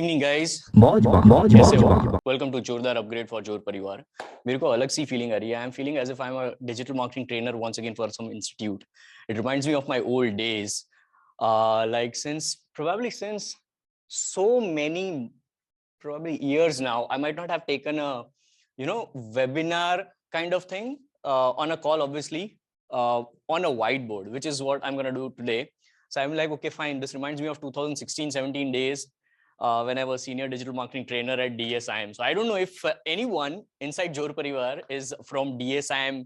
Evening guys. मौज मौज कैसे मौज हो? वेलकम टू जोरदार अपग्रेड फॉर जोर परिवार। मेरे को अलग सी फीलिंग आ रही है। I am feeling as if I am a digital marketing trainer once again for some institute. It reminds me of my old days. Like since so many probably years now, I might not have taken a webinar kind of thing on a call, obviously, on a whiteboard, which is what I'm gonna do today. So I'm like, okay, fine. This reminds me of 2016-17 days when I was senior digital marketing trainer at DSIM. So I don't know if anyone inside JorrParivar is from DSIM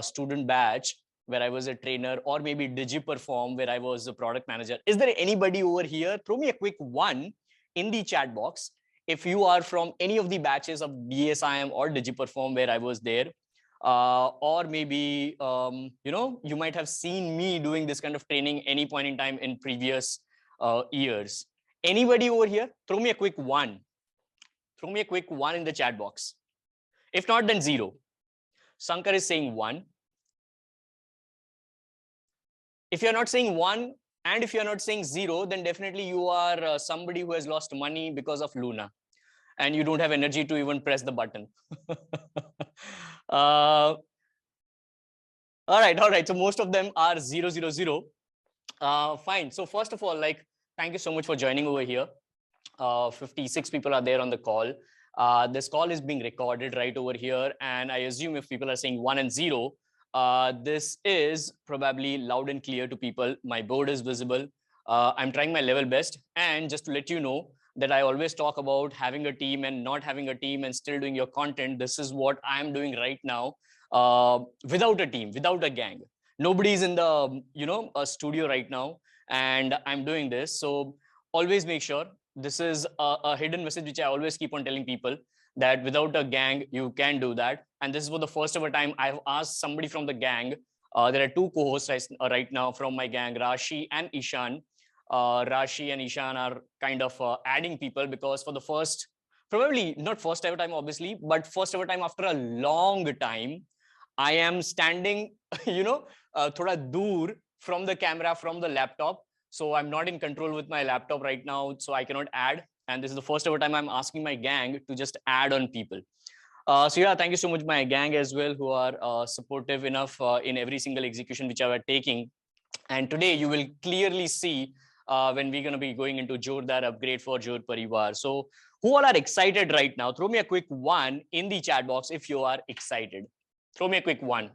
student batch where I was a trainer, or maybe DigiPerform where I was a product manager. Is there anybody over here? Throw me a quick one in the chat box if you are from any of the batches of DSIM or DigiPerform where I was there. Or maybe you might have seen me doing this kind of training any point in time in previous years. Anybody over here? Throw me a quick one. Throw me a quick one in the chat box. If not, then zero. Sankar is saying one. If you're not saying one, and if you're not saying zero, then definitely you are somebody who has lost money because of Luna, and you don't have energy to even press the button. All right. So most of them are 000. Fine. So first of all, like, thank you so much for joining over here. 56 people are there on the call. This call is being recorded right over here, and I assume if people are saying 1 and 0, this is probably loud and clear to people. My board is visible. I'm trying my level best, and just to let you know that I always talk about having a team and not having a team and still doing your content. This is what I'm doing right now, without a team, without a gang. Nobody's in the a studio right now, and I'm doing this. So always make sure, this is a hidden message which I always keep on telling people, that without a gang you can do that. And this is for the first ever time I've asked somebody from the gang. There are two co-hosts right now from my gang, Rashi and Ishan. Rashi and Ishan are kind of adding people, because for the first, probably not first ever time obviously, but first ever time after a long time, I am standing thoda dur from the camera, from the laptop. So I'm not in control with my laptop right now, so I cannot add. And this is the first ever time I'm asking my gang to just add on people. So yeah, thank you so much, my gang as well, who are supportive enough in every single execution which I were taking. And today you will clearly see when we're going to be going into JorrDaar upgrade for JorrParivar. So who all are excited right now? Throw me a quick one in the chat box if you are excited. Throw me a quick one.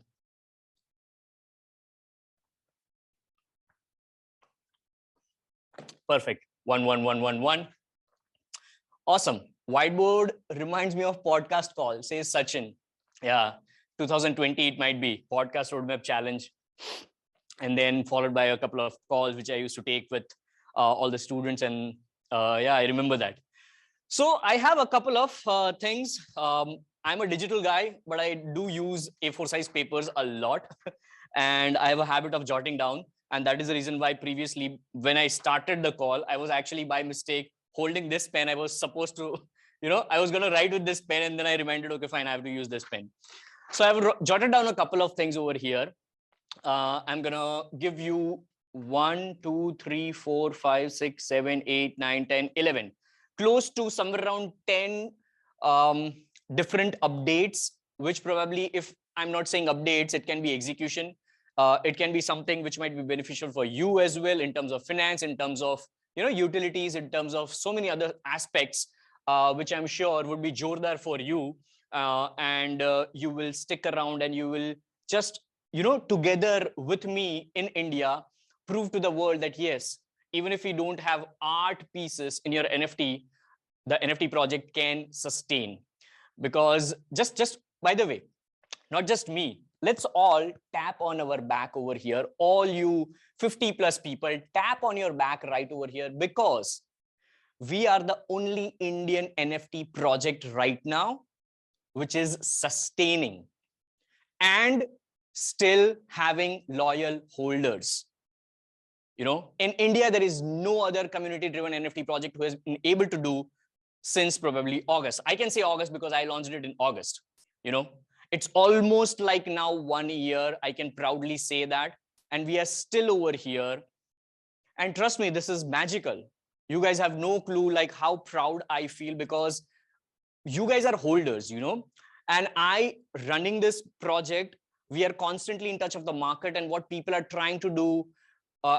Perfect. One. Awesome. Whiteboard reminds me of podcast call, says Sachin. Yeah, 2020 it might be podcast roadmap challenge, and then followed by a couple of calls which I used to take with all the students, and yeah, I remember that. So I have a couple of things. I'm a digital guy, but I do use A4 size papers a lot, and I have a habit of jotting down. And that is the reason why previously, when I started the call, I was actually by mistake holding this pen. I was supposed to, I was going to write with this pen, and then I reminded, okay, fine, I have to use this pen. So I've jotted down a couple of things over here. I'm going to give you 1, 2, 3, 4, 5, 6, 7, 8, 9, 10, 11. Close to somewhere around 10 different updates, which probably, if I'm not saying updates, it can be execution. It can be something which might be beneficial for you as well, in terms of finance, in terms of utilities, in terms of so many other aspects, which I'm sure would be JorrDaar for you. And you will stick around, and you will just together with me in India, prove to the world that yes, even if you don't have art pieces in your NFT, the NFT project can sustain. Because just by the way, not just me, let's all tap on our back over here. All you 50 plus people, tap on your back right over here, because we are the only Indian NFT project right now which is sustaining and still having loyal holders. In India, there is no other community driven NFT project who has been able to do since probably August. I can say August because I launched it in August. It's almost like now 1 year. I can proudly say that. And we are still over here. And trust me, this is magical. You guys have no clue like how proud I feel, because you guys are holders, you know, and I running this project, we are constantly in touch of the market and what people are trying to do,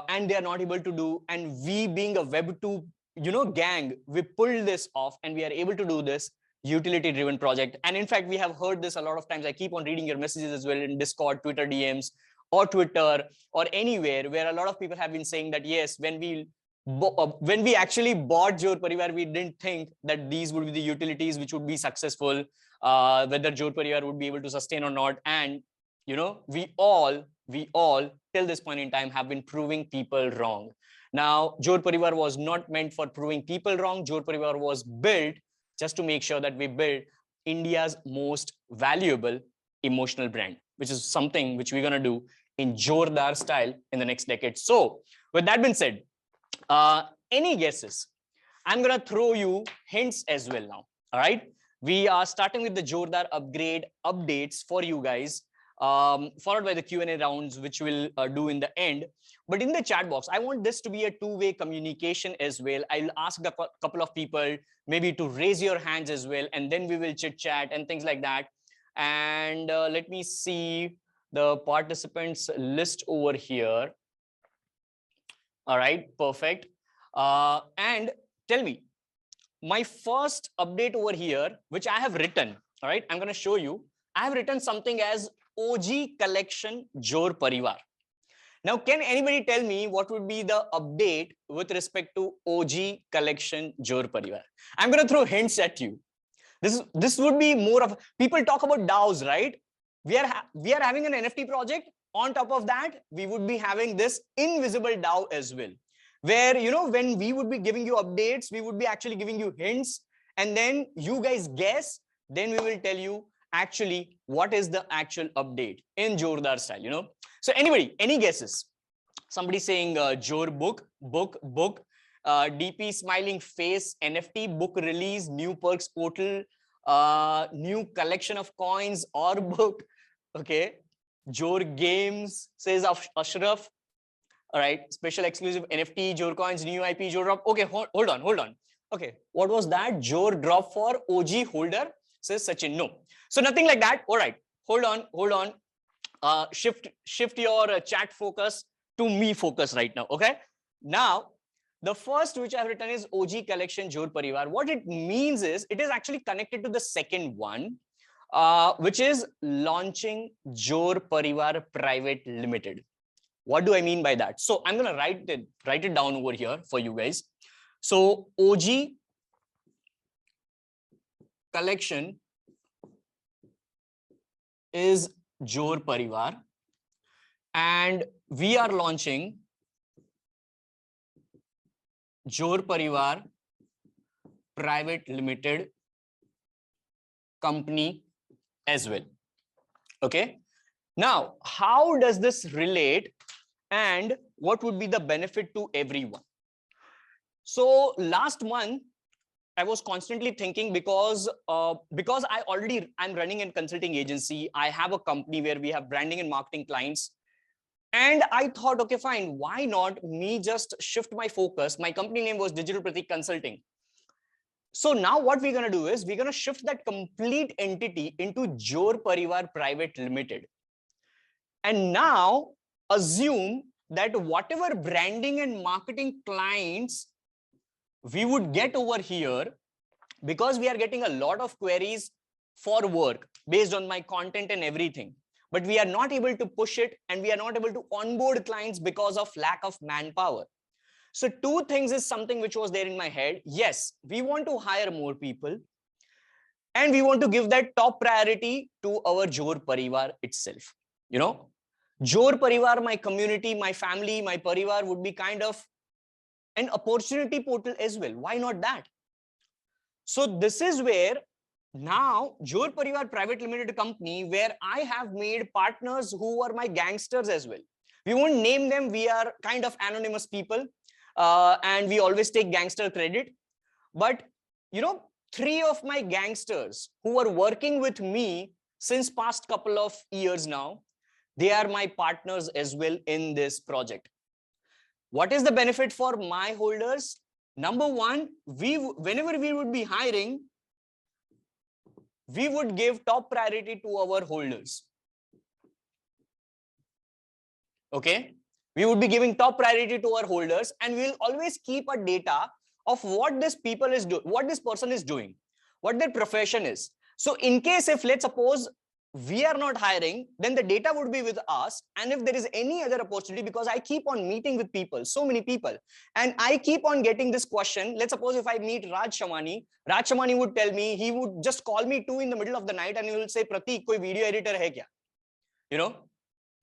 and they are not able to do. And we being a Web2, you know, gang, we pulled this off and we are able to do this utility driven project. And in fact, we have heard this a lot of times. I keep on reading your messages as well in Discord, Twitter DMs, or Twitter, or anywhere, where a lot of people have been saying that yes, when we actually bought JorrParivar, we didn't think that these would be the utilities which would be successful, whether JorrParivar would be able to sustain or not. And you know, we all till this point in time have been proving people wrong. Now, JorrParivar was not meant for proving people wrong. JorrParivar was built just to make sure that we build India's most valuable emotional brand, which is something which we're going to do in JorrDaar style in the next decade. So with that being said, any guesses? I'm going to throw you hints as well now. All right. We are starting with the JorrDaar upgrade updates for you guys, followed by the Q&A rounds, which we'll do in the end. But in the chat box, I want this to be a two-way communication as well. I'll ask a couple of people maybe to raise your hands as well, and then we will chit chat and things like that. And let me see the participants list over here. All right, perfect. And tell me, my first update over here, which I have written, all right, I'm going to show you. I have written something as OG collection JorrParivar. Now, can anybody tell me what would be the update with respect to OG collection JorrParivar? I'm going to throw hints at you. This would be more of, people talk about DAOs, right? We are having an NFT project. On top of that, we would be having this invisible DAO as well, where, you know, when we would be giving you updates, we would be actually giving you hints, and then you guys guess, then we will tell you actually what is the actual update in JorrDaar style, you know. So anybody, any guesses? Somebody saying Jor book, DP smiling face, NFT book release, new perks portal, new collection of coins or book. Okay. Jor games, says Ashraf. All right. Special exclusive NFT, Jor coins, new IP, Jor drop. Okay. Hold on. Okay. What was that? Jor drop for OG holder, says Sachin. No. So nothing like that. All right. Hold on. Shift your chat focus to me focus right now. Okay. Now, the first which I've written is OG collection JorrParivar. What it means is it is actually connected to the second one, which is launching JorrParivar Private Limited. What do I mean by that? So I'm going to write it down over here for you guys. So OG collection is JorrParivar, and we are launching JorrParivar Private Limited company as well. Okay. Now, how does this relate, and what would be the benefit to everyone? So last month, I was constantly thinking, because I'm running a consulting agency. I have a company where we have branding and marketing clients. And I thought, okay, fine. Why not me just shift my focus? My company name was Digital Pratik Consulting. So now what we're going to do is we're going to shift that complete entity into JorrParivar Private Limited. And now assume that whatever branding and marketing clients we would get over here, because we are getting a lot of queries for work based on my content and everything, but we are not able to push it, and we are not able to onboard clients because of lack of manpower. So two things is something which was there in my head. Yes, we want to hire more people, and we want to give that top priority to our JorrParivar itself. You know, JorrParivar, my community, my family, my Parivar would be kind of an opportunity portal as well. Why not that? So this is where now JorrParivar Private Limited company, where I have made partners who are my gangsters as well. We won't name them. We are kind of anonymous people, and we always take gangster credit. But, you know, 3 of my gangsters who are working with me since past couple of years now, they are my partners as well in this project. What is the benefit for my holders? Number one, whenever we would be hiring, we would give top priority to our holders. Okay, we would be giving top priority to our holders, and we'll always keep a data of what this people is doing, what this person is doing, what their profession is. So in case if let's suppose we are not hiring, then the data would be with us. And if there is any other opportunity, because I keep on meeting with people, so many people, and I keep on getting this question. Let's suppose if I meet Raj Shamani would tell me, he would just call me 2 in the middle of the night and he will say, Pratik, koi video editor hai kya? You know,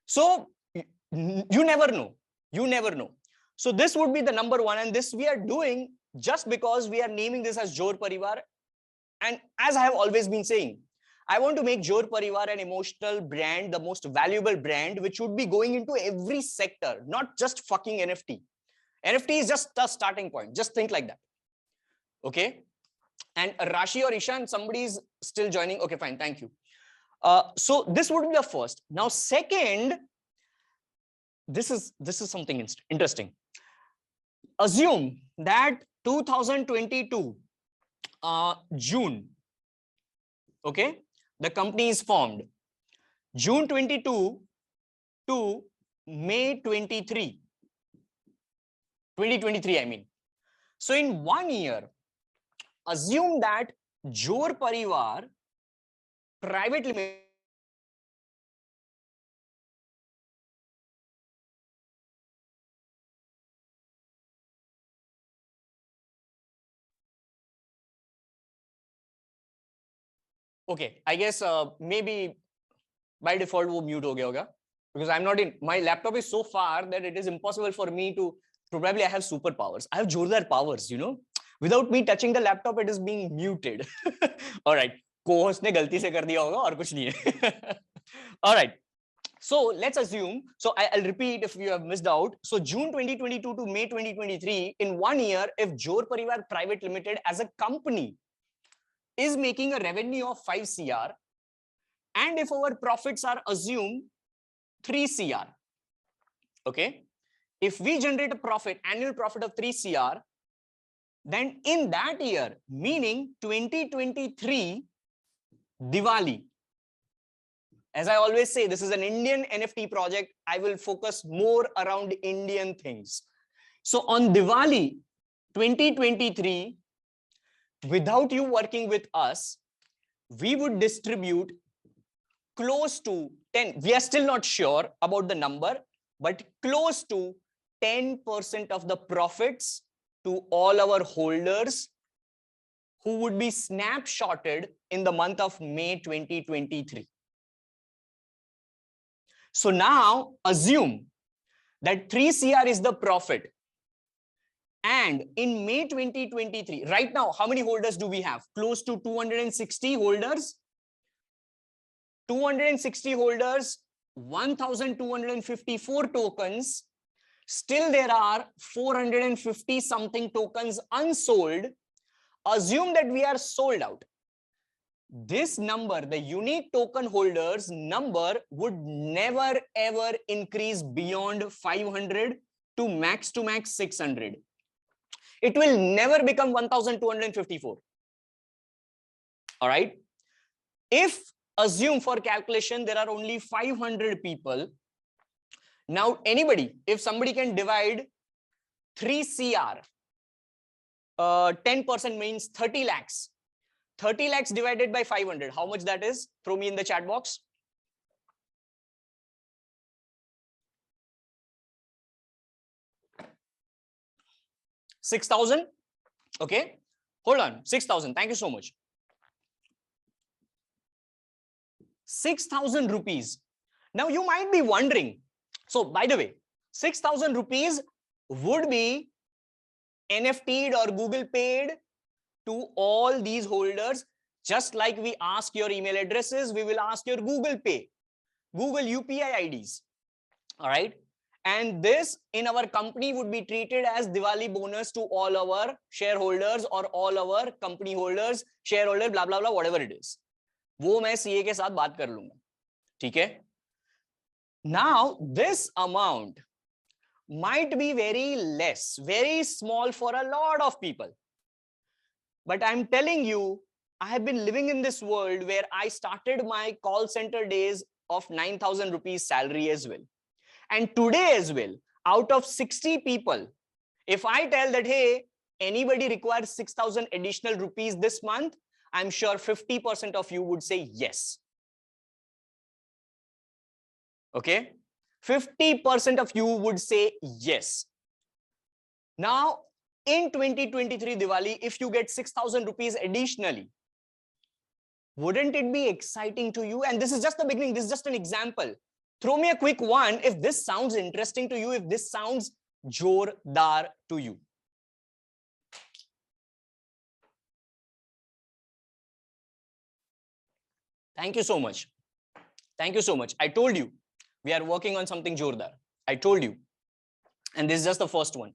so you never know. So this would be the number one, and this we are doing just because we are naming this as JorrParivar. And as I have always been saying, I want to make JorrParivar an emotional brand, the most valuable brand, which would be going into every sector, not just fucking NFT. NFT is just a starting point. Just think like that. Okay. And Rashi or Ishan, somebody is still joining. Okay, fine. Thank you. So this would be the first. Now, second, this is something interesting. Assume that 2022 June, okay, the company is formed. June 22 to May 2023, I mean. So in 1 year, assume that JorrParivar Private Limited okay, I guess maybe by default वो mute हो गया होगा, because I'm not in, my laptop is so far that it is impossible for me to, probably I have superpowers. I have JorrDaar powers, you know. Without me touching the laptop, it is being muted. All right. Co-host ने गलती से कर दिया होगा और कुछ नहीं है. All right. So let's assume, so I'll repeat if you have missed out. So June 2022 to May 2023, in 1 year, if JorrParivar Private Limited as a company is making a revenue of 5 CR, and if our profits are assumed 3 CR, okay, if we generate a profit, annual profit of 3 CR, then in that year, meaning 2023 Diwali, as I always say, this is an Indian NFT project. I will focus more around Indian things. So on Diwali 2023, without you working with us, we would distribute close to 10. We are still not sure about the number, but close to 10% of the profits to all our holders who would be snapshotted in the month of May 2023. So now assume that 3 CR is the profit. And in May 2023, right now, how many holders do we have? Close to 260 holders. 260 holders, 1,254 tokens. Still there are 450 something tokens unsold. Assume that we are sold out. This number, the unique token holders number, would never ever increase beyond 500 to max 600. It will never become 1,254. All right. If assume for calculation there are only 500 people. Now anybody, if somebody can divide 3 CR, 10% means 30 lakhs. 30 lakhs divided by 500. How much that is? Throw me in the chat box. $6,000. Okay. Hold on. 6,000. Thank you so much. 6,000 rupees. Now you might be wondering. So by the way, 6,000 rupees would be NFT'd or Google paid to all these holders. Just like we ask your email addresses, we will ask your Google Pay, Google UPI IDs. All right. And this in our company would be treated as Diwali bonus to all our shareholders or all our company holders, shareholder, blah, blah, blah, whatever it is. वो मैं CA के साथ बात कर लूंगा. ठीक है. Now this amount might be very less, very small for a lot of people. But I'm telling you, I have been living in this world where I started my call center days of 9,000 rupees salary as well. And today as well, out of 60 people, if I tell that, hey, anybody requires 6,000 additional rupees this month, I'm sure 50% of you would say yes. Okay? 50% of you would say yes. Now, in 2023 Diwali, if you get 6,000 rupees additionally, wouldn't it be exciting to you? And this is just the beginning. This is just an example. Throw me a quick one if this sounds interesting to you, if this sounds JorrDaar to you. Thank you so much. Thank you so much. I told you we are working on something JorrDaar. I told you. And this is just the first one.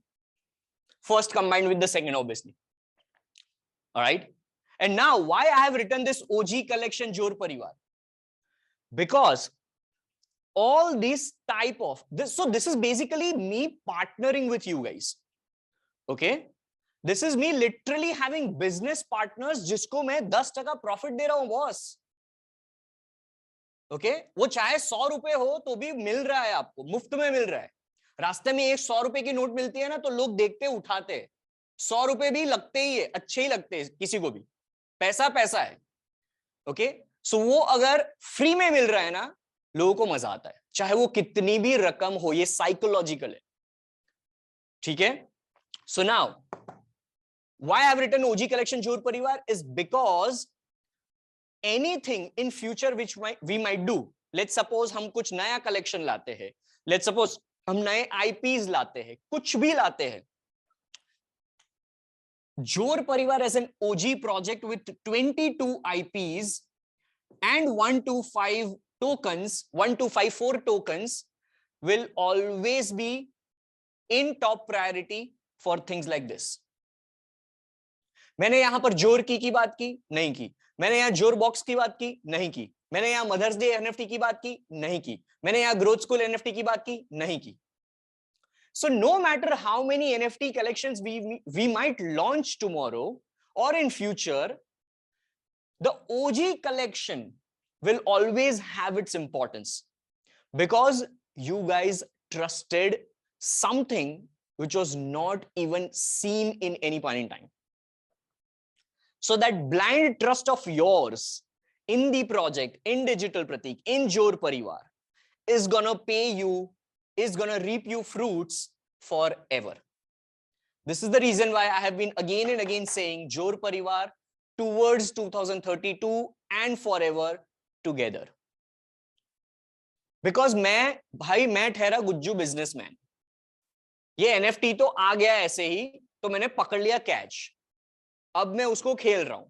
First combined with the second, obviously. All right. And now why I have written this OG collection JorrParivar? Because all this type of this, so this is basically me partnering with you guys. Okay. This is me literally having business partners जिसको मैं 10% profit दे रहा हूं boss. Okay वो चाहे 100 रुपए हो तो भी मिल रहा है आपको, मुफ्त में मिल रहा है. रास्ते में एक 100 रुपए की नोट मिलती है ना तो लोग देखते उठाते हैं. 100 रुपए भी लगते ही है, अच्छे ही लगते हैं किसी को भी. पैसा पैसा है. ओके सो वो अगर फ्री में मिल रहा है ना लोगों को मजा आता है, चाहे वो कितनी भी रकम हो. ये साइकोलॉजिकल है. ठीक है. So now why I have written OG collection JorrParivar is because anything in future which we might do, let's suppose हम कुछ नया कलेक्शन लाते हैं, let's suppose हम नए IPs लाते हैं, कुछ भी लाते हैं, JorrParivar as an OG project with 22 IPs and 125 tokens, 1254 tokens will always be in top priority for things like this. मैंने यहां पर जोर की बात की नहीं की, मैंने यहां जोर बॉक्स की बात की नहीं की, मैंने यहां मदर्स डे NFT की बात की नहीं की, मैंने यहां ग्रोथ स्कूल NFT की बात की नहीं की. So no matter how many NFT collections we might launch tomorrow or in future, the OG collection will always have its importance because you guys trusted something which was not even seen in any point in time. So that blind trust of yours in the project, in Digital Pratik, in JorrParivar is gonna pay you, is gonna reap you fruits forever. This is the reason why I have been again and again saying JorrParivar towards 2032 and forever together. Because मैं ठहरा Gujju businessman. ये NFT तो आ गया ऐसे ही, तो मैंने पकड़ लिया कैच. अब मैं उसको खेल रहा हूं.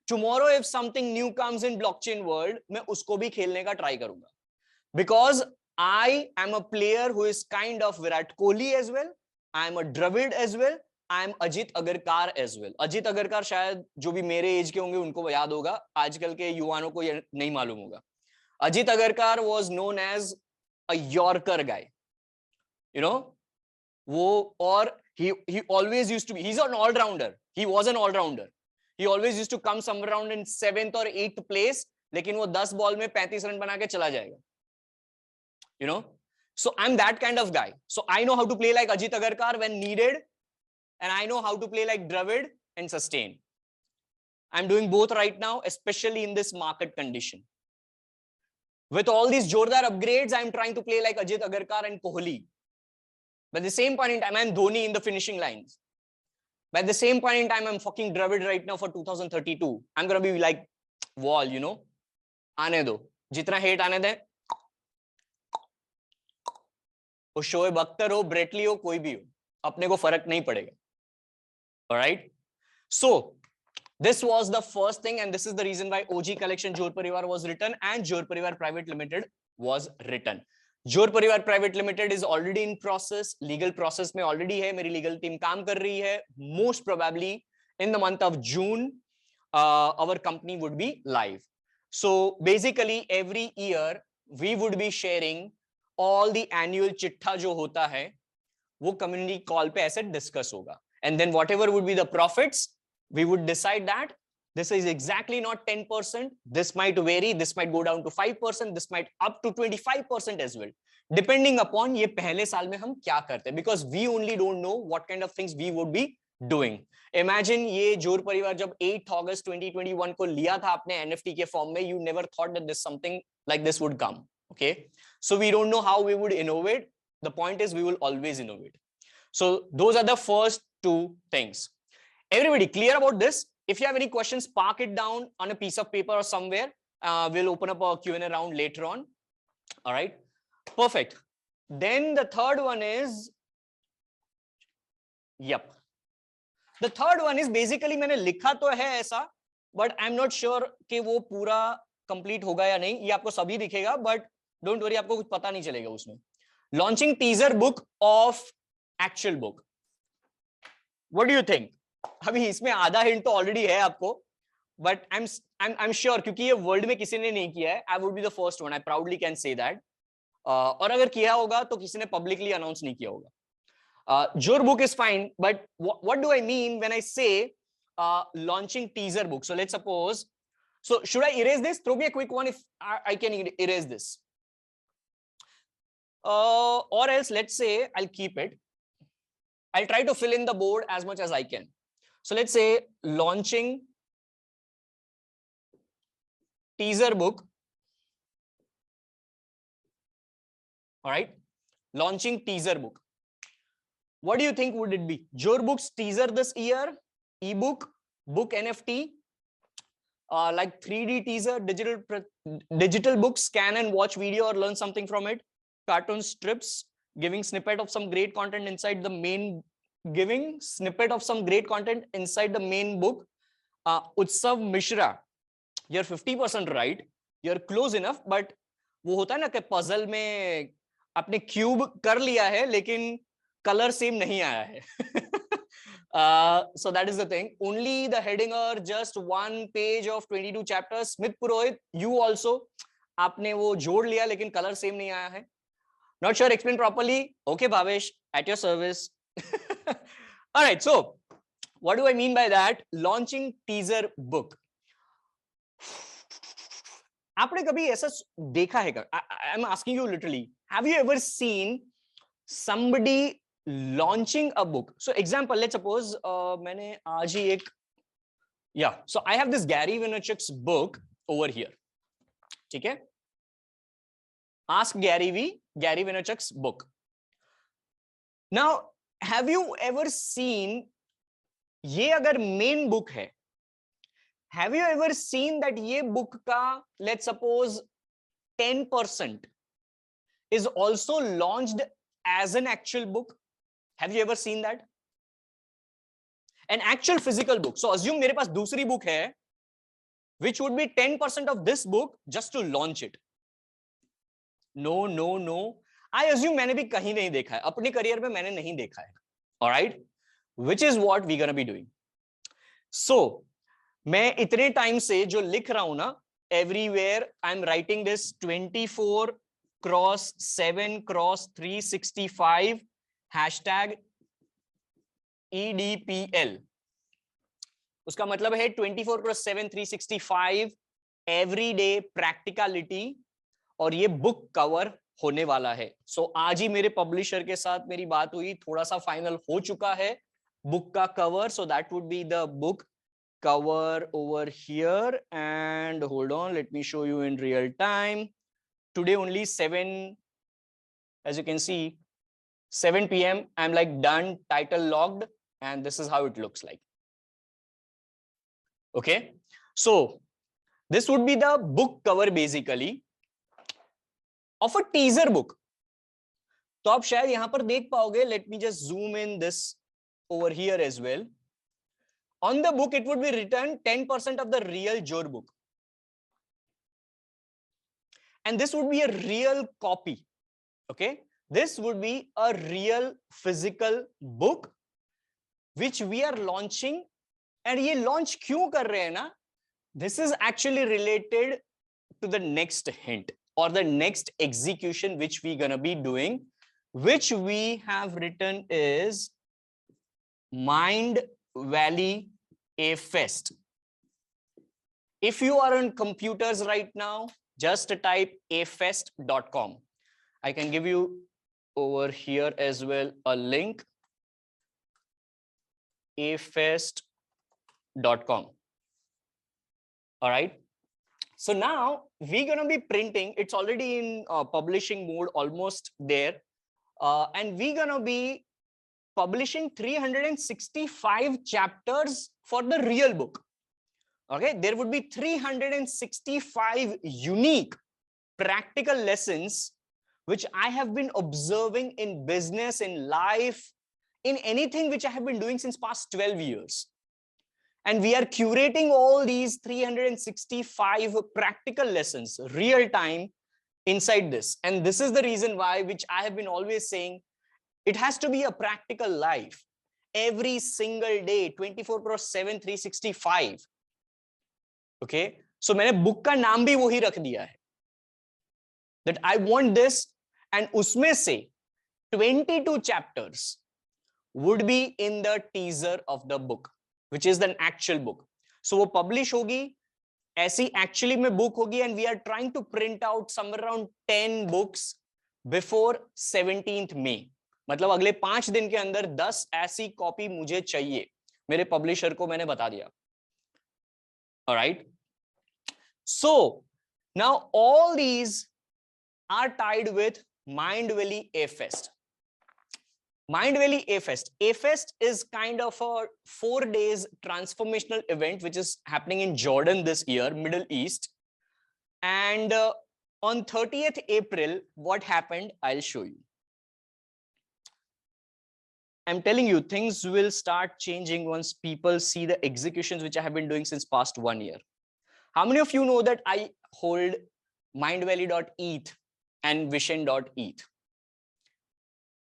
Tomorrow if something new comes in blockchain world, मैं उसको भी खेलने का ट्राई करूंगा. Because I am a player who is kind of Virat Kohli as well. I am a Dravid as well. I am Ajit Agarkar as well. Ajit Agarkar शायद जो भी मेरे एज के होंगे उनको याद होगा, आजकल के युवाओं को ये नहीं मालूम होगा. Ajit Agarkar was known as a Yorker guy. You know, वो और he always used to be, he's an all-rounder. He was an all-rounder. He always used to come somewhere around in 7th or 8th place, लेकिन वो 10 ball में 35 run बना के चला जाएगा. You know, so I'm that kind of guy. So I know how to play like Ajit Agarkar when needed, and I know how to play like Dravid and sustain. I'm doing both right now, especially in this market condition. With all these JorrDaar upgrades, I'm trying to play like Ajit Agarkar and Kohli. But at the same point in time, I'm Dhoni in the finishing lines. But at the same point in time, I'm fucking Dravid right now for 2032. I'm gonna be like wall, you know. आने दो, जितना hate आने दे. वो शोएब अख्तर हो, Brett Lee हो, कोई भी हो, अपने को फर्क नहीं पड़ेगा. All right. So this was the first thing, and this is the reason why OG collection JorrParivar was written and JorrParivar Private Limited was written. JorrParivar Private Limited is already in process. Legal process में already है. मेरी legal team काम कर रही है. Most probably in the month of June, our company would be live. So basically every year we would be sharing all the annual चिट्ठा जो होता है वो कम्युनिटी कॉल पे ऐसे डिस्कस होगा, and then whatever would be the profits, we would decide that this is exactly not 10%, this might vary, this might go down to 5%, this might up to 25% as well, depending upon ये पहले साल में हम क्या करते हैं, because we only don't know what kind of things we would be doing. Imagine ये जोर परिवार जब 8 अगस्त 2021 को लिया था आपने NFT के फॉर्म में, you never thought that this something like this would come. Okay, so we don't know how we would innovate. The point is we will always innovate. So those are the first two things. Everybody clear about this? If you have any questions, park it down on a piece of paper or somewhere. We'll open up a Q&A round later on. All right, perfect. Then the third one is, yep. The third one is basically मैंने लिखा तो है ऐसा, but I'm not sure कि वो पूरा complete होगा या नहीं. ये आपको सभी दिखेगा, but don't worry, आपको कुछ पता नहीं चलेगा उसमें. Launching teaser book of actual book. What do you think? अभी इसमें आधा हिंट तो ऑलरेडी है आपको, बट I'm sure क्योंकि ये वर्ल्ड में किसी ने नहीं किया है, I would be the first one. I proudly can say that. और अगर किया होगा तो किसी ने पब्लिकली अनाउंस नहीं किया होगा. Your book is fine, but what do I mean when I say launching teaser book? So let's suppose, so should I erase this? Throw me a quick one if I can erase this. Or else let's say I'll keep it. I'll try to fill in the board as much as I can. So let's say launching teaser book. All right, launching teaser book. What do you think would it be? Your book's teaser this year, ebook, book NFT, like 3D teaser, digital book, scan and watch video or learn something from it, cartoon strips, giving snippet of some great content inside the main, giving snippet of some great content inside the main book. Utsav Mishra, you're 50% right, you're close enough, but वो होता है ना कि puzzle में आपने cube कर लिया है लेकिन कलर सेम नहीं आया है. So that is the thing. Only the heading or just one page of 22 chapters. Smith Purohit, you also, आपने वो जोड़ लिया लेकिन कलर सेम नहीं आया है. Not sure, explain properly. Okay, Bhavesh, at your service. All right, so what do I mean by that? Launching teaser book. आपने कभी ऐसा देखा है क्या? I'm asking you literally. Have you ever seen somebody launching a book? So example, let's suppose मैंने आज ही एक, yeah, so I have this Gary Vaynerchuk's book over here. ठीक है? Ask Gary Vaynerchuk's book. Now, have you ever seen, ये अगर main book है, have you ever seen that ये book का, let's suppose 10% is also launched as an actual book? Have you ever seen that? An actual physical book. So assume मेरे पास दूसरी book है, which would be 10% of this book just to launch it. No. I assume मैंने भी कहीं नहीं देखा है, अपने करियर में मैंने नहीं देखा है. All right, which is what we gonna be doing. So मैं इतने टाइम से जो लिख रहा हूं ना, everywhere I'm writing this 24x7x365 hashtag EDPL. उसका मतलब है 24x7 365 everyday practicality, और ये बुक कवर होने वाला है. सो आज ही मेरे पब्लिशर के साथ मेरी बात हुई, थोड़ा सा फाइनल हो चुका है बुक का cover. So that would be the book cover over here, and hold on, let me show you in real time. Today only 7, as you can see, 7 p.m. I'm like done, title logged, and this is how it looks like. Okay, so this would be the book cover basically of a teaser book. तो आप शायद यहाँ पर देख पाओगे. Let me just zoom in this over here as well. On the book, it would be written 10% of the real Jor book. And this would be a real copy. Okay. This would be a real physical book, which we are launching. And ये launch क्यों कर रहे हैं ना? This is actually related to the next hint or the next execution which we gonna be doing. which we have written is Mind Valley A Fest. If you are on computers right now, just type afest.com. I can give you over here as well a link, afest.com. All right. So now we're going to be printing. It's already in publishing mode, almost there. And we're going to be publishing 365 chapters for the real book. Okay, there would be 365 unique practical lessons which I have been observing in business, in life, in anything which I have been doing since past 12 years. And we are curating all these 365 practical lessons, real time, inside this. And this is the reason why, which I have been always saying, it has to be a practical life. Every single day, 24/7, 365. Okay, so मैंने book का नाम भी वही रख दिया है, that I want this, and उसमें से 22 chapters would be in the teaser of the book, which is the actual book. So वो publish होगी, ऐसी actually में book होगी, and we are trying to print out somewhere around 10 books before 17th May. मतलब अगले 5 दिन के अंदर 10 ऐसी कॉपी मुझे चाहिए, मेरे पब्लिशर को मैंने बता दिया. All right. So now all these are tied with Mind Valley A Fest. Mind Valley A Fest. A Fest is kind of a 4 days transformational event which is happening in Jordan this year, Middle East. And on 30th April, what happened? I'll show you. I'm telling you, things will start changing once people see the executions which I have been doing since past 1 year. How many of you know that I hold mindvalley.eth and vision.eth?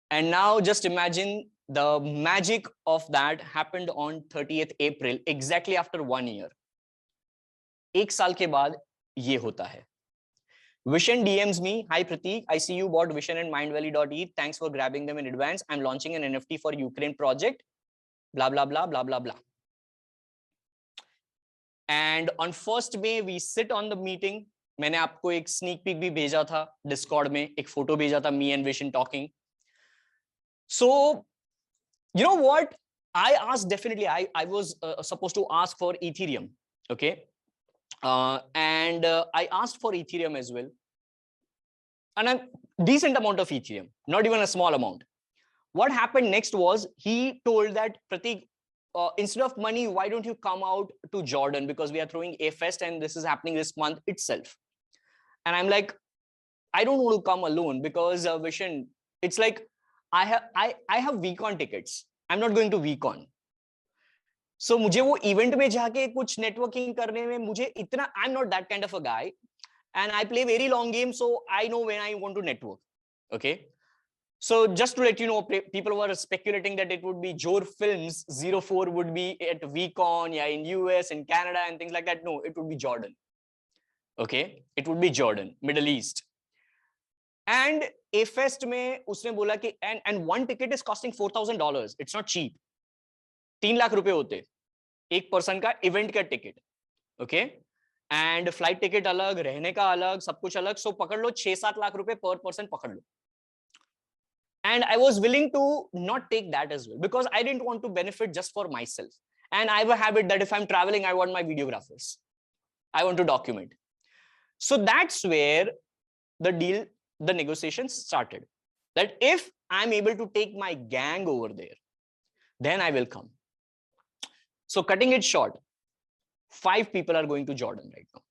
And now just imagine the magic of that happened on 30th April, exactly after 1 year. एक साल के बाद ये होता है. Vision DMs me, hi Pratik, I see you bought Vision and mindvalley.eth. Thanks for grabbing them in advance. I'm launching an NFT for Ukraine project. Blah, blah, blah, blah, blah, blah. And on 1st May, we sit on the meeting. मैंने आपको एक sneak peek भी भेजा था Discord में, एक photo भेजा था, me and Vision talking. So, you know what? I asked, definitely, I was supposed to ask for Ethereum, okay? And I asked for Ethereum as well. And a decent amount of Ethereum, not even a small amount. What happened next was, he told that, Pratik, instead of money, why don't you come out to Jordan? Because we are throwing a fest and this is happening this month itself. And I'm like, I don't want to come alone because Vision, it's like, I have VCon tickets. I'm not going to VCon. So मुझे वो event में जाके कुछ networking करने में मुझे इतना, I'm not that kind of a guy. And I play very long games, so I know when I want to network. Okay. So just to let you know, people were speculating that it would be Jor Films 04 would be at VCon, yeah, in US, in Canada, and things like that. No, it would be Jordan. Okay, it would be Jordan, Middle East. And A Fest में उसने बोला कि and one ticket is costing $4,000. It's not cheap. 3 lakh रुपए होते एक person का event का ticket. Okay, and flight ticket अलग, रहने का अलग, सब कुछ अलग. सो पकड़ लो 6-7 लाख रुपए पर पर्सन पकड़ लो. And I was willing to not take that as well because I didn't want to benefit just for myself. And I have a habit that if I'm traveling, I want my videographers. I want to document. So that's where the deal, the negotiations started. That if I'm able to take my gang over there, then I will come. So cutting it short, 5 people are going to Jordan right now.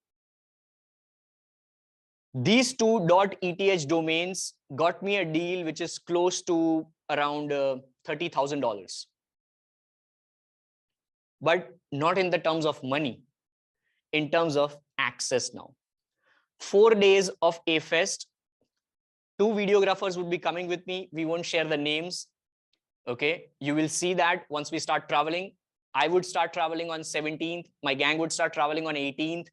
These two .eth domains got me a deal which is close to around $30,000. But not in the terms of money, in terms of access now. 4 days of A Fest. 2 videographers would be coming with me. We won't share the names. Okay, you will see that once we start traveling. I would start traveling on 17th. My gang would start traveling on 18th.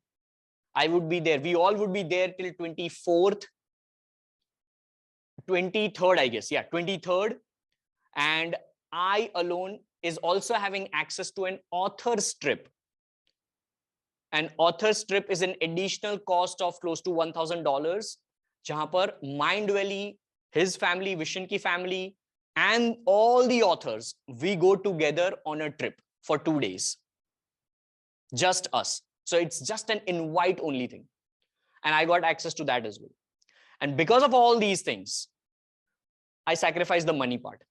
I would be there. We all would be there till 24th. 23rd, I guess. Yeah, 23rd. And I alone is also having access to an author's trip. An author's trip is an additional cost of close to $1,000, जहां पर Mind Valley, his family, Vision ki family, and all the authors, we go together on a trip for 2 days. Just us. So it's just an invite only thing. And I got access to that as well. And because of all these things, I sacrificed the money part.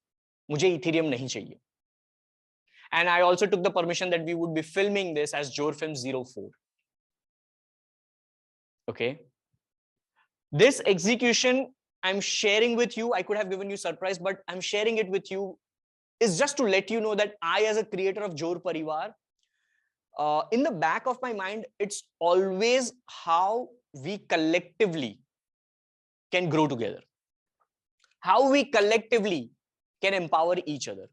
मुझे Ethereum नहीं चाहिए. And I also took the permission that we would be filming this as JorFilm04. Okay. This execution I'm sharing with you, I could have given you surprise, but I'm sharing it with you is just to let you know that I, as a creator of JorrParivar, in the back of my mind, it's always how we collectively can grow together, how we collectively can empower each other.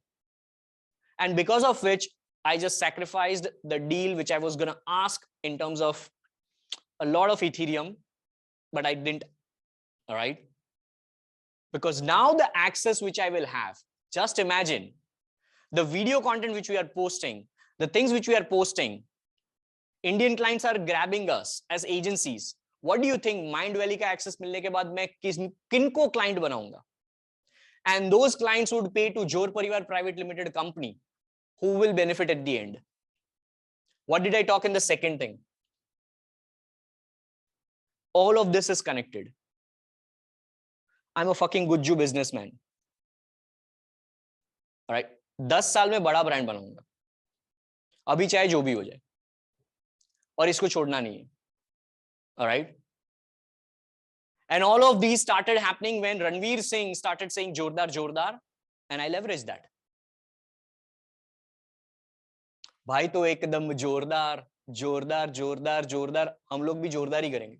And because of which, I just sacrificed the deal which I was going to ask in terms of a lot of Ethereum, but I didn't. All right. Because now the access which I will have, just imagine the video content which we are posting, the things which we are posting, Indian clients are grabbing us as agencies. What do you think? Mind Valley का access मिलने के बाद मैं किनको client बनाऊंगा? And those clients would pay to JorrParivar Private Limited company, who will benefit at the end. What did I talk in the second thing? All of this is connected. I'm a fucking Gujju businessman. All right. 10 साल में बड़ा brand बनाऊंगा. अभी चाहे जो भी हो जाए. और इसको छोड़ना नहीं है. All right. And all of these started happening when Ranveer Singh started saying JorrDaar, JorrDaar, and I leveraged that. भाई तो एकदम जोरदार, जोरदार, जोरदार, जोरदार, हम लोग भी जोरदार ही करेंगे.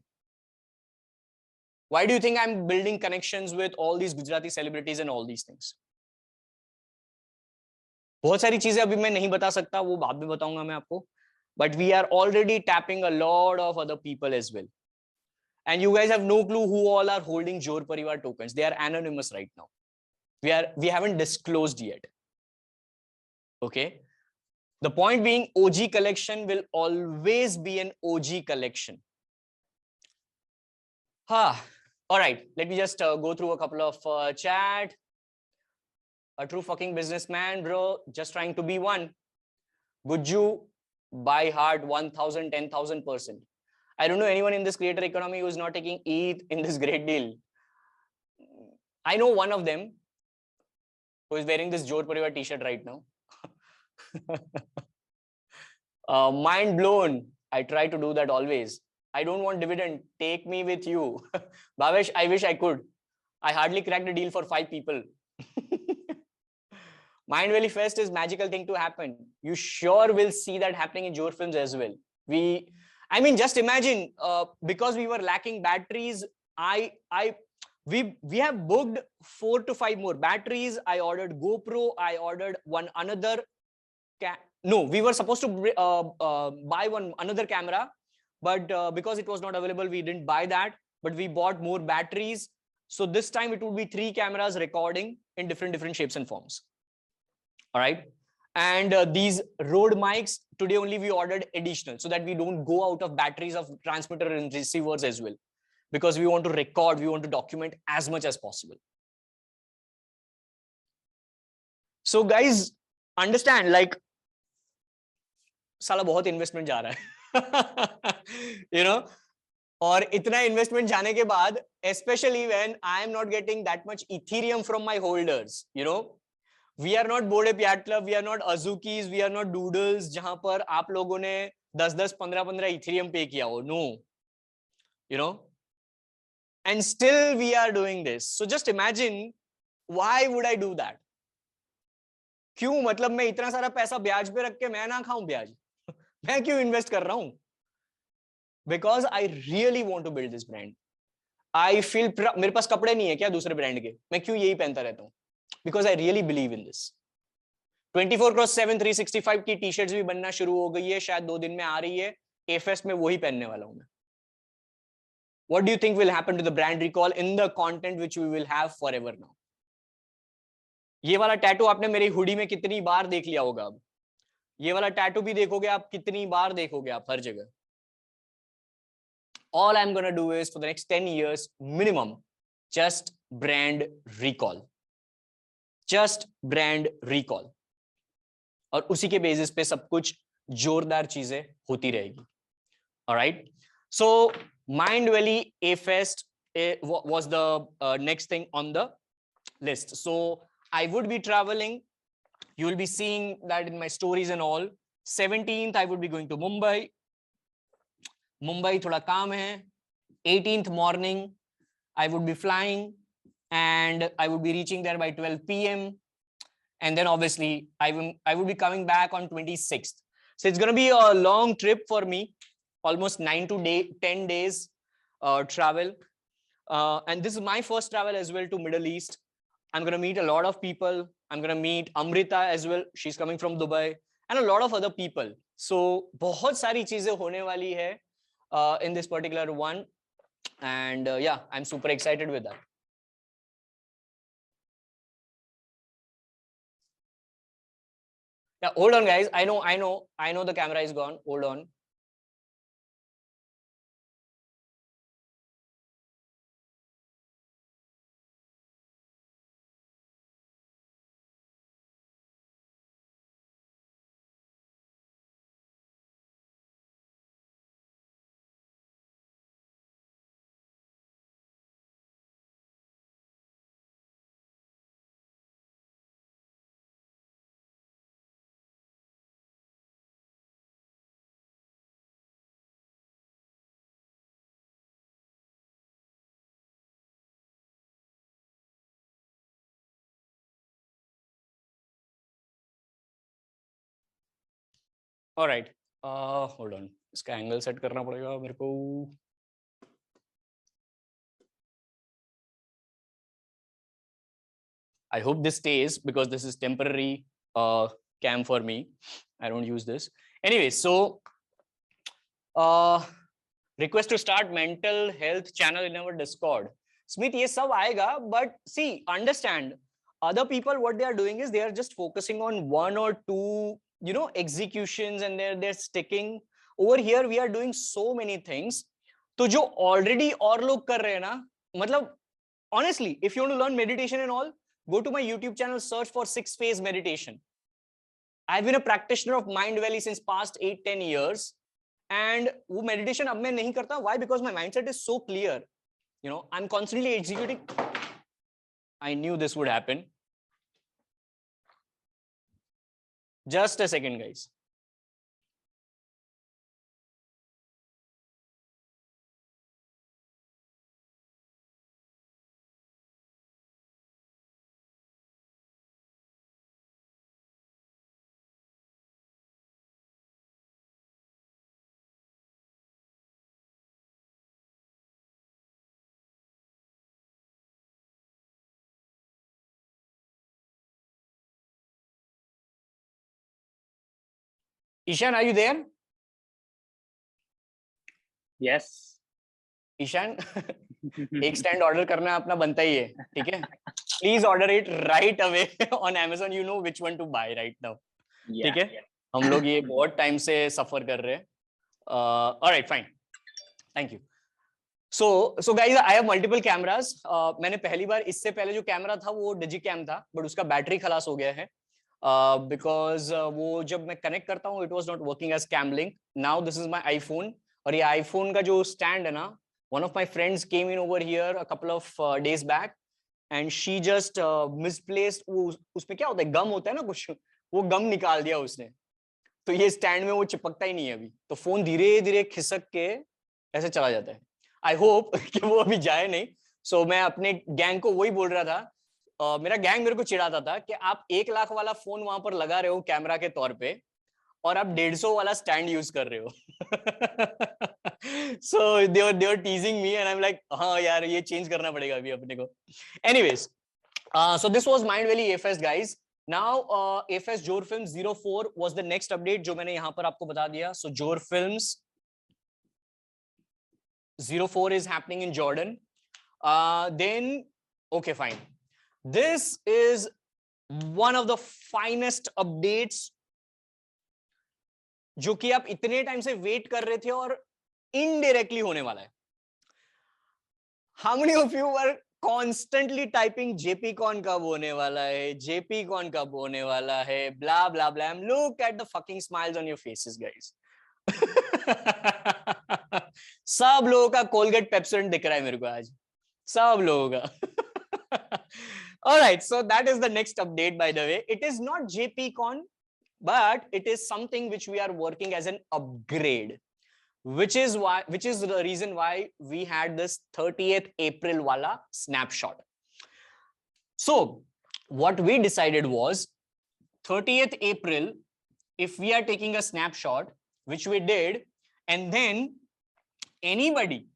Why do you think I'm building connections with all these Gujarati celebrities and all these things? बहुत सारी चीजें अभी मैं नहीं बता सकता, वो बाद में बताऊंगा मैं आपको. But we are already tapping a lot of other people as well. And you guys have no clue who all are holding JorrParivar tokens. They are anonymous right now. We haven't disclosed yet. Okay. The point being, OG collection will always be an OG collection. All right. Let me just go through a couple of chat. A true fucking businessman, bro. Just trying to be one. Gujju, by heart, 1,000, 10,000%. I don't know anyone in this creator economy who is not taking ETH in this great deal. I know one of them who is wearing this JorrParivar t-shirt right now. Mind blown. I try to do that always. I don't want dividend. Take me with you. Bhavesh, I wish I could. I hardly cracked a deal for 5 people. Mind Valley Fest is magical thing to happen. You sure will see that happening in JorrFilms as well. I mean, just imagine, because we were lacking batteries, we have booked 4 to 5 more batteries. I ordered GoPro. I ordered another. No, we were supposed to buy another camera, but because it was not available, we didn't buy that. But we bought more batteries. So this time it would be 3 cameras recording in different shapes and forms. All right. And these Rode mics, today only we ordered additional so that we don't go out of batteries of transmitter and receivers as well. Because we want to record, we want to document as much as possible. So guys, understand, like, साला बहुत investment जा रहा है. You know, और इतना investment जाने के बाद, especially when I am not getting that much Ethereum from my holders, you know, we are not Board Ape Club, we are not Azukis, we are not Doodles, जहां पर आप लोगों ने 10-10, 15-15 Ethereum पे किया हो. No, you know, and still we are doing this. So just imagine, why would I do that? क्यों? मतलब मैं इतना सारा पैसा ब्याज पे रख के मैं ना खाऊं ब्याज. मैं क्यों इन्वेस्ट कर रहा हूं? Because I really want to build this brand. I feel मेरे पास कपड़े नहीं है क्या दूसरे ब्रांड के? मैं क्यों यही पहनता रहता हूं? Because I really believe in this. 24/7 365 की टी-शर्ट्स भी बनना शुरू हो गई है, शायद 2 दिन में आ रही है. A-Fest में वही पहनने वाला हूं मैं. What do you think will happen to the brand recall in the content which we will have forever now? ये वाला टैटू आपने मेरी हुडी में कितनी बार देख लिया होगा? अब ये वाला टैटू भी देखोगे आप, कितनी बार देखोगे आप हर जगह. All I'm gonna do is for the next 10 years minimum, just brand recall. Just brand recall. और उसी के बेसिस पे सब कुछ जोरदार चीजें होती रहेगी. All right. So Mindvalley A-Fest was the next thing on the list. So I would be traveling. You will be seeing that in my stories and all. 17th I would be going to Mumbai. Mumbai thoda काम है. 18th morning I would be flying and I would be reaching there by 12 p.m. And then obviously I would be coming back on 26th. So it's going to be a long trip for me, almost 9 to 10 days travel. And this is my first travel as well to Middle East. I'm going to meet a lot of people. I'm going to meet Amrita as well. She's coming from Dubai and a lot of other people. So बहुत सारी चीजें होने वाली है in this particular one. And yeah, I'm super excited with that. Yeah, hold on guys. I know the camera is gone. Hold on. All right. Hold on. इसका angle set करना पड़ेगा मेरे को. I hope this stays because this is temporary cam for me. I don't use this. Anyway, so request to start mental health channel in our Discord. Smith, ये सब आएगा, but see, understand, other people what they are doing is they are just focusing on one or two, you know, executions and they're sticking. Over here we are doing so many things. तो जो already और लोग कर रहे हैं ना, मतलब honestly, if you want to learn meditation and all, go to my YouTube channel, search for 6-phase meditation. I've been a practitioner of Mindvalley since past 8-10 years. And वो meditation अब मैं नहीं करता. Why? Because my mindset is so clear. You know, I'm constantly executing. I knew this would happen. Just a second, guys. Ishan, are you there? Yes. Ishan एक stand order करना अपना बनता ही है, ठीक है? Please order it right away on Amazon. You know which one to buy right now, ठीक है? हम लोग ये बहुत टाइम से सफर कर रहे हैं. Alright, fine, thank you. So guys, I have multiple cameras. मैंने पहली बार, इससे पहले जो कैमरा था वो डिजिकैम था, बट उसका बैटरी खलास हो गया है बिकॉज वो जब मैं कनेक्ट करता हूँ it was not working as cam link. Now this is my iPhone. और ये आईफोन का जो स्टैंड है ना, one of my friends came in over here a couple of days back and she just misplaced, उसमें क्या होता है, गम होता है ना कुछ, वो गम निकाल दिया उसने. तो ये स्टैंड में वो चिपकता ही नहीं है अभी, तो फोन धीरे धीरे खिसक के ऐसे चला जाता है. आई होप कि वो अभी जाए नहीं. सो मैं अपने गैंग को वही बोल रहा था, मेरा गैंग मेरे को चिढ़ाता था कि आप 1 लाख वाला फोन वहां पर लगा रहे हो कैमरा के तौर पे और आप 150 वाला स्टैंड यूज कर रहे हो. So they were teasing me and I'm like, हाँ यार ये चेंज करना पड़ेगा अभी अपने को. Anyways, so this was Mindvalley A-Fest guys. Now A-Fest Jor Films 04 was the next update जो मैंने यहाँ पर आपको बता दिया. So Jor Films 04 is happening in Jordan. Then, okay, fine. This is one of the finest updates जो कि आप इतने टाइम से वेट कर रहे थे और इनडायरेक्टली होने वाला है. How many of you were constantly typing JPCon कब होने वाला है, JPCon कब होने वाला है, blah blah blah. Look at the fucking smiles on your faces, guys. सब लोगों का कोलगेट पेप्सोडेंट दिख रहा है मेरे को आज, सब लोगों का. All right, so that is the next update. By the way, it is not JPCon, but it is something which we are working as an upgrade, which is the reason why we had this 30th April wala snapshot. So what we decided was 30th April, if we are taking a snapshot, which we did, and then anybody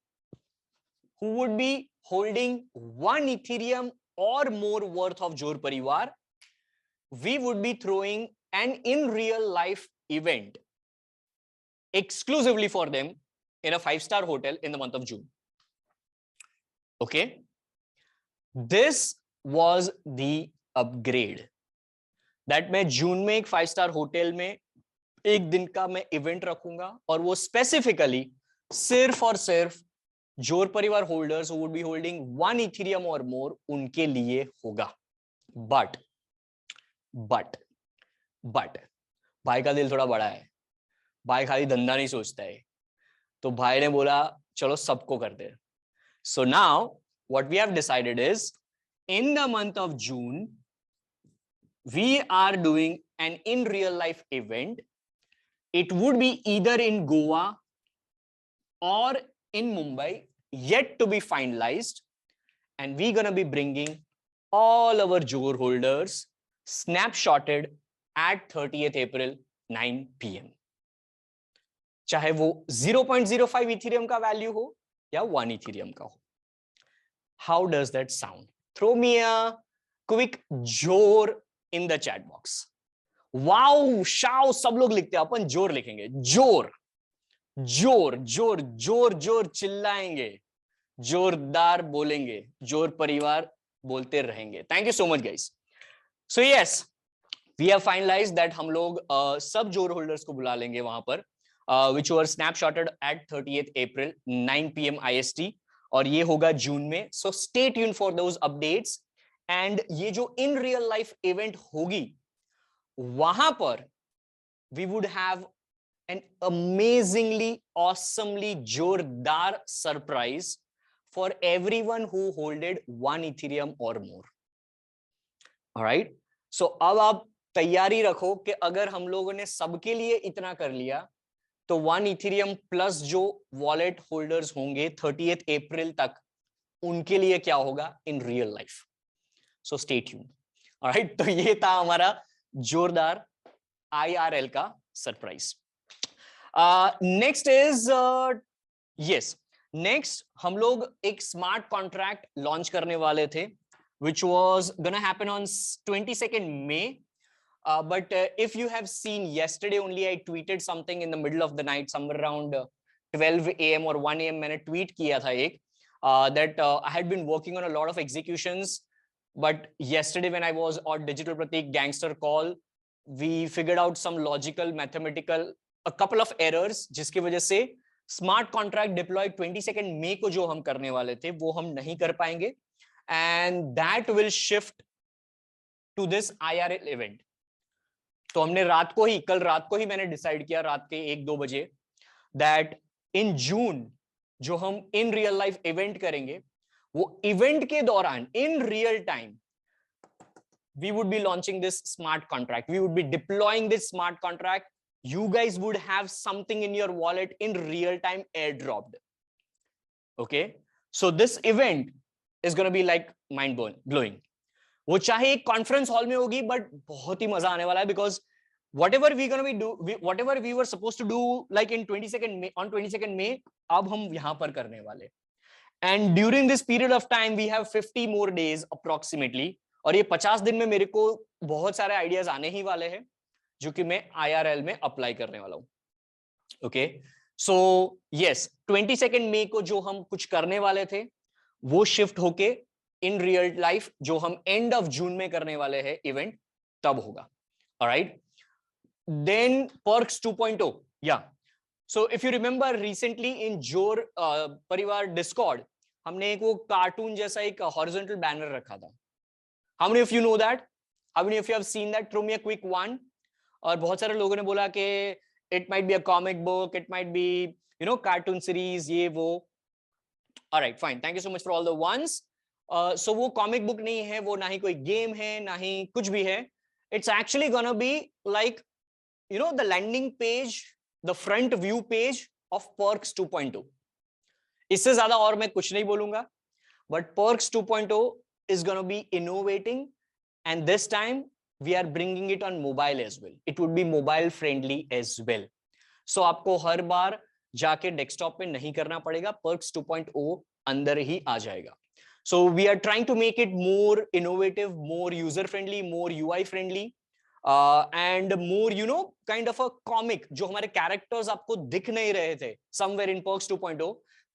who would be holding 1 Ethereum or more worth of JorrParivar, we would be throwing an in real life event exclusively for them in a 5-star hotel in the month of June. Okay, this was the upgrade that मैं जून में एक 5-star hotel में एक दिन का मैं event रखूंगा और वो स्पेसिफिकली सिर्फ और सिर्फ JorrParivar holders who would be holding 1 Ethereum or more उनके लिए होगा. But भाई का दिल थोड़ा बड़ा है, भाई खाली धंधा नहीं सोचता है, तो भाई ने बोला चलो सबको करते हैं. So now what we have decided is in the month of June we are doing an in real life event. It would be either in Goa or in Mumbai, yet to be finalized, and we're gonna be bringing all our Jor holders snapshotted at 30th April 9 PM. चाहे वो 0.05 Ethereum का value हो या 1 Ethereum का हो. How does that sound? Throw me a quick Jor in the chat box. Wow, Shao सब लोग लिखते हैं, अपन जोर लिखेंगे. जोर जोर जोर जोर जोर चिल्लाएंगे, जोरदार बोलेंगे, JorrParivar बोलते रहेंगे. Thank you so much, guys. So yes, we have finalized that हम लोग सब जोर होल्डर्स को बुला लेंगे वहां पर, which were snapshotted at 30th April 9 PM IST, और ये होगा जून में. So stay tuned for those updates. And ये जो in real life event होगी वहां पर we would have an amazingly awesomely JorrDaar surprise for everyone who holded 1 Ethereum or more. All right, so अब आप तैयारी रखो कि अगर हम लोगों ने सबके लिए इतना कर लिया तो 1 Ethereum प्लस जो वॉलेट होल्डर्स होंगे 30th April तक, उनके लिए क्या होगा in real life. So stay tuned. Alright, तो ये था हमारा जोरदार IRL का surprise. Next is yes, next हम लोग एक स्मार्ट कॉन्ट्रैक्ट लॉन्च करने वाले थे which was gonna happen on 22nd May. But if you have seen yesterday only, I tweeted something in the middle of the night, somewhere around 12 AM or 1 AM मैंने tweet किया था एक, that I had been working on a lot of executions, but yesterday when I was on Digital Pratik gangster call, we figured out some logical, mathematical, a couple of errors, जिसकी वजह से smart contract deploy 22nd May को जो हम करने वाले थे वो हम नहीं कर पाएंगे, and that will shift to this IRL event. तो हमने रात को ही, कल रात को ही मैंने डिसाइड किया रात के 1-2 बजे that in June जो हम in real life event करेंगे वो event के दौरान in real time we would be launching this smart contract, we would be deploying this smart contract, you guys would have something in your wallet in real time airdropped. Okay, so this event is going to be like mind blowing. वो चाहे एक conference hall में होगी but बहुत ही मजा आने वाला है, because whatever we gonna be do, whatever we were supposed to do like in 22nd May, on 22nd May, अब हम यहाँ पर करने वाले. And during this period of time we have 50 more days approximately, और ये 50 दिन में मेरे को बहुत सारे आइडियाज आने ही वाले हैं जो कि मैं IRL में अप्लाई करने वाला हूँ. Okay, सो यस 22 मई को जो हम कुछ करने वाले थे वो शिफ्ट होके इन रियल लाइफ जो हम एंड ऑफ जून में करने वाले हैं इवेंट तब होगा. Alright, then perks 2.0. Yeah so if you remember recently in Jorr Parivar Discord हमने एक वो कार्टून जैसा एक हॉरिजॉन्टल बैनर रखा था. How many of you know that? How many of you have seen that? Throw me a quick one. और बहुत सारे लोगों ने बोला कि it might be a comic book, it might be you know cartoon series, ये वो. Alright fine, thank you so much for all the ones. So वो कॉमिक बुक नहीं है, वो ना ही कोई गेम है, ना ही कुछ भी है. It's actually gonna be like you know the landing page, the front view page of perks 2.0. इससे ज्यादा और मैं कुछ नहीं बोलूंगा, but perks 2.0 is going to be innovating, and this time we are bringing it on mobile as well. It would be mobile friendly as well. So आपको हर बार जाके desktop पे नहीं करना पड़ेगा, perks 2.0 अंदर ही आ जाएगा. So we are trying to make it more innovative, more user friendly, more UI friendly. And more you know kind of a comic जो हमारे characters आपको दिख नहीं रहे थे somewhere in perks 2.0,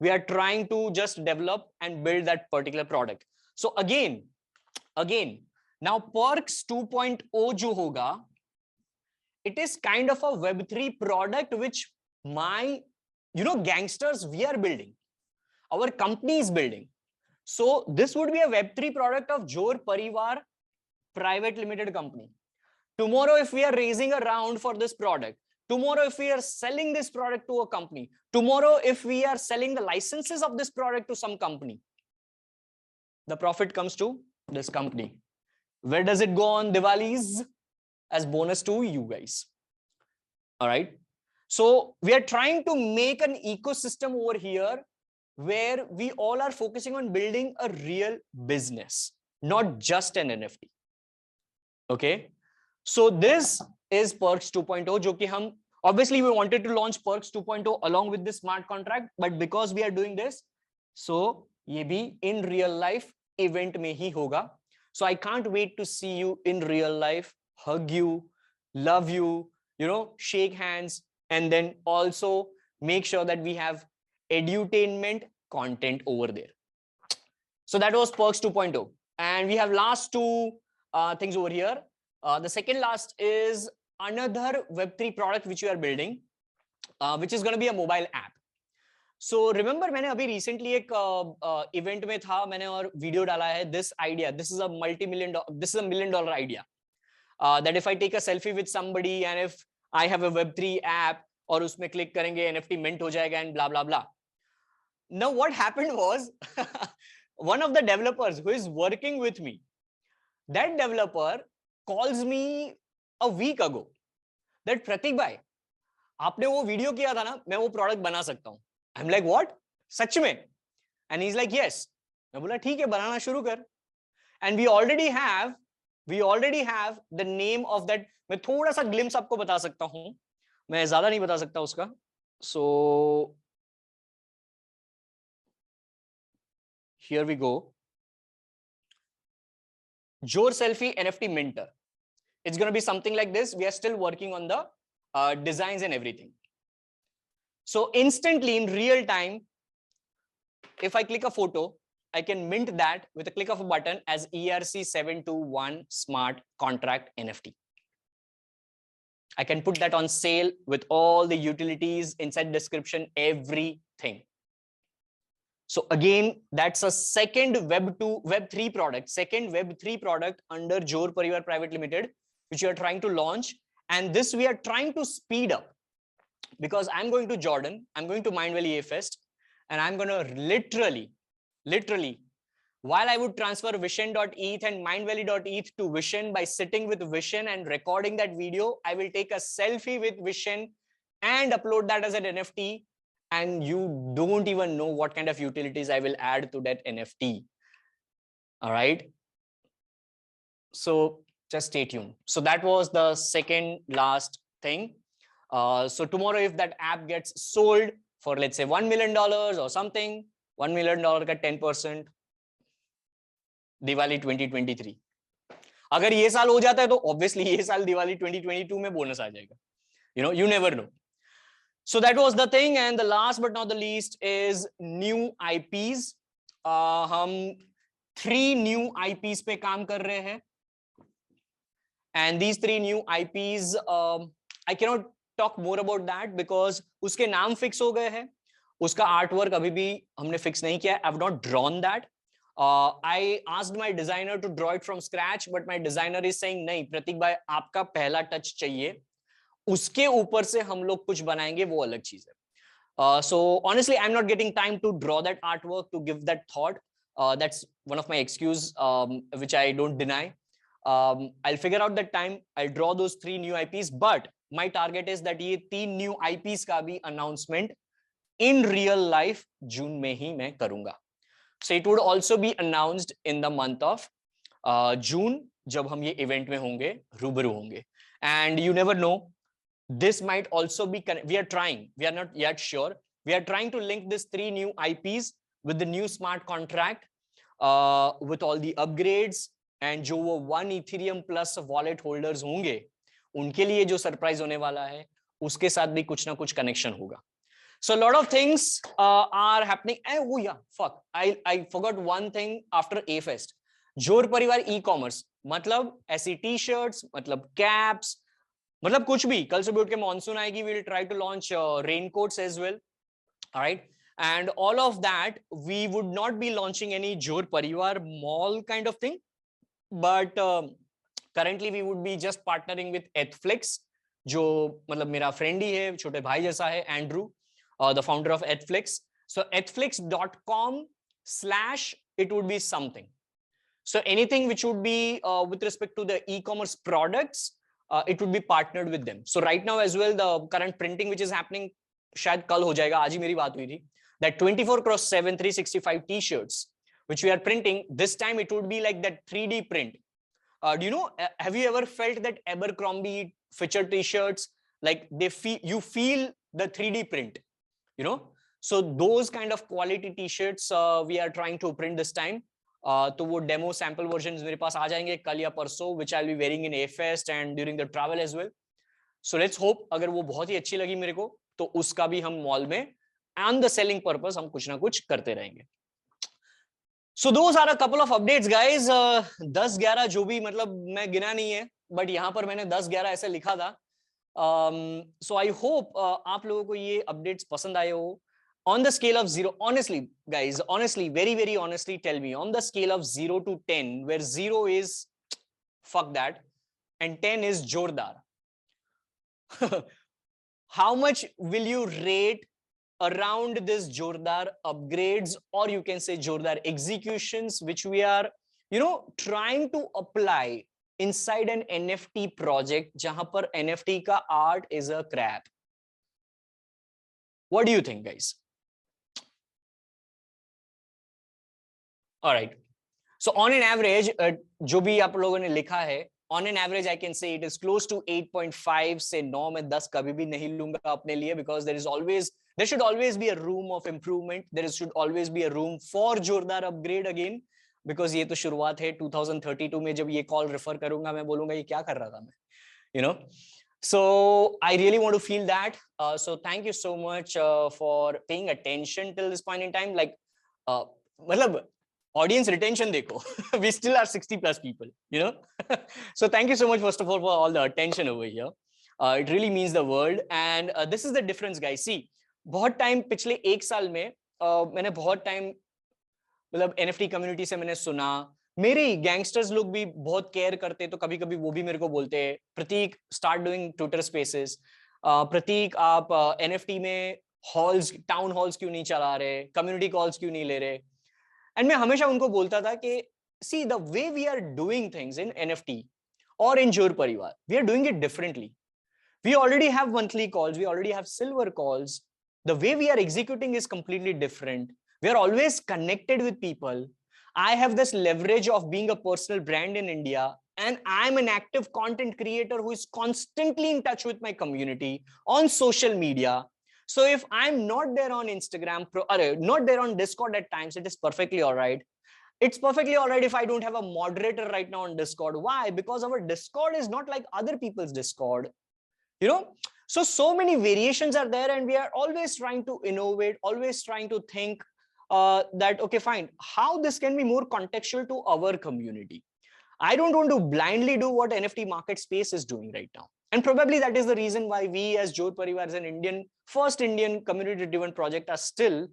we are trying to just develop and build that particular product. So again now perks 2.0 जो होगा, it is kind of a web3 product which my you know gangsters we are building, our company is building. So this would be a web3 product of JorrParivar private limited company. Tomorrow, if we are raising a round for this product, tomorrow, if we are selling this product to a company, tomorrow, if we are selling the licenses of this product to some company, the profit comes to this company. Where does it go on Diwali's? As bonus to you guys. All right. So we are trying to make an ecosystem over here where we all are focusing on building a real business, not just an NFT. Okay. So this is perks 2.0 जो कि हम obviously we wanted to launch perks 2.0 along with this smart contract, but because we are doing this, so ये भी in real life event में ही होगा. So I can't wait to see you in real life, hug you, love you, you know, shake hands, and then also make sure that we have edutainment content over there. So that was perks 2.0, and we have last two things over here. The second last is another Web3 product which we are building, which is going to be a mobile app. So remember मैंने अभी recently एक event में था, मैंने और video डाला है. This idea, this is a $1 million idea. That if I take a selfie with somebody and if I have a Web3 app और उसमें click करेंगे NFT mint हो जाएगा and blah blah blah. Now what happened was one of the developers who is working with me, that developer calls me a week ago that Pratik bhai, आपने वो video किया था ना, मैं वो प्रोडक्ट बना सकता हूँ. I'm like what? सच में? And he's like yes. मैं बोला ठीक है, बनाना शुरू कर. And we already have the name of that. मैं थोड़ा सा glimpse आपको बता सकता हूँ, मैं ज्यादा नहीं बता सकता उसका. So here we go. Jor Selfie NFT Minter. It's going to be something like this. We are still working on the designs and everything. So instantly in real time, if I click a photo, I can mint that with a click of a button as ERC721 smart contract NFT. I can put that on sale with all the utilities, inside description, everything. So again, that's a second Web3 product under JorrParivar Private Limited, which we are trying to launch. And this we are trying to speed up because I'm going to Jordan, I'm going to Mindvalley Fest, and I'm going to literally, while I would transfer Vision.eth and Mindvalley.eth to Vision by sitting with Vision and recording that video, I will take a selfie with Vision and upload that as an NFT. And you don't even know what kind of utilities I will add to that NFT. All right. So just stay tuned. So that was the second last thing. So tomorrow, if that app gets sold for, let's say, $1 million or something, $1 million का 10%, दिवाली 2023. अगर ये साल हो जाता है तो obviously ये साल दिवाली 2022 में बोनस आ जाएगा. You know, you never know. So that was the thing. And the last but not the least is new IPs. हम 3 new IPs पे काम कर रहे हैं. And these 3 new IPs, I cannot talk more about that because उसके नाम fix हो गए हैं. उसका artwork अभी भी हमने fix नहीं किया. I've not drawn that. I asked my designer to draw it from scratch, but my designer is saying नहीं प्रतीक भाई आपका पहला touch चाहिए. उसके ऊपर से हम लोग कुछ बनाएंगे, वो अलग चीज है. So honestly, I'm not getting time to draw that artwork, to give that thought. That's one of my excuse, which I don't deny. I'll figure out that time. I'll draw those 3 new IPs, but my target is that ये 3 new IPs का भी announcement in real life June में ही मैं करूंगा. So it would also be announced in the month of June, जब हम ये event में होंगे, रूबरू होंगे. And you never know, this might also be, we are trying, we are not yet sure, we are trying to link this 3 new IPs with the new smart contract, with all the upgrades, and जो वो 1 Ethereum plus wallet holders होंगे, उनके लिए जो surprise होने वाला है, उसके साथ भी कुछ ना कुछ कनेक्शन होगा. So a lot of things are happening. And oh yeah, fuck, I forgot one thing after A-Fest. JorrParivar e-commerce, मतलब ऐसी t-shirts, मतलब caps, मतलब कुछ भी. कल सुबह उठ के मॉनसून आएगी, we will try to launch raincoats as well. All right. And all of that, we would not be launching any JorrParivar mall kind of thing, but currently we would be just partnering with Ethflix, जो मतलब मेरा friend ही है, छोटे भाई जैसा है, Andrew, the founder of Ethflix. So ethflix.com/ it would be something. So anything which would be with respect to the e-commerce products, it would be partnered with them. So right now as well, the current printing which is happening, शायद कल हो जाएगा, आज ही मेरी बात हुई थी, that 24/7 365 t-shirts which we are printing, this time it would be like that 3D print. Do you know, have you ever felt that Abercrombie feature t-shirts, like they feel, you feel the 3D print, you know? So those kind of quality t-shirts we are trying to print this time. तो वो demo sample versions मेरे पास आ जाएंगे कल या परसों, which I'll be wearing in A-Fest and during the travel as well. So let's hope, अगर वो बहुत ही अच्छी लगी मेरे को, तो उसका भी हम मॉल में and the selling purpose हम कुछ ना कुछ करते रहेंगे. So those are a couple of updates guys. 10-11 जो भी, मतलब मैं गिना नहीं है, but यहाँ पर मैंने 10-11 ऐसे लिखा था. So I hope आप लोगों को ये updates पसंद आए हो. On the scale of 0, honestly, guys, honestly, very, very honestly, tell me, on the scale of 0 to 10, where 0 is fuck that, and 10 is JorrDaar, how much will you rate around this JorrDaar upgrades, or you can say JorrDaar executions, which we are, you know, trying to apply inside an NFT project, jahan par NFT ka art is a crap. What do you think, guys? All right. So on an average, जो भी आप लोगों ने लिखा है, on an average, I can say it is close to 8.5 से 9 में 10 कभी भी नहीं लूंगा अपने लिए, because there should always be a room of improvement. There should always be a room for JorrDaar upgrade again, because ये तो शुरुआत है. 2032 में जब ये call refer करूंगा, मैं बोलूंगा ये क्या कर रहा था मैं, you know. So I really want to feel that. So thank you so much for paying attention till this point in time. Like, मतलब audience retention देखो, we still are 60+ people, you know. So thank you so much first of all for all the attention over here. It really means the world. And this is the difference, guys. See, बहुत time पिछले 1 साल में मैंने बहुत time मतलब NFT community से मैंने सुना, मेरे गैंगस्टर्स लोग भी बहुत केयर करते, तो कभी कभी वो भी मेरे को बोलते हैं, प्रतीक स्टार्ट डूइंग ट्विटर स्पेसेस, प्रतीक आप NFT में हॉल्स, टाउन हॉल्स क्यों नहीं चला रहे, कम्युनिटी कॉल्स क्यों नहीं ले रहे. एंड मैं हमेशा उनको बोलता था कि see the way we are doing things in NFT और in JorrParivar, we are doing it differently. We already have monthly calls, we already have silver calls. The way we are executing is completely different. We are always connected with people. I have this leverage of being a personal brand in India, and I'm an active content creator who is constantly in touch with my community on social media. So if I'm not there on Instagram or not there on Discord at times, it is perfectly all right. It's perfectly all right if I don't have a moderator right now on Discord. Why? Because our Discord is not like other people's Discord. You know, So many variations are there, and we are always trying to innovate, always trying to think that, okay, fine, how this can be more contextual to our community. I don't want to blindly do what NFT market space is doing right now. And probably that is the reason why we as JorrParivar, as an first Indian community-driven project, are still,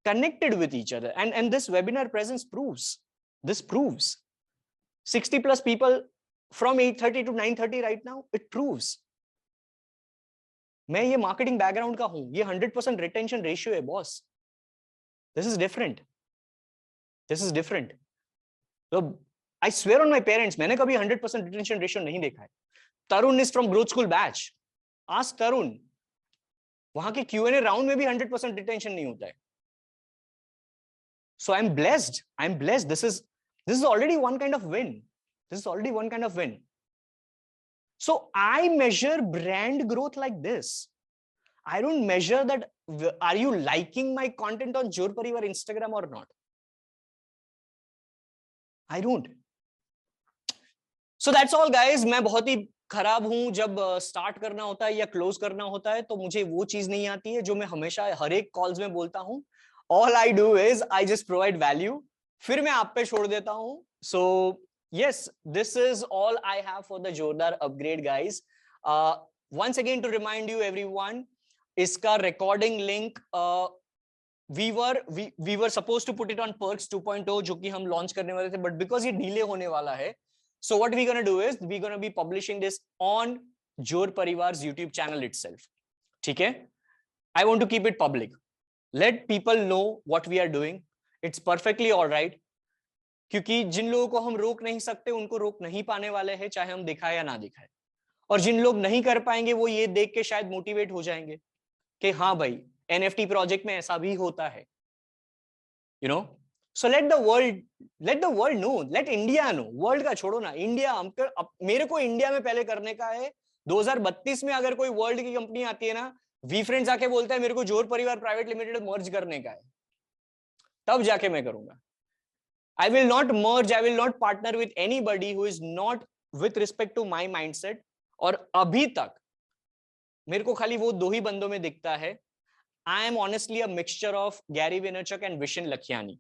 connected with each other. And this webinar presence proves, this proves. 60 plus people from 8:30 to 9:30 right now, it proves. मैं ये marketing background का हूं, ये 100% retention ratio है boss. This is different. This is different. So I swear on my parents, मैंने कभी 100% retention ratio नहीं देखा है. Tarun is from growth school batch. Ask Tarun. वहां के Q&A round में भी 100% retention नहीं होता है. So I'm blessed. I'm blessed. This is already one kind of win. This is already one kind of win. So I measure brand growth like this. I don't measure that, are you liking my content on JorrParivar Instagram or not? I don't. So that's all guys. मैं बहुत ही खराब हूं जब start करना होता है या close करना होता है, तो मुझे वो चीज नहीं आती है जो मैं हमेशा हर एक कॉल्स में बोलता हूं. All I do is I just provide value. फिर मैं आप पे छोड़ देता हूं. So yes, this is all I have for the JorrDaar upgrade, guys. Once again, to remind you everyone, इसका recording link we were supposed to put it on Perks 2.0 जो कि हम launch करने वाले थे, but because ये delay होने वाला है, so what we're gonna do is we're gonna be publishing this on JorrParivar's YouTube channel itself. ठीक है? I want to keep it public. Let people know what we are doing. It's perfectly all right. क्योंकि जिन लोगों को हम रोक नहीं सकते उनको रोक नहीं पाने वाले हैं, चाहे हम दिखाए या ना दिखाए. और जिन लोग नहीं कर पाएंगे वो ये देख के शायद मोटिवेट हो जाएंगे कि हाँ भाई, NFT प्रोजेक्ट में ऐसा भी होता है. So let the world know, let India know. World का छोड़ो ना, इंडिया. मेरे को इंडिया में पहले करने का है. 2032 में अगर कोई वर्ल्ड की कंपनी आती है ना, वी फ्रेंड्स आके बोलता है मेरे को JorrParivar प्राइवेट लिमिटेड मर्ज करने का है, तब जाके मैं करूंगा. I will not merge, I will not partner with anybody who is not with respect to my mindset. और अभी तक मेरे को खाली वो दो ही बंदों में दिखता है. I am honestly a mixture of Gary Vaynerchuk and Vishen Lakhiani.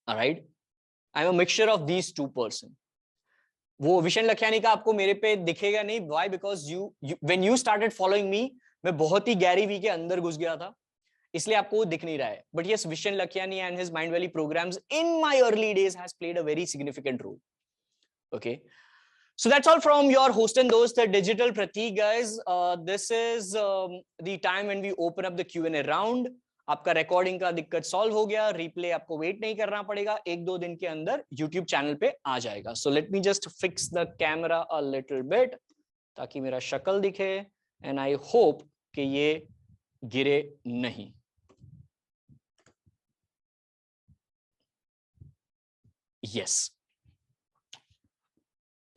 All right, I'm a mixture of these two person. वो विशन लखियानी का आपको मेरे पे दिखेगा नहीं. Why? Because when you started following me, मैं बहुत ही गैरी वी के अंदर घुस गया था, इसलिए आपको वो दिख नहीं रहा है. But yes, Vishen Lakhiani and his Mind Valley programs in my early days has played a very significant role. Okay. So that's all from your host and host, the Digital Pratik, guys. This is the time when we open up the Q&A round. आपका recording का दिक्कत solve हो गया. Replay आपको wait नहीं करना पड़ेगा, 1-2 दिन के अंदर YouTube चैनल पे आ जाएगा. So let me just fix the camera a little bit ताकि मेरा शक्ल दिखे, and I hope कि ये गिरे नहीं. Yes.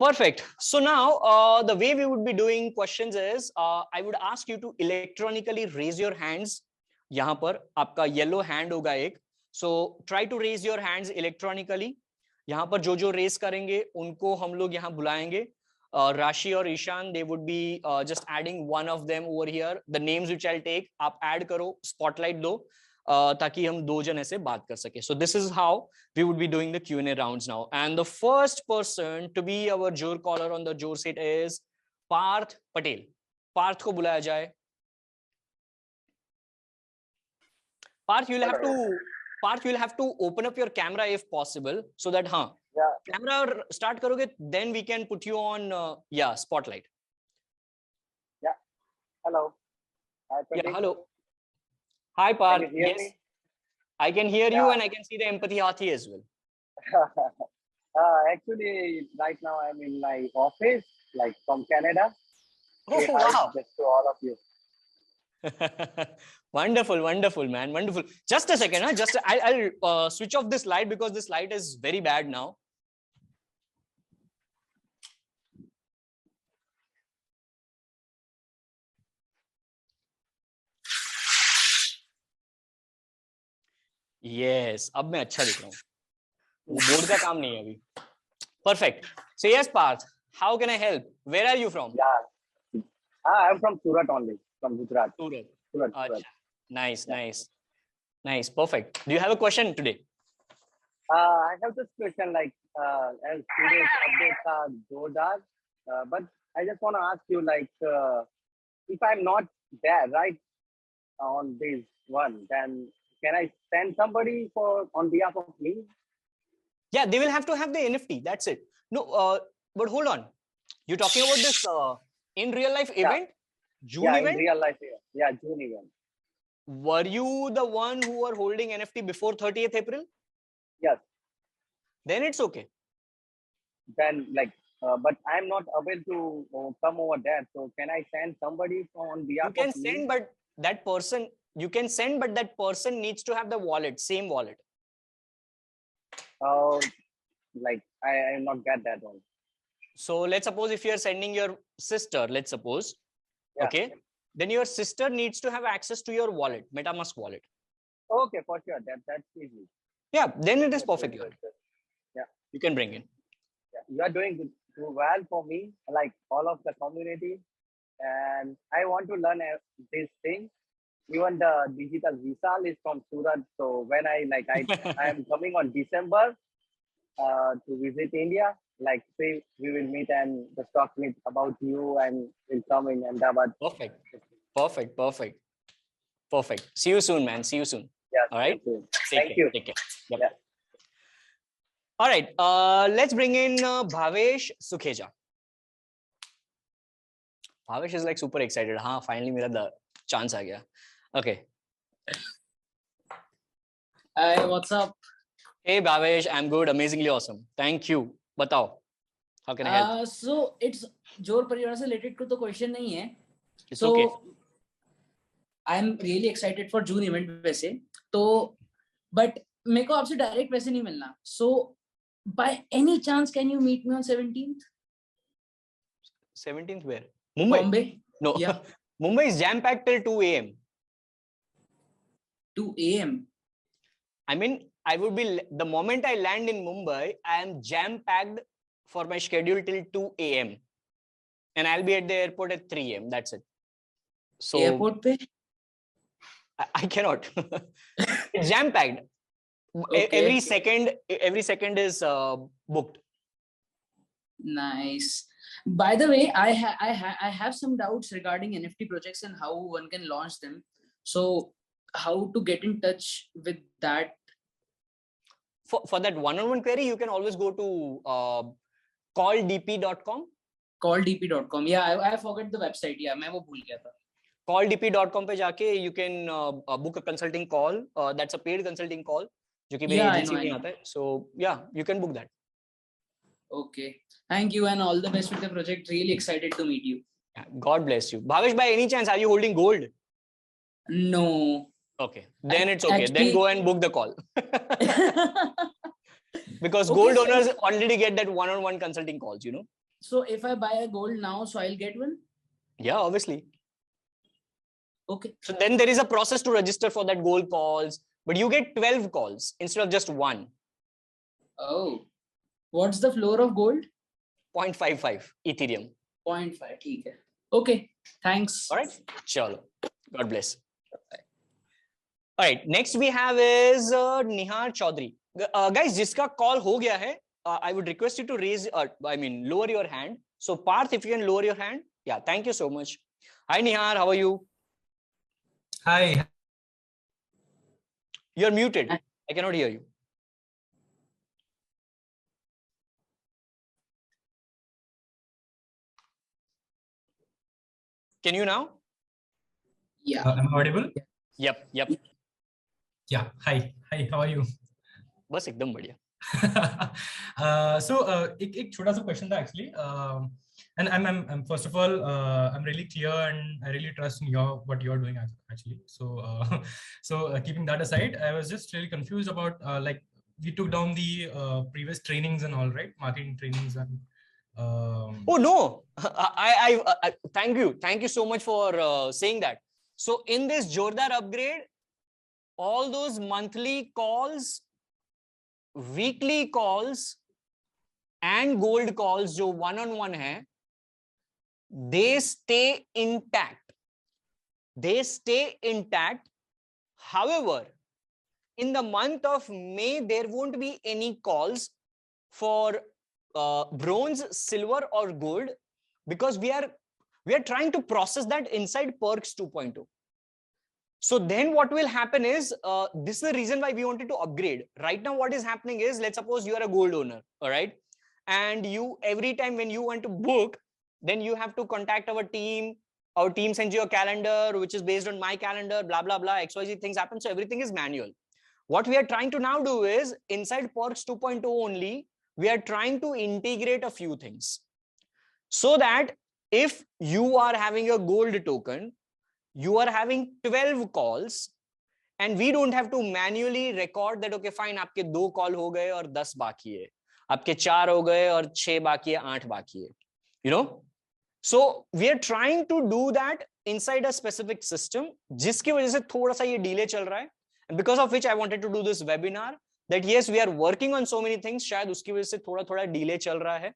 Perfect. So now the way we would be doing questions is I would ask you to electronically raise your hands. यहाँ पर आपका येलो हैंड होगा एक. So try to raise your hands electronically. यहाँ पर जो रेस करेंगे उनको हम लोग यहाँ बुलाएंगे. Rashi or Ishan, they would be just adding one of them over here. The names which I'll take, आप add करो, spotlight दो, ताकि हम 2 जन ऐसे बात कर सके. So this is how we would be doing the Q&A rounds now. And the first person to be our Jor caller on the Jor set is Parth Patel. Parth को बुलाया जाए. Parth, you'll have to open up your camera if possible, so that camera start karoge, then we can put you on spotlight. Yeah. Hello. Hi, yeah, hello. Hi, Parth. Yes, me? I can hear you, and I can see the empathy hathi as well. Actually, right now I'm in my office, like from Canada. Oh, wow. Just to all of you. Wonderful, wonderful, man. Wonderful. Just a second. I'll switch off this light because this light is very bad now. Yes, अब मैं अच्छा दिख रहा हूँ. वो board का काम नहीं है अभी. Perfect. So yes, Parth, how can I help? Where are you from? Yeah, I'm from Surat only, from Gujarat. Surat. Surat. Acha. Nice, Yeah. nice, perfect. Do you have a question today? I have this question like, as today's updates are JorrDaar, but I just want to ask you like, if I'm not there, right, on this one, then can I send somebody for on behalf of me? Yeah, they will have to have the NFT. That's it. No, but hold on. You're talking about this in real life event, June Yeah, in event. real life, yeah, June event. Were you the one who were holding NFT before 30th April? Yes. Then it's okay. Then like, but I'm not able to come over there. So can I send somebody on behalf You can of me? send, but that person, you can send, but that person needs to have the wallet, same wallet. Like I not get that one. So let's suppose if you're sending your sister, let's suppose, Yeah. okay, then your sister needs to have access to your wallet, MetaMask wallet. Okay, for sure. That's easy. Yeah, then it is perfectly fine. Yeah. You can bring in. Yeah. You are doing well for me, like all of the community. And I want to learn this thing. Even the digital Vishal is from Surat. So when I am coming on December to visit India, like say we will meet and just talk with about you and will come in Ahmedabad. Perfect. See you soon, man. See you soon. Yeah. All right. Thank you. Take care. Yep. Yeah. All right. Let's bring in Bhavesh Sukheja. Bhavesh is like super excited. Haan, finally mera the chance aa gaya. Okay. Hi, what's up? Hey Bhavesh, I'm good. Amazingly awesome. Thank you. Batao. How can I help? So it's JorrParivar से related to the question नहीं है. It's so okay. I'm really excited for June event वैसे. तो but मेरे को आपसे direct वैसे नहीं मिलना. So by any chance can you meet me on 17th? 17th where? Mumbai? Bombay? No. Yeah. Mumbai is jam-packed till 2 a.m. 2 a.m. I mean, I would be, the moment I land in Mumbai, I am jam-packed for my schedule till 2 a.m. And I'll be at the airport at 3 a.m. That's it. So Airport पे? I cannot. It's jam-packed. Okay. Every second is booked. Nice. By the way, I have some doubts regarding NFT projects and how one can launch them. So how to get in touch with that? For that one-on-one query, you can always go to calldp.com. Calldp.com. Yeah, I forgot the website. Yeah, मैं वो भूल गया था. Calldp.com पे जाके you can book a consulting call. That's a paid consulting call, जो कि मेरी agency में आता है. So yeah, you can book that. Okay. Thank you and all the best with the project. Really excited to meet you. Yeah, God bless you. Bhavesh, by any chance, are you holding gold? No. Okay, then it's okay. Actually, then go and book the call. Because Okay, gold so owners already get that one-on-one consulting calls, you know. So if I buy a gold now, so I'll get one? Yeah, obviously. Okay. So then there is a process to register for that gold calls, but you get 12 calls instead of just one. Oh. What's the floor of gold? 0.55 Ethereum. 0.5. ठीक है. Okay. Thanks. All right. Chalo. God bless. All right. Next we have is Nihar Chaudhary. Guys, jiska call ho gaya hai, I would request you to raise, lower your hand. So Parth, if you can lower your hand. Yeah, thank you so much. Hi Nihar, how are you? Hi. You're muted. I cannot hear you. Can you now? Yeah. Am I audible? Yep. Yeah. Hi. How are you? बस एकदम बढ़िया. So एक छोटा सा question था actually. And I'm first of all I'm really clear and I really trust in what you're doing actually. So keeping that aside, I was just really confused about like we took down the previous trainings and all, right? Marketing trainings and. Oh no! I thank you so much for saying that. So in this JorrDaar upgrade, all those monthly calls, weekly calls, and gold calls जो one-on-one है, they stay intact. They stay intact. However, in the month of May, there won't be any calls for bronze, silver, or gold, because we are trying to process that inside Perks 2.0. So then what will happen is, this is the reason why we wanted to upgrade. Right now, what is happening is, let's suppose you are a gold owner, all right? And you, every time when you want to book, then you have to contact our team. Our team sends you a calendar, which is based on my calendar, blah, blah, blah, XYZ things happen. So everything is manual. What we are trying to now do is, inside Perks 2.0 only, we are trying to integrate a few things. So that if you are having a gold token, you are having 12 calls, and we don't have to manually record that, okay, fine, आपके 2 call हो गए और 10 बाकी है, आपके 4 हो गए और 6 बाकी है, 8 बाकी है, you know. So we are trying to do that inside a specific system, जिसकी वजह से थोड़ा सा ये delay चल रहा है, and because of which I wanted to do this webinar, that yes, we are working on so many things, शायद उसकी वजह से थोड़ा delay चल रहा है,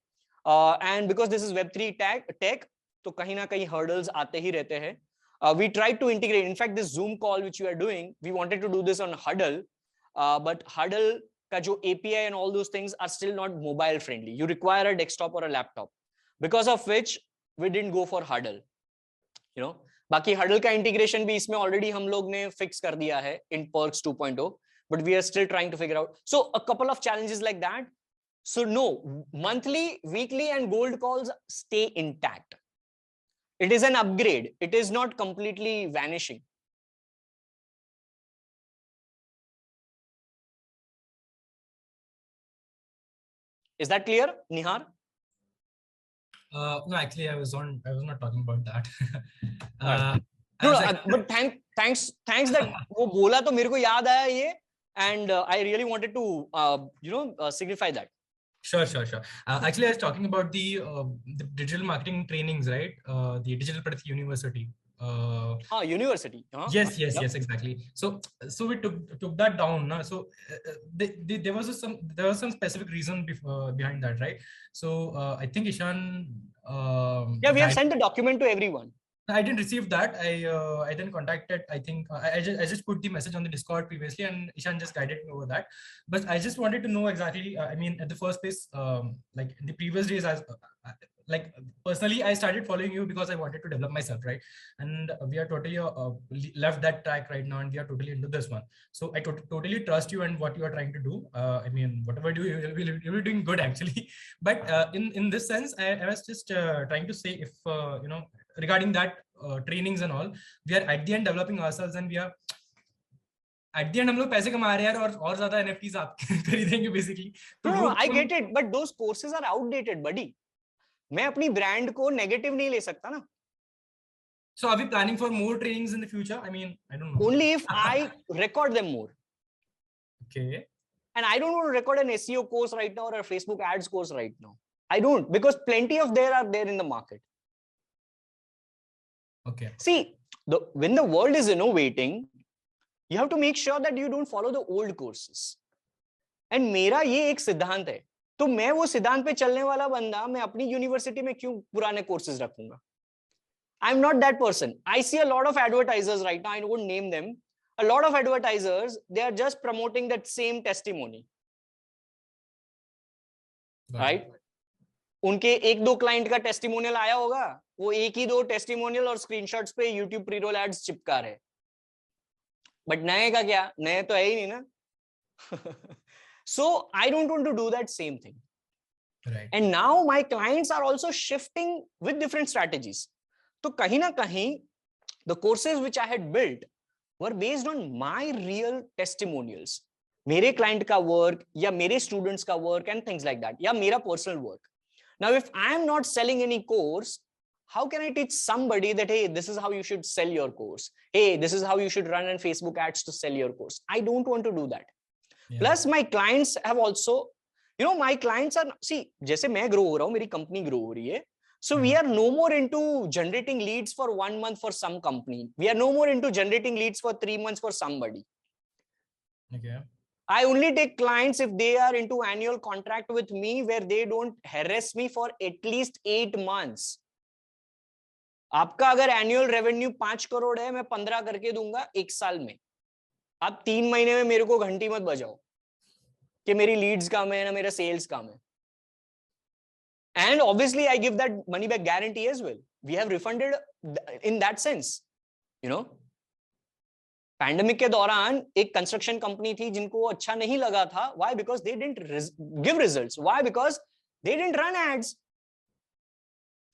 and because this is Web3 tech, तो कहीं ना कहीं hurdles आते ही रहते हैं. We tried to integrate. In fact, this Zoom call which you are doing, we wanted to do this on Huddle, but Huddle ka jo API and all those things are still not mobile friendly. You require a desktop or a laptop, because of which we didn't go for Huddle. You know, बाकी Huddle का integration भी इसमें already हम लोग ने fix कर दिया है in Perks 2.0, but we are still trying to figure out. So a couple of challenges like that. So no, monthly, weekly, and gold calls stay intact. It is an upgrade. It is not completely vanishing. Is that clear, Nihar? No, actually, I was not talking about that. But thanks that वो बोला तो मेरे को याद आया ये, and I really wanted to signify that. Sure. Actually, I was talking about the digital marketing trainings, right? The Digital Pratik University. University. Yes, exactly. So we took that down. No? So there was some specific reason behind that, right? So I think Ishan. We have sent the document to everyone. I didn't receive that. I then contacted. I think I just put the message on the Discord previously, and Ishan just guided me over that. But I just wanted to know exactly. I mean, at the first place, like in the previous days, like personally, I started following you because I wanted to develop myself, right? And we are totally left that track right now, and we are totally into this one. So I totally trust you and what you are trying to do. I mean, whatever you do, you'll be doing good actually. But in this sense, I was just trying to say, if regarding that trainings and all, we are at the end developing ourselves, and we are at the end हम लोग पैसे कमा रहे हैं और ज़्यादा NFTs आप खरीदेंगे basically. No, I get it, but those courses are outdated, buddy. मैं अपनी brand को negative नहीं ले सकता ना. So are we planning for more trainings in the future? I mean, I don't know. Only if I record them more. Okay. And I don't want to record an SEO course right now or a Facebook ads course right now. I don't, because plenty of there are there in the market. Okay. See, when the world is innovating, you have to make sure that you don't follow the old courses. And मेरा ये एक सिद्धांत है, तो मैं वो सिद्धांत पे चलने वाला बंदा मैं अपनी यूनिवर्सिटी में क्यों पुराने कोर्सेज रखूंगा? I'm not that person. I see a lot of advertisers right now, I won't name them. A lot of advertisers, they are just promoting that same testimony. Right? उनके 1-2 क्लाइंट का testimonial आया होगा, वो 1-2 testimonial और screenshots पे YouTube pre-role ads चिपका रहे. But नए का क्या? नए तो है ही नहीं ना. So I don't want to do that same thing. Right. And now my clients are also shifting with different strategies. तो कहीं ना कहीं the courses which I had built were based on my real testimonials. मेरे client का work या मेरे students का work and things like that, या मेरा personal work. Now, if I am not selling any course, how can I teach somebody that, hey, this is how you should sell your course? Hey, this is how you should run on Facebook ads to sell your course. I don't want to do that. Yeah. Plus, my clients have also, my clients are, see, जैसे मैं grow हो रहा हूँ, मेरी company grow हो रही है. So we are no more into generating leads for 1 month for some company. We are no more into generating leads for 3 months for somebody. Okay. I only take clients if they are into annual contract with me where they don't harass me for at least 8 months. आपका अगर annual revenue 5 crore है, मैं 15 करके दूंगा 1 साल में। आप 3 महीने में मेरे को घंटी मत बजाओ कि मेरी लीड्स काम है ना मेरा सेल्स काम है। And obviously I give that money back guarantee as well. We have refunded in that sense, you know. Pandemic के दौरान एक कंस्ट्रक्शन कंपनी थी जिनको वो अच्छा नहीं लगा था। Why? Because they didn't give results. Why? Because they didn't run ads.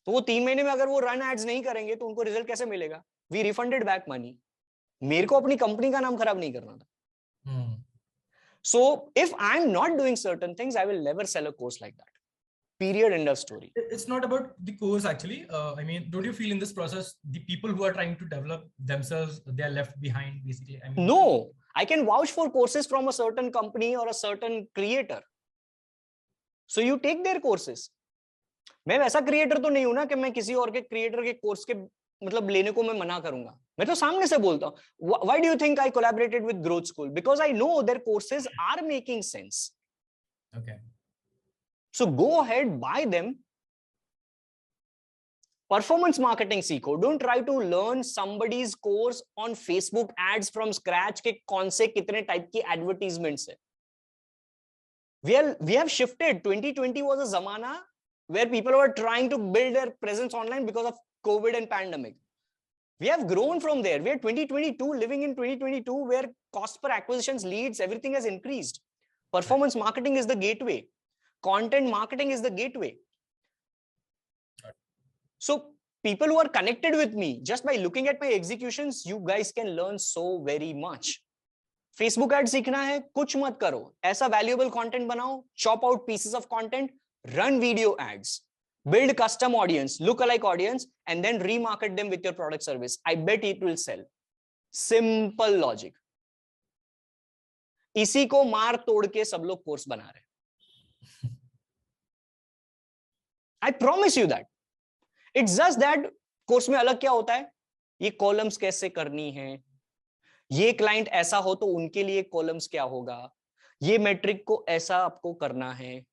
तो वो 3 महीने में अगर वो रन एड्स नहीं करेंगे तो उनको रिजल्ट कैसे मिलेगा? We refunded back money. मेरे को अपनी कंपनी का नाम खराब नहीं करना था। So if I'm not doing certain things, I will never sell a course like that. Period. End of story. It's not about the course actually. I mean, don't you feel in this process the people who are trying to develop themselves, they are left behind basically? I mean, No, I can vouch for courses from a certain company or a certain creator. So you take their courses. मैं वैसा creator तो नहीं हूं ना कि मैं किसी और के क्रिएटर के कोर्स के मतलब लेने को मैं मना करूंगा। मैं तो सामने से बोलता हूं, why do you think I collaborated with Growth School? Because I know their courses are making sense. Okay. So go ahead, buy them. Performance marketing सीखो. Don't try to learn somebody's course on Facebook ads from scratch के कौन से कितने type की advertisements है. We have shifted. 2020 was a zamana where people were trying to build their presence online because of COVID and pandemic. We have grown from there. We are 2022, living in 2022, where cost per acquisitions, leads, everything has increased. Performance marketing is the gateway. Content marketing is the gateway. So people who are connected with me, just by looking at my executions, you guys can learn so very much. Facebook ads सीखना है, कुछ मत करो, ऐसा valuable content बनाओ, chop out pieces of content, run video ads, build custom audience, lookalike audience, and then remarket them with your product service. I bet it will sell. Simple logic. इसी को मार तोड़ के सब लोग कोर्स बना रहे हैं. I promise you that. It's just that course में अलग क्या होता है, ये कॉलम्स कैसे करनी है, ये क्लाइंट ऐसा हो तो उनके लिए कॉलम्स क्या होगा, ये मेट्रिक को ऐसा आपको करना है.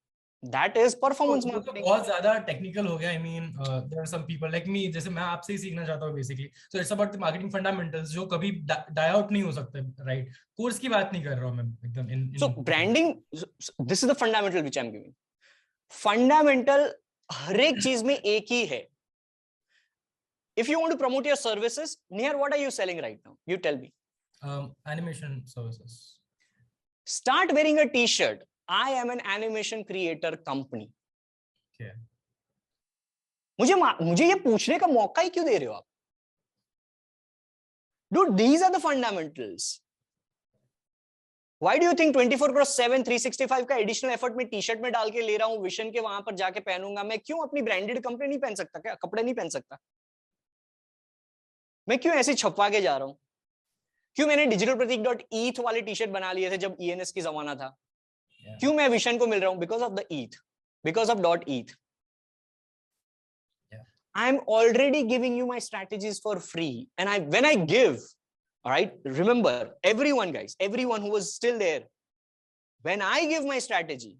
That is performance marketing. बहुत ज्यादा टेक्निकल हो गया. I mean, there are some people like me, जैसे मैं आपसे ही सीखना चाहता हूँ basically. So it's about the marketing fundamentals जो कभी die out नहीं हो सकते, right? कोर्स की बात नहीं कर रहा हूँ मैं एकदम. So branding, this is the fundamental which I'm giving. Fundamental हर एक चीज में एक ही है. If you want to promote your services, Nihar, what are you selling right now? You tell me. Animation services. Start wearing a t-shirt. I am an animation creator company. Okay. मुझे ये पूछने का मौका ही क्यों दे रहे हो आप? Dude, these are the fundamentals. Why do you think 24/7 365 का एडिशनल एफर्ट में टी-शर्ट में डाल के ले रहा हूं, विशन के वहां पर जाके पहनूंगा? मैं क्यों अपनी ब्रांडेड कंपनी नहीं पहन सकता? क्या कपड़े नहीं पहन सकता? मैं क्यों ऐसे छपवा के जा रहा हूं? क्यों मैंने digitalpratik.eth वाले टी-शर्ट बना लिए थे जब ENS की जमाना था? क्यों मैं विशन को मिल रहा हूं? Because of the ETH, because of .eth. I am already giving you my strategies for free, and when I give, all right, remember everyone, guys, everyone who was still there, when I give my strategy,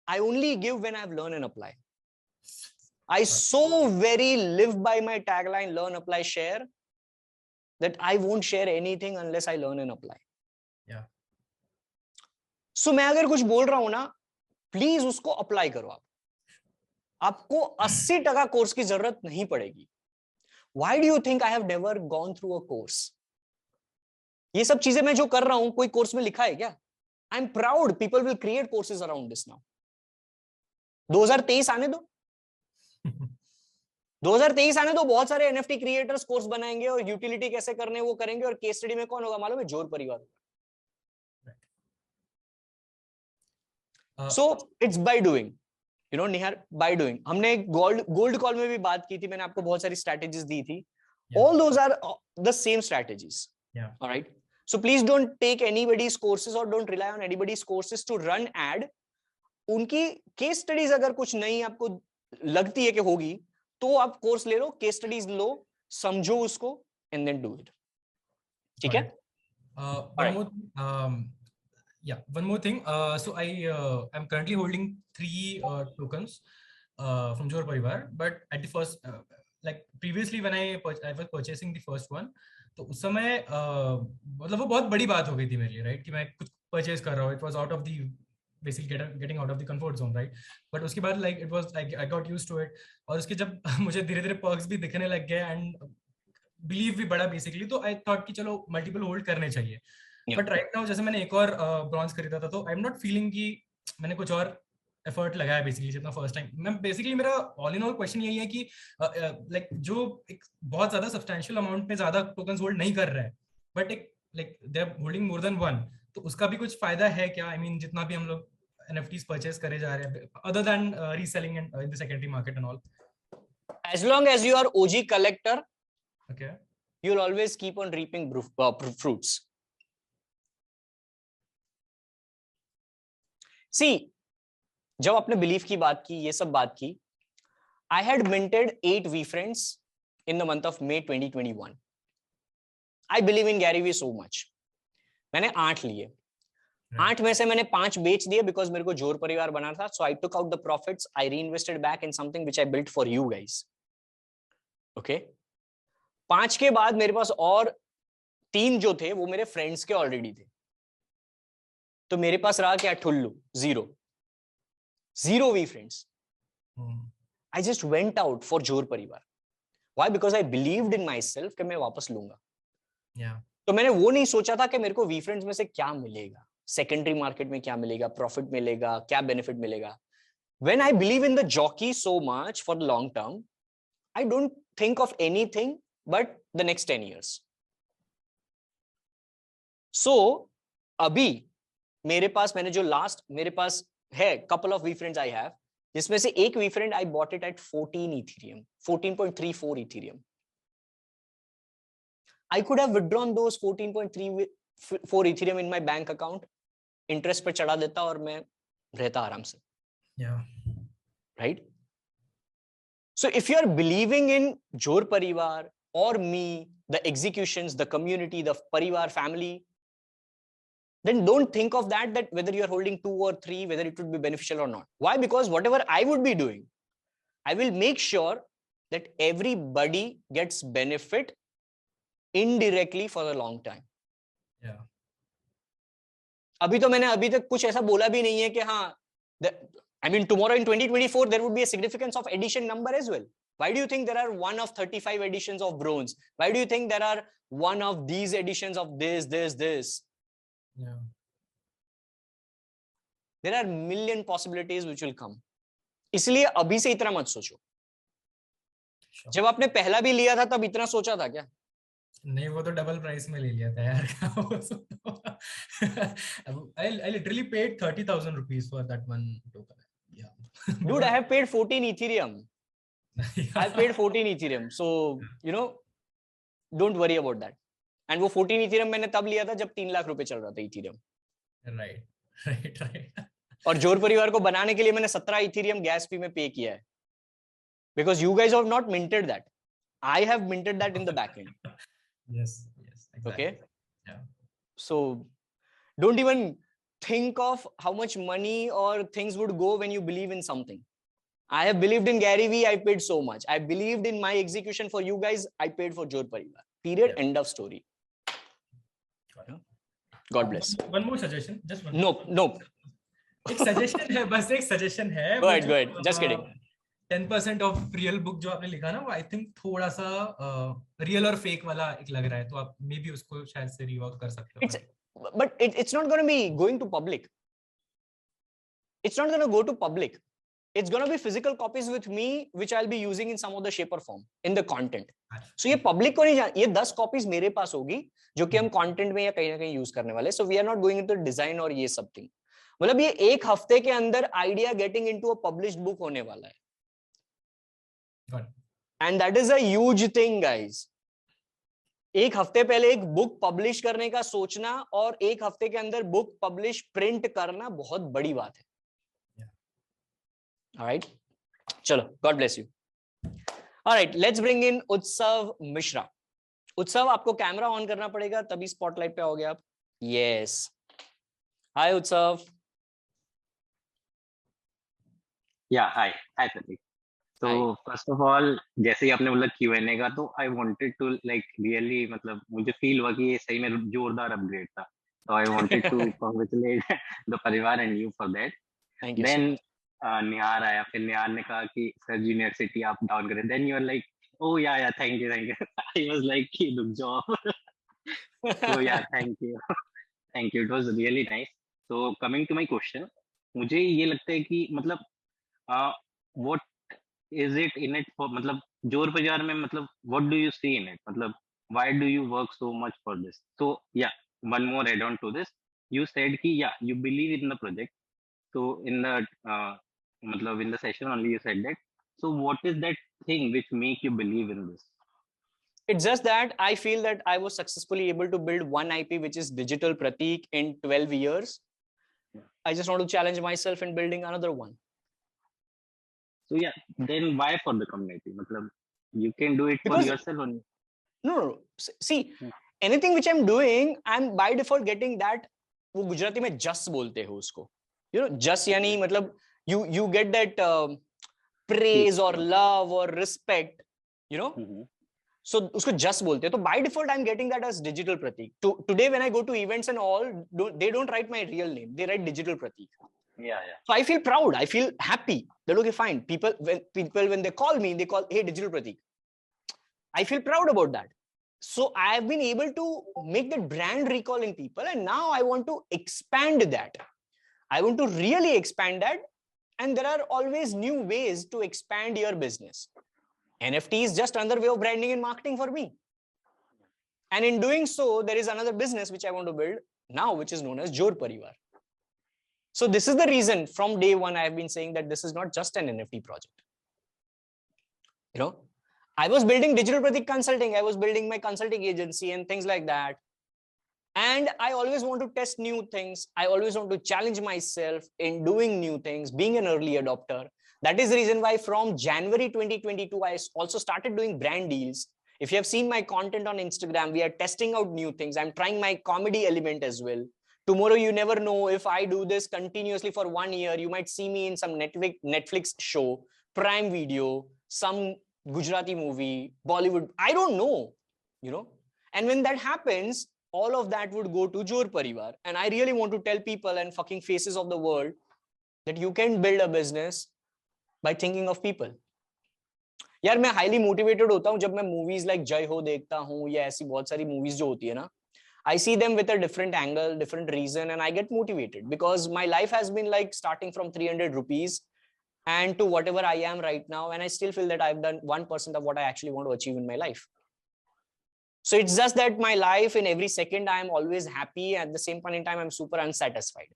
I only give when I've learned and apply. I so very live by my tagline, learn, apply, share, that I won't share anything unless I learn and apply. Yeah. So मैं अगर कुछ बोल रहा हूं ना, please उसको apply करो. आपको 80% कोर्स की जरूरत नहीं पड़ेगी. Why do you think I have never gone through a course? ये सब चीजें मैं जो कर रहा हूं, कोई कोर्स में लिखा है क्या? I'm proud people will create courses around this now. 2023 आने दो. 2023 आने दो, बहुत सारे NFT क्रिएटर्स कोर्स बनाएंगे और यूटिलिटी कैसे करने वो करेंगे, और केस स्टडी में कौन होगा मालूम है? JorrParivar होगा. So it's by doing, you know, Nihar, by doing. हमने गोल्ड कॉल में भी बात की थी, मैंने आपको बहुत सारी स्ट्रैटेजीज दी थी. All those are the same strategies. Yeah. All right. So please don't take anybody's courses or don't rely on anybody's courses to run ad. उनकी केस स्टडीज अगर कुछ नहीं आपको लगती है कि होगी, तो आप कोर्स ले लो, केस स्टडीज लो, समझो उसको, and then do it. ठीक है? One more thing. So I'm currently holding 3 tokens from JorrParivar, but at the first, like previously when I was purchasing the first one, तो उस समय मतलब वो बहुत बड़ी बात हो गई थी मेरे लिए, right, कि मैं कुछ परचेज कर रहा हूँ. It was out of the basically getting out of the comfort zone, right? But उसके बाद like it was like I got used to it. और उसके जब मुझे धीरे धीरे perks भी दिखने लग गए and believe भी बढ़ा basically, तो I thought कि चलो multiple hold करने चाहिए. But right now जैसे मैंने एक और bronze खरीदा था, तो I'm not feeling कि मैंने कुछ और एफर्ट लगाया बेसिकली जितना फर्स्ट टाइम. मैं बेसिकली मेरा ऑल इन ऑल क्वेश्चन यही है कि लाइक जो एक बहुत ज्यादा सब्सटैंशियल अमाउंट में ज्यादा टोकन्स होल्ड नहीं कर रहा है, बट एक like they are holding more than one, तो उसका भी कुछ फायदा है क्या? आई मीन जितना भी हम लोग NFTs परचेज करे जा रहे हैं other than reselling in the secondary market and all. As long as you are OG collector, okay, you'll always keep on reaping fruits. See, जब आपने बिलीफ की बात की, ये सब बात की, I had minted 8 VFriends in the month of May 2021. I believe in Gary Vee so much. मैंने 8 लिए. 8 में से मैंने 5 बेच दिए because मेरे को जोर परिवार बना था. So I took out the profits. I reinvested back in something which I built for you guys. Okay? 5 के बाद मेरे पास और 3 जो थे वो मेरे फ्रेंड्स के ऑलरेडी थे. तो मेरे पास रहा क्या? ठुल्लू. Zero VFriends. I just went out for JorrParivar. Why? Because I believed in myself कि मैं वापस लूंगा. yeah, तो मैंने वो नहीं सोचा था कि मेरे को VFriends में से क्या मिलेगा, सेकेंडरी मार्केट में क्या मिलेगा, प्रॉफिट मिलेगा, क्या बेनिफिट मिलेगा. When I believe in the jockey so much for the long term, I don't think of anything but the next 10 years. So अभी मेरे पास मैंने जो लास्ट मेरे पास है couple of VFriends I have, जिसमें से एक VFriend I bought it at 14 Ethereum, 14.34 Ethereum. I could have withdrawn those 14.34 Ethereum in my bank account, interest पे चढ़ा देता और मैं रहता आराम से. yeah, right? So if you are believing in JorrParivar or me, the executions, the community, the Parivar family, then don't think of that whether you are holding 2 or 3, whether it would be beneficial or not. Why? Because whatever I would be doing, I will make sure that everybody gets benefit indirectly for a long time. yeah. अभी तो मैंने अभी तक कुछ ऐसा बोला भी नहीं है कि हाँ, I mean tomorrow in 2024 there would be a significance of edition number as well. Why do you think there are 1 of 35 editions of bronze? Why do you think there are 1 of these editions of this? Yeah. There are million possibilities which will come. इसलिए अभी से इतना मत सोचो. जब आपने पहला भी लिया था तब इतना सोचा था क्या? नहीं, वो तो डबल प्राइस में ले लिया था यार. I literally paid 30,000 rupees for that one token. Yeah. Dude, I have paid 14 Ethereum. I have paid 14 Ethereum. So, don't worry about that. And वो 14 Ethereum मैंने तब लिया था जब 3 लाख रुपए चल रहा था Ethereum. Right. और JorrParivar को बनाने के लिए मैंने 17 Ethereum गैस फी में पे किया है. Because you guys have not minted that. I have minted that in the back end. Yes, exactly. Okay? Yeah. So, don't even think of how much money or things would go when you believe in something. I have believed in Gary Vee, I paid so much. I believed in my execution for you guys, I paid for JorrParivar. Period. Yeah. End of story. God bless. One more suggestion. Just one. Nope. एक suggestion है, बस एक suggestion है. Go ahead. Just kidding. 10% of real book जो आपने लिखा ना, वो आई थिंक थोड़ा सा रियल और फेक वाला एक लग रहा है, तो आप मे बी उसको शायद से रीवर्क कर सकते हो. But it's not going to be going to public. It's not going to go to public. It's going to be physical copies with me, which I'll be using in some of the shape or form in the content. So ये public को नहीं जाना, ये 10 copies मेरे पास होगी जो कि हम content में या कहीं ना कहीं use करने वाले. So we are not going into design और ये सब thing. मतलब ये एक हफ्ते के अंदर idea getting into a published book होने वाला है. And that is a huge thing, guys. एक हफ्ते पहले एक बुक पब्लिश करने का सोचना और एक हफ्ते के अंदर बुक पब्लिश प्रिंट करना बहुत बड़ी बात है. All right, चलो, God bless you. All right, let's bring in उत्सव मिश्रा. उत्सव, आपको कैमरा ऑन करना पड़ेगा तभी स्पॉटलाइट पे आओगे आप. Yes. Hi उत्सव. Yeah, hi Pratik. So first of all, जैसे ही आपने बोला Q&A का, तो I wanted to like really, मतलब मुझे फील हुआ कि ये सही में जोरदार अपग्रेड था. So I wanted to congratulate the परिवार and you for that. Thank you. Then निहार आया, फिर निहार ने कहा कि सर यूनिवर्सिटी आप डाउन करें. Then you are like, oh yeah, thank you. I was like, look job. So yeah, thank you. Thank you. It was really nice. So coming to my question, मुझे ये लगता है कि मतलब what is it in it for, मतलब जोर बाजार में, मतलब what do you see in it, मतलब why do you work so much for this? So yeah, one more add on to this. You said कि yeah, you believe in the project. So in the मतलब in the session only you said that. So what is that thing which make you believe in this? It's just that I feel that I was successfully able to build one IP, which is Digital Pratik, in 12 years. I just want to challenge myself in building another one. So yeah, then why for the community? मतलब you can do it for Because- yourself only. No. See, anything which I'm doing, I'm by default getting that. वो गुजराती में just बोलते हो उसको. You know, just यानी मतलब you get that praise or love or respect. You know. So usko just bolte. So by default, I'm getting that as Digital Pratik. Today, when I go to events and all, they don't write my real name. They write Digital Pratik. Yeah. So I feel proud. I feel happy. That okay, fine. People when they call me, they call, hey, Digital Pratik. I feel proud about that. So I have been able to make that brand recall in people, and now I want to expand that. I want to really expand that, and there are always new ways to expand your business. NFT is just another way of branding and marketing for me. And in doing so, there is another business which I want to build now, which is known as JorrParivar. So this is the reason from day one, I have been saying that this is not just an NFT project. You know, I was building Digital Pratik Consulting. I was building my consulting agency and things like that. And I always want to test new things. I always want to challenge myself in doing new things, being an early adopter. That is the reason why from January 2022, I also started doing brand deals. If you have seen my content on Instagram, we are testing out new things. I'm trying my comedy element as well. Tomorrow, you never know, if I do this continuously for 1 year, you might see me in some Netflix show, Prime Video, some Gujarati movie, Bollywood. I don't know, you know. And when that happens, all of that would go to JorrParivar. And I really want to tell people and fucking faces of the world that you can build a business by thinking of people. यार मैं highly motivated होता हूँ जब मैं movies like जय हो देखता हूँ या ऐसी बहुत सारी movies जो होती है ना, I see them with a different angle, different reason, and I get motivated because my life has been like starting from 300 rupees and to whatever I am right now, and I still feel that I've done 1% of what I actually want to achieve in my life. So it's just that my life, in every second, I am always happy. At the same point in time, I'm super unsatisfied.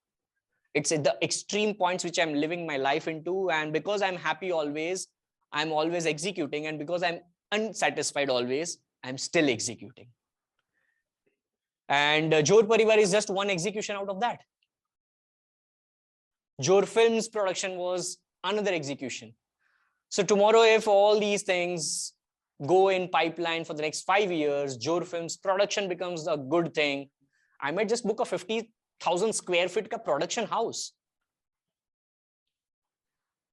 It's the extreme points which I'm living my life into. And because I'm happy always, I'm always executing. And because I'm unsatisfied always, I'm still executing. And JorrParivar is just one execution out of that. Jor Films production was another execution. So tomorrow, if all these things go in pipeline for the next 5 years, Jor Films production becomes a good thing, I might just book a 50,000 square feet ka production house.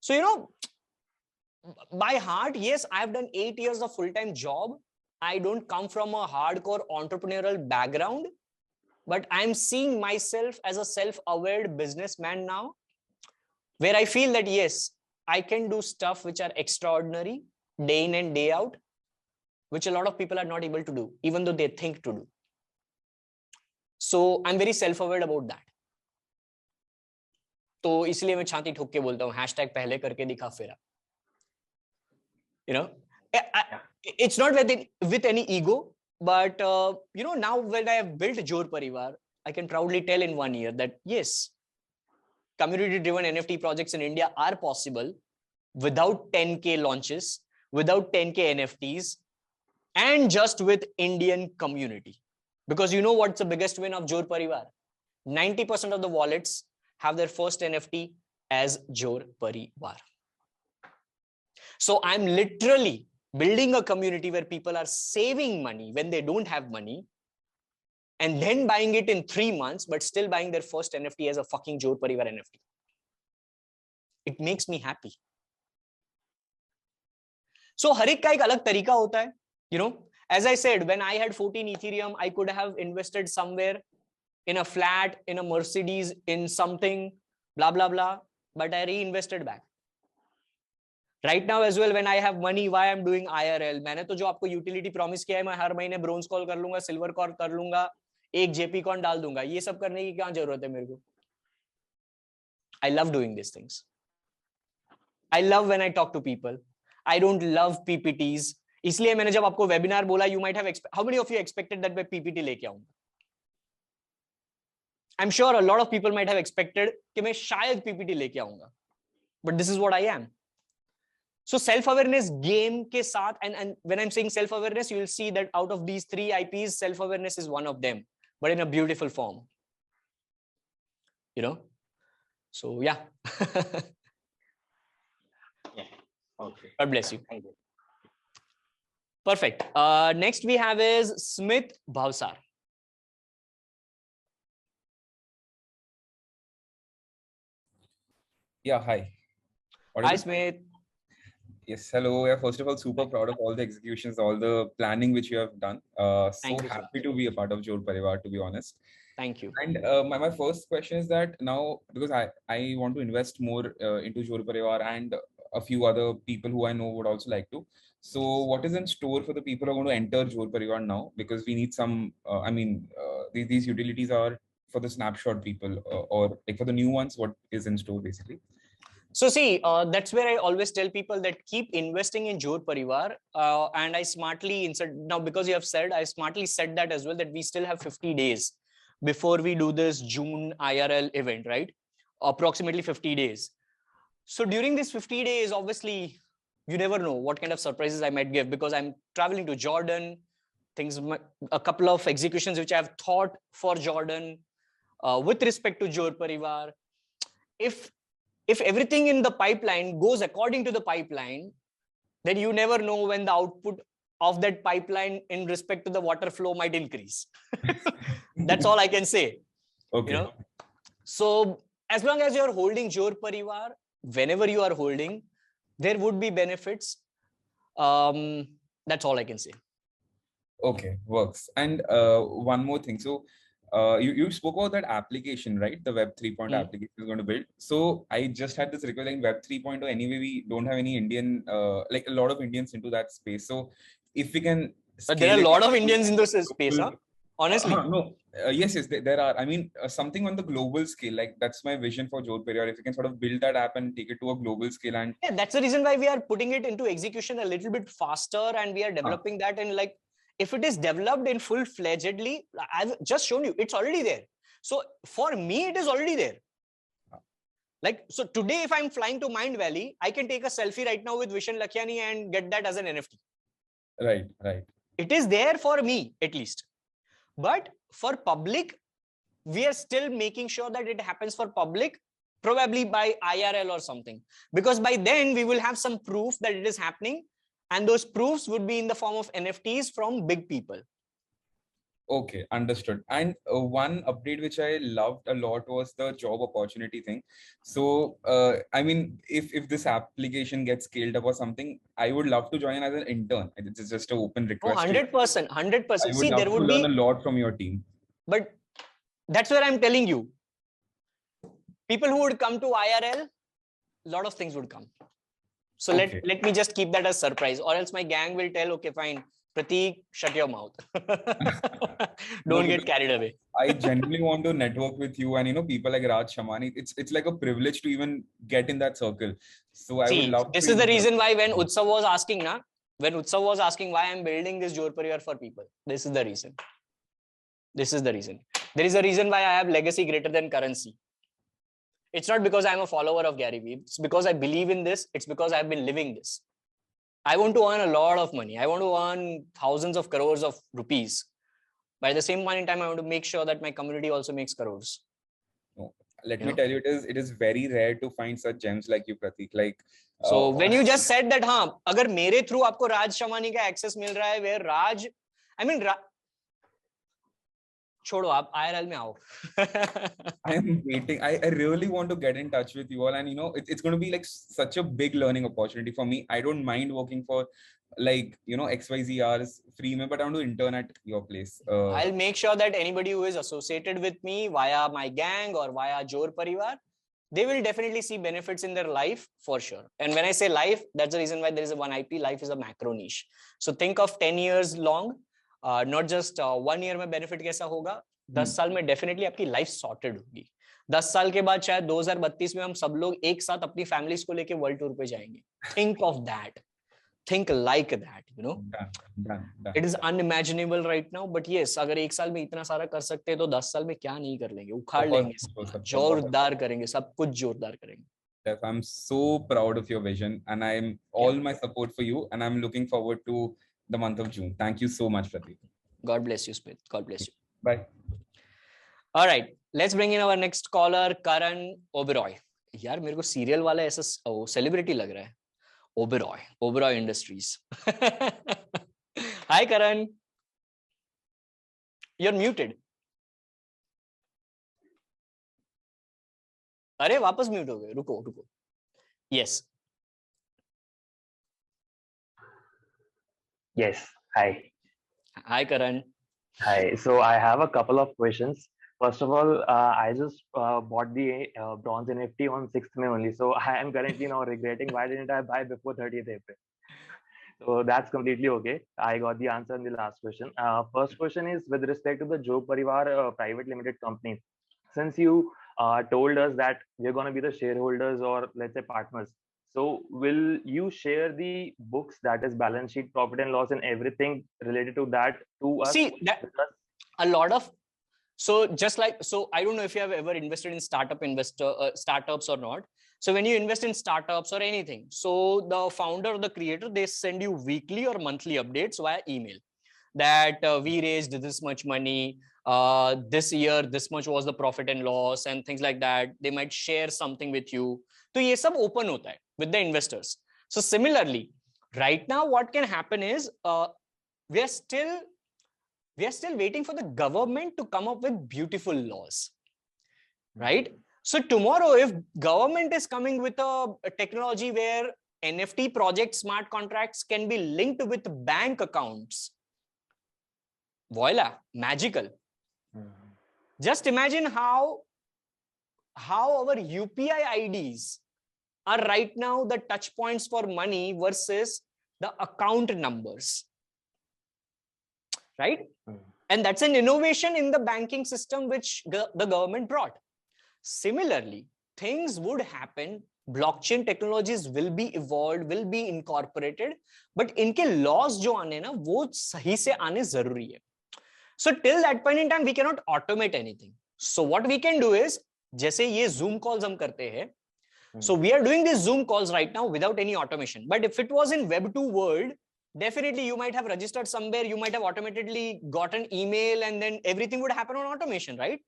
So, you know, by heart, yes, I've done 8 years of full-time job. I don't come from a hardcore entrepreneurial background, but I'm seeing myself as a self-aware businessman now, where I feel that, yes, I can do stuff which are extraordinary day in and day out, which a lot of people are not able to do, even though they think to do. So I'm very self-aware about that. तो इसलिए मैं छाती ठोक के बोलता हूँ hashtag पहले करके दिखा फिरा. You know, it's not with any ego, but you know, now when I have built JorrParivar, I can proudly tell in 1 year that yes, community-driven NFT projects in India are possible without 10K launches, without 10K NFTs, and just with Indian community. Because you know what's the biggest win of JorrParivar? 90% of the wallets have their first NFT as JorrParivar. So I'm literally building a community where people are saving money when they don't have money and then buying it in 3 months, but still buying their first NFT as a fucking JorrParivar NFT. It makes me happy. So हर एक का एक अलग तरीका होता है, you know. As I said, when I had 14 Ethereum, I could have invested somewhere in a flat, in a Mercedes, in something, blah, blah, blah. But I reinvested back. Right now as well, when I have money, why I'm doing IRL? मैंने तो जो आपको utility promise किया है, मैं हर महीने bronze call कर लूंगा, silver call कर लूंगा, एक JP coin डाल दूंगा. ये सब करने की क्या जरूरत है मेरे को? I love doing these things. I love when I talk to people. I don't love PPTs. इसलिए मैंने जब आपको webinar बोला, you might have how many of you expected that मैं PPT लेके आऊंगा? I'm sure a lot of people might have expected कि मैं शायद PPT लेके आऊंगा. But this is what I am. So self-awareness game के साथ, and when I'm saying self-awareness, you will see that out of these 3 IPs, self-awareness is one of them, but in a beautiful form. You know? So yeah. Yeah. Okay. God bless you. Thank you. Perfect. Next we have is Smith Bhavsar. Yeah, hi. Hi, Smith. Yes, hello. Yeah, first of all, super proud of all the executions, all the planning which you have done. So Thank you, happy to be a part of JorrParivar, to be honest. Thank you. And my first question is that now, because I want to invest more into JorrParivar, and a few other people who I know would also like to. So what is in store for the people who are going to enter JorrParivar now? Because we need some, these utilities are for the snapshot people, or like for the new ones, what is in store basically? So see, that's where I always tell people that keep investing in JorrParivar. And I smartly insert now, because you have said, I smartly said that as well, that we still have 50 days before we do this June IRL event, right? Approximately 50 days. So during these 50 days, obviously, you never know what kind of surprises I might give, because I'm traveling to Jordan, a couple of executions which I've thought for Jordan with respect to JorrParivar. If everything in the pipeline goes according to the pipeline, then you never know when the output of that pipeline in respect to the water flow might increase. That's all I can say. Okay. You know? So as long as you're holding JorrParivar, whenever you are holding, there would be benefits. That's all I can say. Okay, works. And one more thing. So you spoke about that application, right? The Web 3.0 application is going to build. So I just had this request, like Web 3.0, anyway, we don't have any Indian, like a lot of Indians into that space. So if we can... But there are a lot of Indians in this space, huh? Honestly. No, yes, there are. I mean, something on the global scale, like that's my vision for JorrParivar. If you can sort of build that app and take it to a global scale. And yeah, that's the reason why we are putting it into execution a little bit faster, and we are developing that. And like, if it is developed in full-fledgedly, I've just shown you, it's already there. So for me, it is already there. Like, so today, if I'm flying to Mind Valley, I can take a selfie right now with Vishen Lakhiani and get that as an NFT. Right. It is there for me, at least. But for public, we are still making sure that it happens for public, probably by IRL or something. Because by then, we will have some proof that it is happening. And those proofs would be in the form of NFTs from big people. Okay, understood. And one update which I loved a lot was the job opportunity thing. So, I mean, if this application gets scaled up or something, I would love to join as an intern. It's just an open request. 100%, 100%. I would love to learn a lot from your team. But that's where I'm telling you. People who would come to IRL, a lot of things would come. So okay. let me just keep that as surprise, or else my gang will tell, okay, fine, Pratik, shut your mouth. Don't get carried away. I genuinely want to network with you, and people like Raj Shamani. It's like a privilege to even get in that circle. So I would love. This is the reason why when Utsav was asking, why I'm building this JorrParivar for people. This is the reason. This is the reason. There is a reason why I have legacy greater than currency. It's not because I'm a follower of Gary Vee. It's because I believe in this. It's because I've been living this. I want to earn a lot of money. I want to earn thousands of crores of rupees. But at the same point in time, I want to make sure that my community also makes crores. Let me tell you, it is very rare to find such gems like you, Pratik. Like, so when you just said that, agar mere through aapko Raj Shamani ka access mil raha hai, where Raj, I mean, छोड़ो आप IRL में आओ. I am waiting. I really want to get in touch with you all, and it's going to be like such a big learning opportunity for me. I don't mind working for like XYZ hours free, but I want to intern at your place. I'll make sure that anybody who is associated with me via my gang or via JorrParivar, they will definitely see benefits in their life for sure. And when I say life, that's the reason why there is a one IP. Life is a macro niche. So think of 10 years long, not just 1 year में benefit कैसा होगा, 10 साल में definitely आपकी life sorted होगी. 10 साल के बाद शायद 2032 में हम सब लोग एक साथ अपनी families को लेके world tour पे जाएंगे. Think of that. Think like that, Done. It is unimaginable right now, but yes, अगर एक साल में इतना सारा कर सकते हैं तो 10 साल में क्या नहीं कर लेंगे, उखाड़ लेंगे, जोरदार करेंगे, सब कुछ जोरदार करेंगे. Yes, I'm so proud of your vision, and I'm all my support for you, and I'm looking forward to the month of June. Thank you so much, Pratik. God bless you, Smith. God bless you. Bye. All right, let's bring in our next caller, Karan Oberoi. यार मेरे को serial वाला ऐसा celebrity लग रहा है. Oberoi Industries. Hi, Karan. You're muted. अरे वापस म्यूट हो गए. रुको. Yes. Yes. Hi. Hi, Karan. Hi. So I have a couple of questions. First of all, I just bought the bronze NFT on 6th May only. So I am currently now regretting why didn't I buy before 30th April. So that's completely okay. I got the answer in the last question. First question is with respect to the JorrParivar private limited company. Since you told us that we're going to be the shareholders or let's say partners, so will you share the books, that is balance sheet, profit and loss, and everything related to that to us? See, that a lot of so I don't know if you have ever invested in startups or not. So when you invest in startups or anything, so the founder or the creator, they send you weekly or monthly updates via email that we raised this much money, this year this much was the profit and loss and things like that. They might share something with you. So ये सब open होता है with the investors. So similarly, right now what can happen is we are still waiting for the government to come up with beautiful laws, right? So tomorrow, if government is coming with a technology where NFT project smart contracts can be linked with bank accounts, voila, magical. Just imagine how our UPI IDs are right now the touch points for money versus the account numbers. Right? And that's an innovation in the banking system which the government brought. Similarly, things would happen. Blockchain technologies will be evolved, will be incorporated, but इनके laws जो आने ना वो सही से आने जरूरी है. So till that point in time, we cannot automate anything. So what we can do is, जैसे ये Zoom calls हम करते हैं, so we are doing these Zoom calls right now without any automation. But if it was in Web 2 world, definitely you might have registered somewhere, you might have automatically got an email and then everything would happen on automation, right?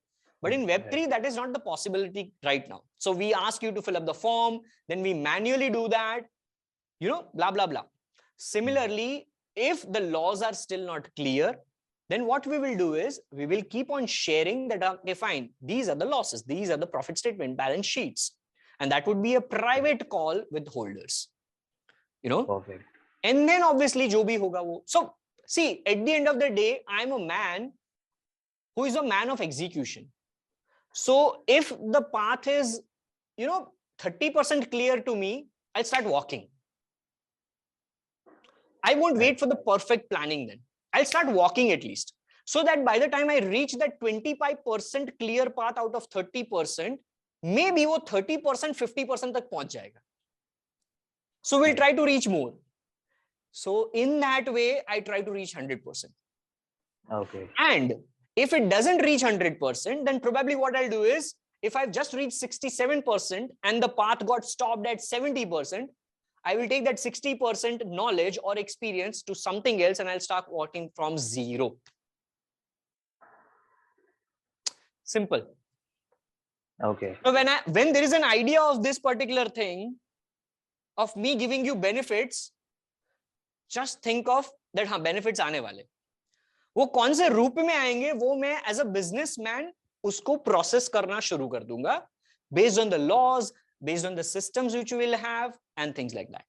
But in Web 3, that is not the possibility right now. So we ask you to fill up the form, then we manually do that, blah, blah, blah. Similarly, if the laws are still not clear, then what we will do is we will keep on sharing that, okay, fine, these are the losses, these are the profit statement, balance sheets. And that would be a private call with holders, Perfect. And then obviously jo bhi hoga wo. So see, at the end of the day, I'm a man who is a man of execution. So if the path is, 30% clear to me, I'll start walking. I won't wait for the perfect planning then. I'll start walking at least. So that by the time I reach that 25% clear path out of 30%, maybe wo 30%, 50% tak pahunch jayega. So we'll try to reach more. So in that way, I try to reach 100%. Okay. And if it doesn't reach 100%, then probably what I'll do is, if I've just reached 67% and the path got stopped at 70%, I will take that 60% knowledge or experience to something else and I'll start working from zero. Simple. Okay. So when there is an idea of this particular thing, of me giving you benefits, just think of that benefits aane wale. वो कौन से रूप में आएंगे वो मैं as a businessman उसको process करना शुरू कर दूंगा based on the laws, based on the systems which you will have and things like that.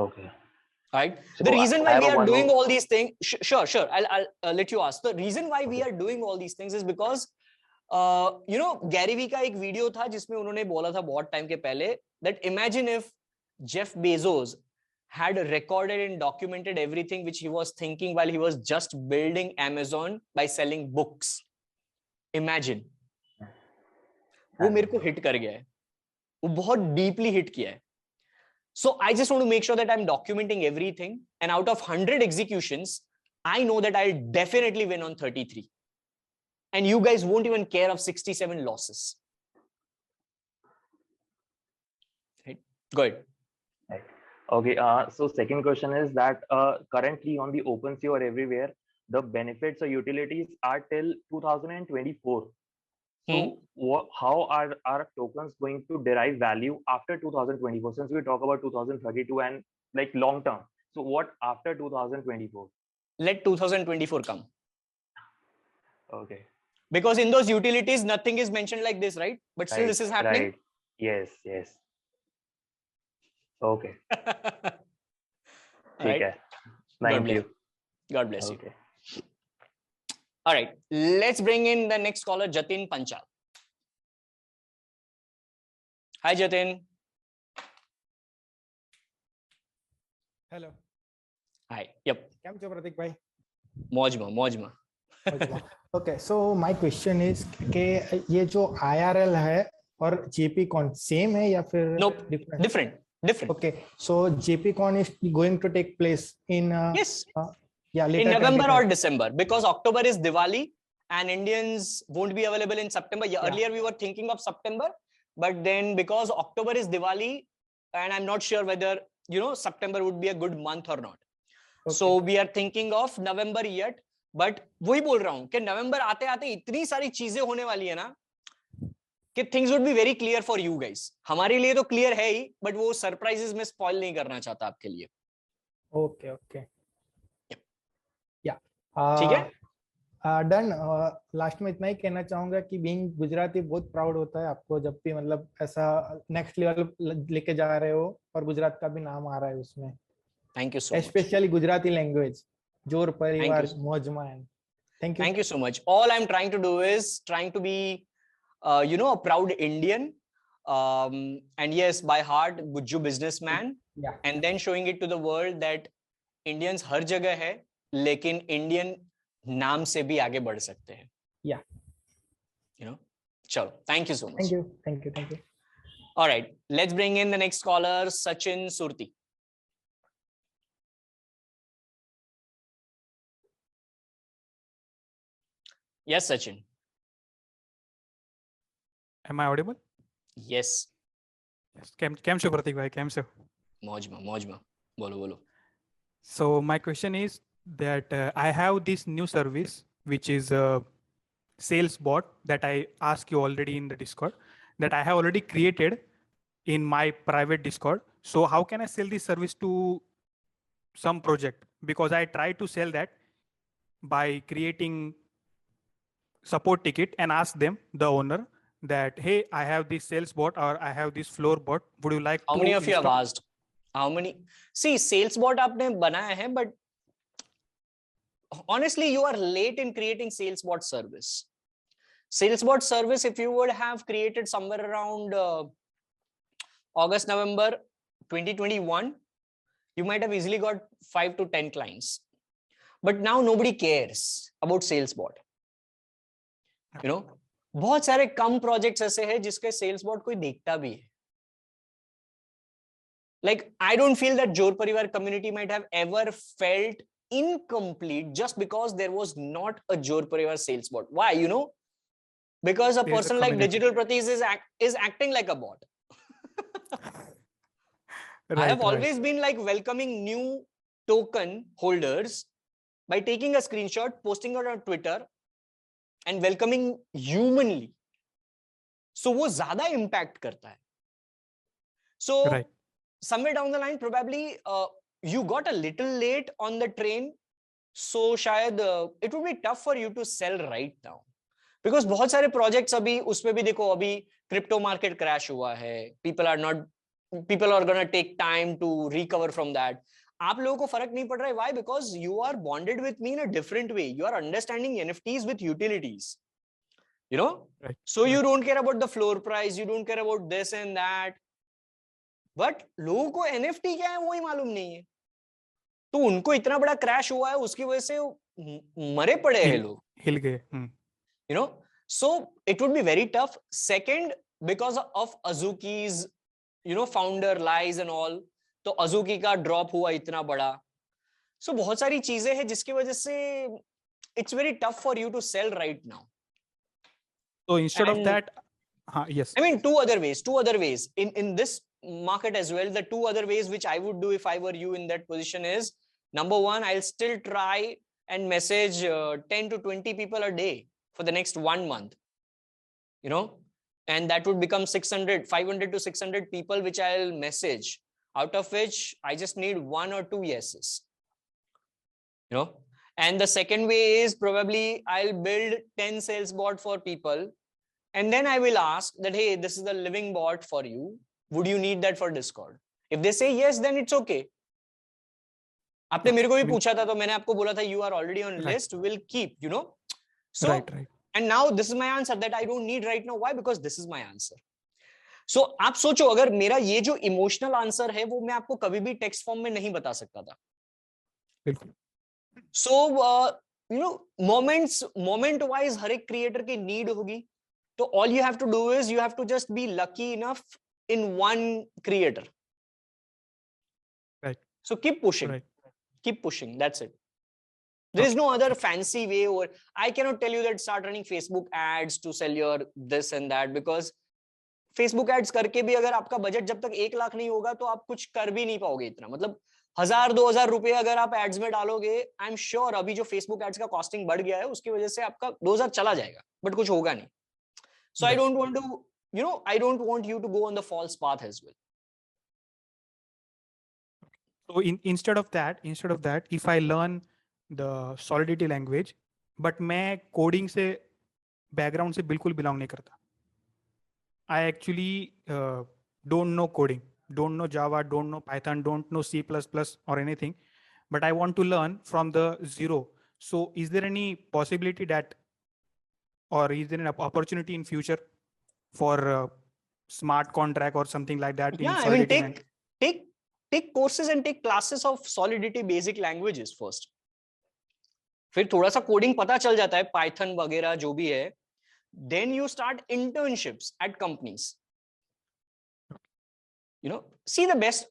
Okay. Right. So The reason I why have we a are one doing more- all these things, sure. I'll let you ask. The reason why we Okay. are doing all these things is because, you know, Gary Vee का एक video था जिसमें उन्होंने बोला था बहुत time के पहले that imagine if Jeff Bezos had recorded and documented everything which he was thinking while he was just building Amazon by selling books. Imagine. वो मेरे को हिट कर गया है, वो बहुत डीपली हिट किया है. So I just want to make sure that I'm documenting everything, and out of 100 executions, I know that I'll definitely win on 33. And you guys won't even care of 67 losses. Right? Go ahead. Right. Okay. So second question is that currently on the OpenSea or everywhere, the benefits or utilities are till 2024. So how are our tokens going to derive value after 2024? Since we talk about 2032 and like long term. So what after 2024? Let 2024 come. Okay. Because in those utilities, nothing is mentioned like this, right? But still this is happening. Right. Yes. Okay. Right. Okay. Thank you. God bless you. Okay. All right. Let's bring in the next caller, Jatin Panchal. Hi, Jatin. Hello. Hi. Yep. કેમ છો પ્રતિક ભાઈ? मौजमा. Okay, so my question is कि ये जो IRL है और JPCon same है या फिर Nope. Different. Okay, so JPCon is going to take place in yes. Later In November 2020. or December, because October is Diwali and Indians won't be available in September. Earlier we were thinking of September, but then because October is Diwali, and I'm not sure whether, you know, September would be a good month or not. Okay. So we are thinking of November yet, but वही बोल रहा हूँ कि November आते आते इतनी सारी चीजें होने वाली है ना कि things would be very clear for you guys. हमारे लिए तो clear है ही, but वो surprises में spoil नहीं करना चाहता आपके लिए. Okay. ठीक है. डन. लास्ट में इतना ही कहना चाहूंगा कि बीइंग गुजराती बहुत प्राउड होता है आपको जब भी मतलब ऐसा नेक्स्ट लेवल लेके जा रहे हो और गुजरात का भी नाम आ रहा है उसमें. Thank you so much. Specially Gujarati language जोर परिवार मौजमा. Thank you. Thank you so much. All I'm trying to do is trying to be you know, a proud Indian, and yes, by heart Gujju businessman, and then showing it to the world that Indians हर जगह है लेकिन Indian नाम से भी आगे बढ़ सकते हैं. You know, चलो. Thank you so much. Thank you. All right, let's bring in the next caller, Sachin Surti. Yes, Sachin. Am I audible? Yes. કેમ છો પ્રતિક ભાઈ? કેમ છો? મौजમાં. બોલો. So my question is that I have this new service which is a sales bot that I asked you already in the Discord that I have already created in my private Discord. So how can I sell this service to some project? Because I try to sell that by creating support ticket and ask them, the owner, that hey, I have this sales bot or I have this floor bot. Would you like how to many of you have install? asked? How many? See, sales bot आपने बनाया है, but honestly, you are late in creating sales bot service. Sales bot service, if you would have created somewhere around August, November 2021, you might have easily got 5 to 10 clients. But now nobody cares about sales bot. You know, बहुत सारे कम projects ऐसे हैं जिसके sales bot कोई देखता भी है. Like, I don't feel that JorrParivar community might have ever felt incomplete just because there was not a JorrParivar sales bot. Why? You know, because a person like Digital Pratik is acting like a bot. I have always been like welcoming new token holders by taking a screenshot, posting it on Twitter, and welcoming humanly. So वो ज़्यादा impact करता है. So somewhere down the line, probably you got a little late on the train so शायद it would be tough for you to sell right now because बहुत सारे projects अभी उसमें भी देखो अभी crypto market crash हुआ है, people are gonna take time to recover from that. आप लोगों को फर्क नहीं पड़ रहा है, why? Because you are bonded with me in a different way. You are understanding NFTs with utilities, you know. Right. So you don't care about the floor price, you don't care about this and that. But लोगों को NFT क्या है वो ही मालूम नहीं है, तो उनको इतना बड़ा क्रैश हुआ है उसकी वजह से मरे पड़े हैं लोग, हिल गए. you know. So it would be very tough. Second, because of Azuki's, you know, founder lies and all, तो अजुकी का ड्रॉप हुआ इतना बड़ा. So बहुत सारी चीजें हैं जिसकी वजह से it's very tough for you to sell right now. So instead of And- that, yes. I mean, two other ways in this market as well. The two other ways which I would do if I were you in that position is, number one, I'll still try and message 10 to 20 people a day for the next 1 month, you know, and that would become 500 to 600 people which I'll message, out of which I just need 1 or 2 yeses, you know. And the second way is probably I'll build 10 sales bot for people, and then I will ask that, hey, this is the living bot for you. Would you need that for Discord? If they say yes, then it's okay. आपने मेरे को भी पूछा था तो मैंने आपको बोला था you are already on list, will keep, you know. So Right. and now this is my answer that I don't need right now. Why? Because this is my answer. So आप सोचो, अगर मेरा ये जो इमोशनल आंसर है वो मैं आपको कभी भी टेक्स्ट फॉर्म में नहीं बता सकता था. बिल्कुल. So you know, moment wise हर एक क्रिएटर की नीड होगी, तो all you have to do is you have to just be lucky enough in one creator. Right. So keep pushing. Right. Keep pushing. That's it. There is no other fancy way, or I cannot tell you that start running Facebook ads to sell your this and that, because Facebook ads करके भी अगर आपका budget जब तक 1 लाख नहीं होगा तो आप कुछ कर भी नहीं पाओगे इतना. मतलब 1000-2000 रुपए अगर आप एड्स में डालोगे, आई एम श्योर अभी जो फेसबुक एड्स का कॉस्टिंग बढ़ गया है उसकी वजह से आपका 2000 चला जाएगा, बट कुछ होगा नहीं. So I don't want to, you know, I don't want you to go on the false path as well. So instead of that, if I learn the Solidity language, but मैं coding से background से बिल्कुल belong नहीं करता. I actually don't know coding, don't know Java, don't know Python, don't know C++ or anything, but I want to learn from the zero. So is there any possibility that, or is there an opportunity in future for smart contract or something like that? Yeah, I mean, take courses and take classes of Solidity basic languages first. फिर थोड़ा सा coding पता चल जाता है, Python वगैरह जो भी है, then you start internships at companies. You know, see the best.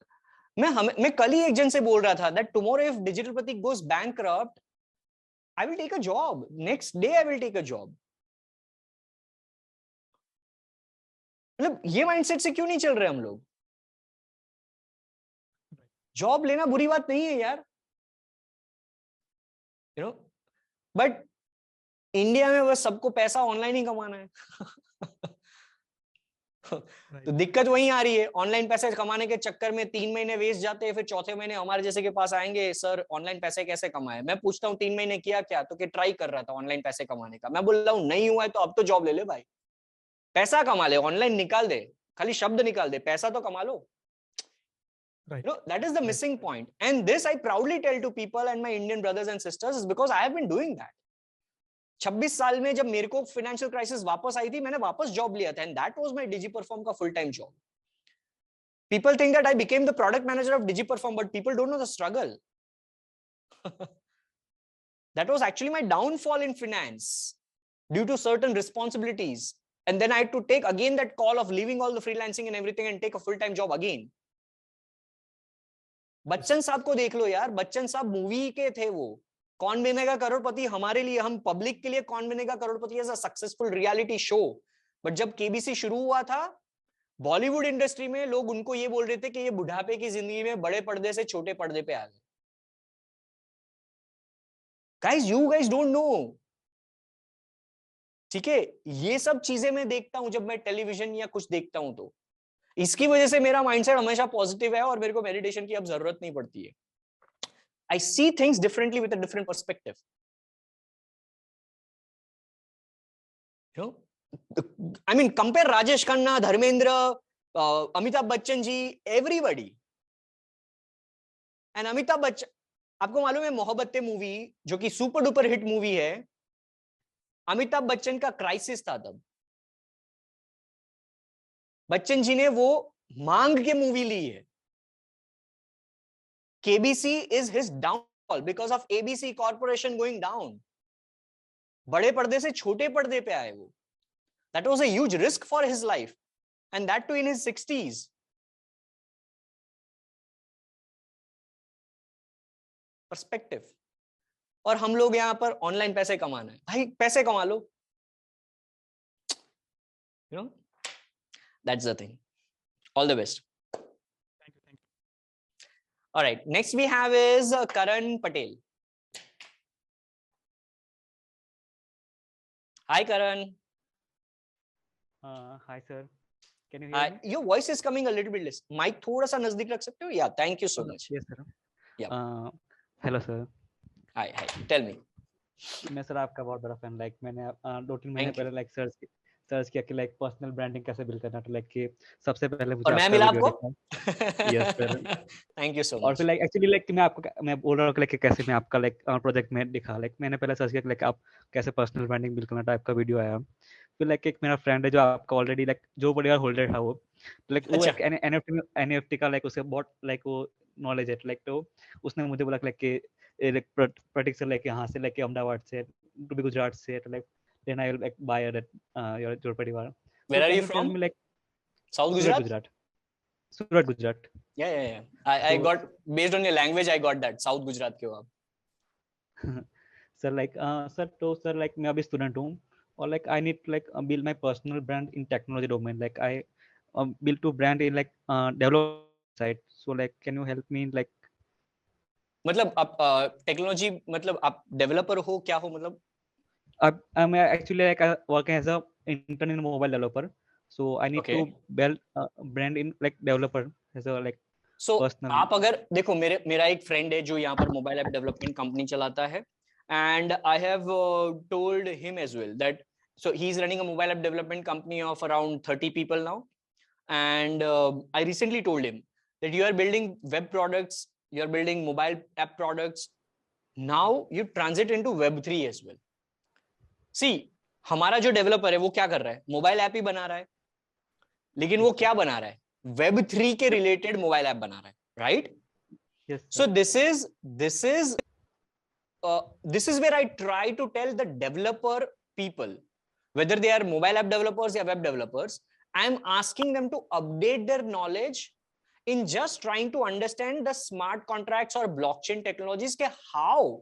मैं कल ही एक जन से बोल रहा था that tomorrow if Digital Pratik goes bankrupt, I will take a job. Next day I will take a job. मतलब ये माइंडसेट से क्यों नहीं चल रहे हम लोग? जॉब लेना बुरी बात नहीं है यार, you know, बट इंडिया में बस सबको पैसा ऑनलाइन ही कमाना है. तो दिक्कत वहीं आ रही है, ऑनलाइन पैसे कमाने के चक्कर में 3 महीने वेस्ट जाते हैं, फिर चौथे महीने हमारे जैसे के पास आएंगे, सर ऑनलाइन पैसे कैसे कमाए. मैं पूछता हूँ 3 महीने किया क्या, तो कि ट्राई कर रहा था ऑनलाइन पैसे कमाने का. मैं बोल रहा हूँ नहीं हुआ है तो अब तो जॉब ले ले भाई, पैसा कमा ले, ऑनलाइन निकाल दे, खाली शब्द निकाल दे, पैसा तो कमा लो. Right. You know, that is the missing point, and this I proudly tell to people and my Indian brothers and sisters is because I have been doing that. 26 साल में जब मेरे को फाइनेंशियल क्राइसिस वापस आई थी, मैंने वापस जॉब लिया था, and that was my DigiPerform का full time job. People think that I became the product manager of DigiPerform, but people don't know the struggle. That was actually my downfall in finance due to certain responsibilities, and then I had to take again that call of leaving all the freelancing and everything and take a full time job again. Bachchan साहब को देख लो यार, बच्चन साहब movie के थे, वो कौन बनेगा करोड़पति, हमारे लिए, हम पब्लिक के लिए Kaun Banega Crorepati as a successful reality show. But जब केबीसी शुरू हुआ था, बॉलीवुड इंडस्ट्री में लोग उनको ये बोल रहे थे कि ये बुढ़ापे की जिंदगी में बड़े पर्दे से छोटे पर्दे पे आ गए. Guys, you guys don't know. ठीक है, ये सब चीजें मैं देखता हूं जब मैं टेलीविजन या कुछ देखता हूं, तो इसकी वजह से मेरा माइंडसेट हमेशा पॉजिटिव है और मेरे को मेडिटेशन की अब जरूरत नहीं पड़ती है. I see things differently with a different perspective. You know, I mean, compare Rajesh Khanna, Dharmendra, Amitabh Bachchan ji, everybody. And Amitabh Bachchan, आपको मालूम है मोहब्बतें मूवी जो कि सुपर डुपर हिट मूवी है, अमिताभ बच्चन का क्राइसिस था तब. बच्चन जी ने वो मांग के मूवी ली है. KBC is his downfall because of ABC corporation going down. बड़े पर्दे से छोटे पर्दे पे आए वो. That was a huge risk for his life, and that too in his 60s. Perspective. और हम लोग यहाँ पर ऑनलाइन पैसे कमाना है. भाई पैसे कमा लो. You know, that's the thing. All the best. Thank you. All right. Next we have is Karan Patel. Hi, Karan. Hi, sir. Can you hear me? Your voice is coming a little bit less. Mic थोड़ा सा नजदीक रख सकते हो? Yeah. Thank you so much. Yes, sir. Yeah. Hello, sir. Hi. Tell me. मैं sir आपका बहुत बड़ा फैन. लाइक मैंने 2-3 महीने Thank you. पहले लाइक सर्च किया कि लाइक पर्सनल ब्रांडिंग कैसे बिल्ड करना. तो लाइक कि सबसे पहले मुझे और मैं आपका मिला वीडियो आपको? देखा. Yes sir. Thank you so और much. फिर लाइक एक्चुअली लाइक मैं बोल रहा हूँ लाइक कैसे मैं आपका लाइक प्रोजेक्ट में दिखा. लाइक मैंने पहले सर्च किया कि लाइक आप कैसे पर्सनल ब्रांडिंग बिल्ड करना टाइप का वीडियो आया. फिर लाइक एक मेरा फ्रेंड है जो आपका ऑलरेडी लाइक JorrParivar होल्डर था वो. लाइक वो अच्छा. एक NFT का लाइक उसे बहुत लाइक वो नॉलेज है. लाइक तो उसने मुझे बोला लाइक कि प्रतीक से लाइक यहाँ से लाइक अहमदाबाद से टू बी गुजरात से तो like then I will like buy that your JorrParivar. Where are can you you tell from? me like South Gujarat? Surat, Gujarat. Yeah. I got, based on your language, I got that. South Gujarat के हो आप. Sir, like, sir, तो sir, like, मैं अभी student हूँ और like I need to like build my personal brand in technology domain. Like I build to brand in like develop side. So like, can you help me like? मतलब आप technology मतलब आप developer हो क्या हो मतलब? I'm actually like working as a intern in mobile developer. So I need to build brand in like developer as a like. So personal. आप अगर देखो मेरा एक फ्रेंड है जो यहाँ पर मोबाइल ऐप डेवलपमेंट कंपनी चलाता है. And I have told him as well that so he's running a mobile app development company of around 30 people now, and I recently told him that you are building web products, you are building mobile app products, now you transit into Web3 as well. See, हमारा जो developer है वो क्या कर रहा है? Mobile app ही बना रहा है, लेकिन वो क्या बना रहा है? Web3 के रिलेटेड मोबाइल ऐप बना रहा है, right? Yes, so this is where I try to tell the developer people, whether they are mobile app developers or web developers, I am asking them to update their knowledge in just trying to understand the smart contracts or blockchain technologies, ke how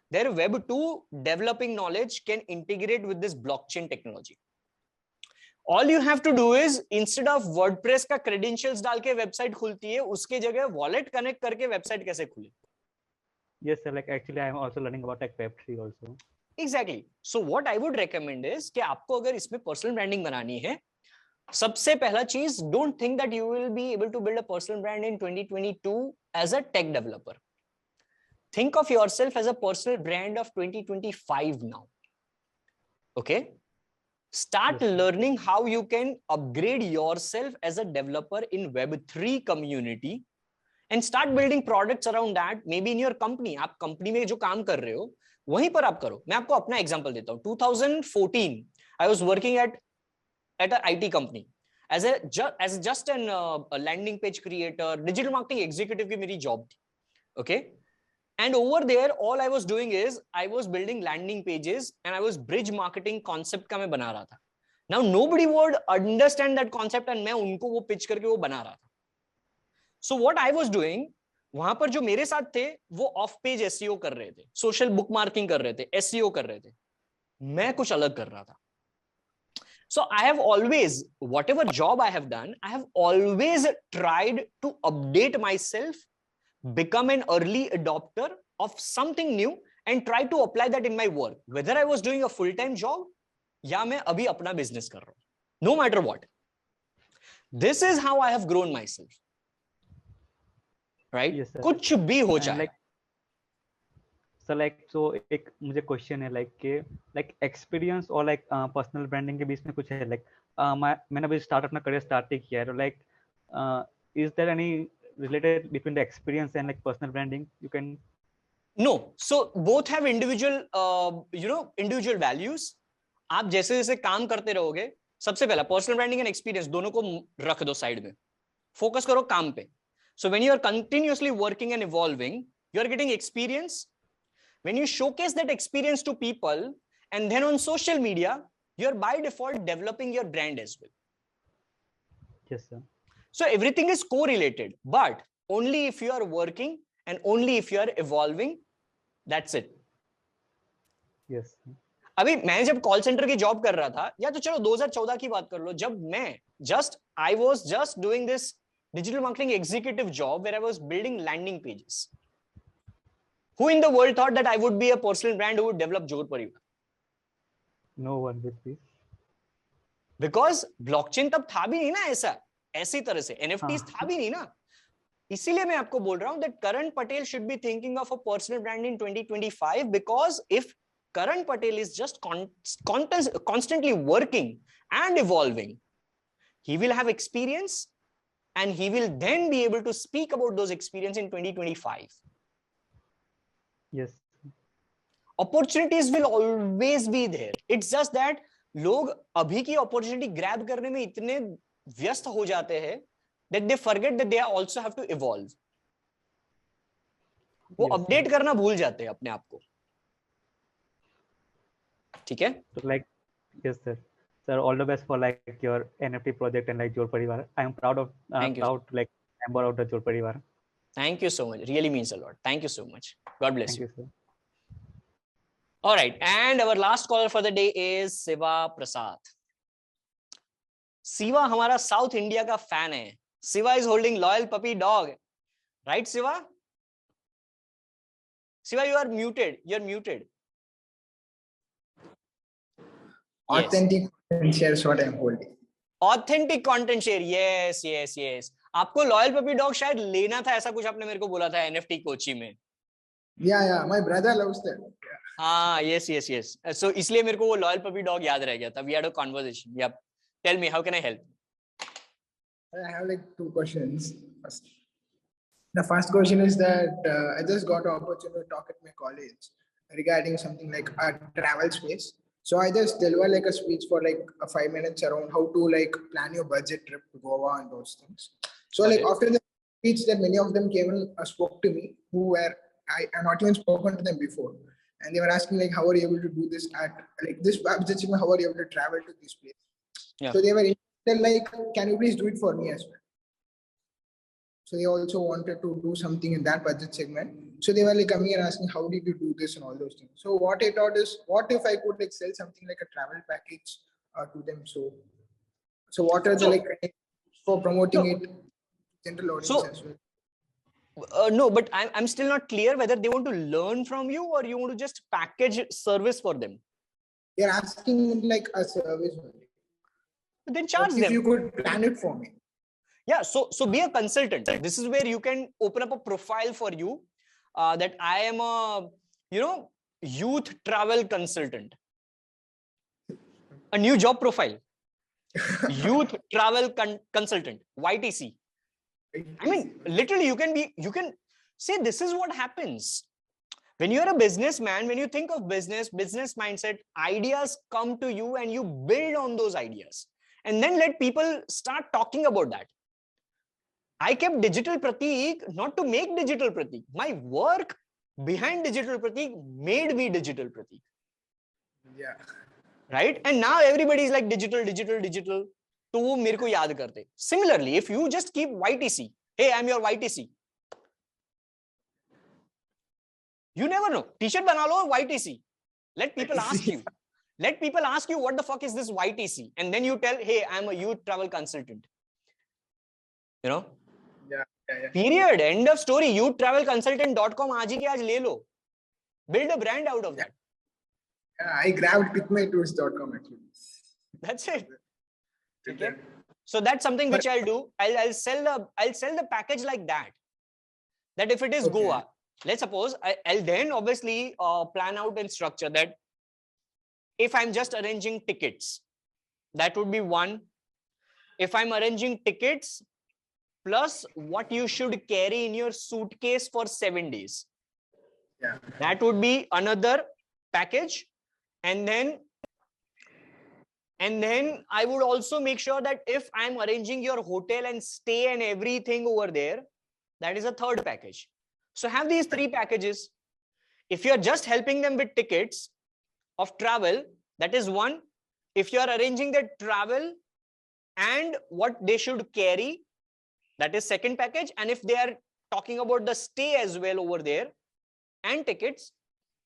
their web 2 developing knowledge can integrate with this blockchain technology. All you have to do is instead of WordPress का credentials डाल के website खुलती है, उसके जगह wallet connect करके website कैसे खुले? Yes, sir. Like actually, I am also learning about like Web3 also. Exactly. So what I would recommend is कि आपको अगर इसमें personal branding बनानी है, सबसे पहला चीज, don't think that you will be able to build a personal brand in 2022 as a tech developer. Think of yourself as a personal brand of 2025 now. Okay? Start learning how you can upgrade yourself as a developer in Web3 community. And start building products around that. Maybe in your company, आप company में जो काम कर रहे हो वहीं पर आप करो. मैं आपको अपना एग्जांपल देता हूँ. 2014 I was working at a IT company as just an a landing page creator, digital marketing executive की मेरी जॉब थी. Okay, and over there all I was doing is I was building landing pages and I was bridge marketing concept का मैं बना रहा था. Now nobody would understand that concept and मैं उनको वो pitch करके वो बना रहा था. So what I was doing, वहां पर जो मेरे साथ थे वो ऑफ पेज एसईओ कर रहे थे, सोशल बुक मार्किंग कर रहे थे, एसईओ कर रहे थे. मैं कुछ अलग कर रहा था. So I have always, whatever job I have done, I have always tried to update myself, become an early adopter of something new and try to apply that in my work. Whether I was doing a full-time job या मैं अभी अपना business कर रहा हूं. No matter what. This is how I have grown myself. Right? Yes, sir. कुछ भी हो जाए. Like, So like so एक मुझे क्वेश्चन है like एक्सपीरियंस और like पर्सनल ब्रांडिंग के बीच में कुछ है like मैंने अभी स्टार्ट अपना करियर स्टार्ट किया है तो like is there any related between the experience and like personal branding you can? No, so both have individual individual values. आप जैसे जैसे काम करते रहोगे, सबसे पहला पर्सनल ब्रांडिंग एंड एक्सपीरियंस दोनों को रख दो साइड में, फोकस करो काम पे. So when you are continuously working and evolving, you are getting experience. When you showcase that experience to people, and then on social media, you are by default developing your brand as well. Yes, sir. So everything is correlated, but only if you are working and only if you are evolving. That's it. Yes. अभी मैं जब call centre की job कर रहा था, या तो चलो 2014 की बात कर लो, जब मैं I was just doing this digital marketing executive job where I was building landing pages. Who in the world thought that I would be a personal brand who would develop JorrParivar? No one with this. Because blockchain तब था भी नहीं ना ऐसी तरह से, NFTs था भी नहीं ना. इसीलिए मैं आपको बोल रहा हूं that Karan Patel should be thinking of a personal brand in 2025, because if Karan Patel is just constantly working and evolving, he will have experience and he will then be able to speak about those experience in 2025. Yes. Opportunities will always be there. It's just that लोग अभी की opportunity grab करने में इतने व्यस्त हो जाते हैं that they forget that they also have to evolve. वो update करना भूल जाते हैं अपने आप को. ठीक है? So like, yes sir. Sir, all the best for like your NFT project and like JorrParivar. I am proud of proud to like member of the JorrParivar. Thank you so much. Really means a lot. Thank you so much. God bless Thank you, sir. All right, and our last caller for the day is Siva Prasad. Siva हमारा South India का fan है. Siva is holding loyal puppy dog, right, Siva? Siva, you are muted. You are muted. Authentic content share is what I'm holding. Authentic content share, yes, yes, yes. आपको loyal puppy dog शायद लेना था, ऐसा कुछ आपने मेरे को बोला था NFT कोची में. Yeah, my brother loves that. हाँ, yes. So इसलिए मेरे को वो loyal puppy dog याद रह गया था. We had a conversation. Yep. Tell me, how can I help? I have like two questions. The first question is that I just got an opportunity to talk at my college regarding something like a travel space. So I just deliver like a speech for like 5 minutes around how to like plan your budget trip to Goa and those things. So like after the speech, that many of them came and spoke to me who were I not even spoken to them before, and they were asking like, how are you able to do this at like this budget? How are you able to travel to this place? Yeah. So they were like, can you please do it for me as well? So they also wanted to do something in that budget segment. So they were like coming and asking, how did you do this and all those things. So what I thought is, what if I could like sell something like a travel package to them? So what are the like for promoting it general audience as well? No, but I'm still not clear whether they want to learn from you or you want to just package service for them. They're asking like a service. But then charge them. If you could plan it for me. Yeah, so be a consultant. This is where you can open up a profile for you that I am a, youth travel consultant. A new job profile. Youth travel consultant, YTC. I mean, literally you can say this is what happens. When you're a businessman, when you think of business mindset, ideas come to you and you build on those ideas. And then let people start talking about that. I kept Digital Pratik not to make Digital Pratik. My work behind Digital Pratik made me Digital Pratik. Yeah. Right? And now everybody is like digital. तो वो मेरे को याद करते. Similarly, if you just keep YTC, hey, I'm your YTC. You never know. T-shirt बना लो YTC. Let people ask you. Let people ask you, what the fuck is this YTC? And then you tell, hey, I'm a youth travel consultant. You know? Yeah. Period. End of story. youthtravelconsultant.com आज ही के आज ले लो. Build a brand out of that. I grabbed pitmytours.com actually. That's it. Okay. So that's something which I'll do. I'll sell the package like that. That if it is Goa, let's suppose I'll then obviously plan out and structure that. If I'm just arranging tickets, that would be one. If I'm arranging tickets plus what you should carry in your suitcase for 7 days, Yeah. that would be another package. And then I would also make sure that if I'm arranging your hotel and stay and everything over there, that is a third package. So have these 3 packages. If you're just helping them with tickets of travel, that is one. If you are arranging their travel and what they should carry, that is second package. And if they are talking about the stay as well over there and tickets,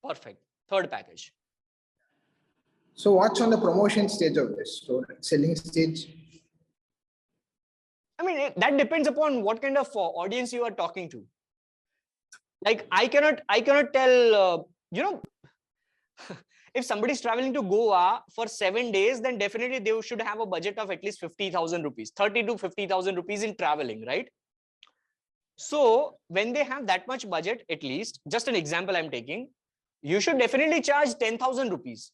perfect, third package. So what's on the promotion stage of this? So selling stage? I mean, that depends upon what kind of audience you are talking to. Like I cannot tell, if somebody is traveling to Goa for 7 days, then definitely they should have a budget of at least 50,000 rupees, 30 to 50,000 rupees in traveling, right? So when they have that much budget, at least, just an example I'm taking, you should definitely charge 10,000 rupees.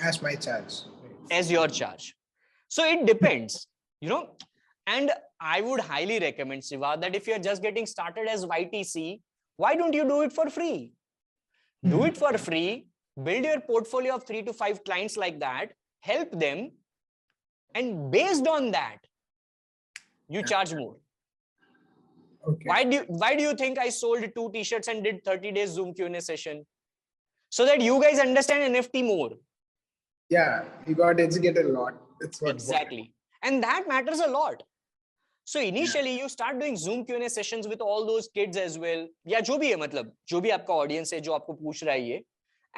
As my charge. As your charge. So it depends, and I would highly recommend, Siva, that if you're just getting started as YTC, why don't you do it for free? Do it for free, build your portfolio of 3 to 5 clients like that, help them, and based on that, you charge more. Okay. Why do you think I sold 2 t-shirts and did 30 days Zoom Q&A session? So that you guys understand NFT more. Yeah, you got educated a lot. That's what Exactly. And that matters a lot. So initially you start doing Zoom Q&A sessions with all those kids as well. Yeah, जो भी है मतलब, जो भी आपका audience है, जो आपको पूछ रहा है ये.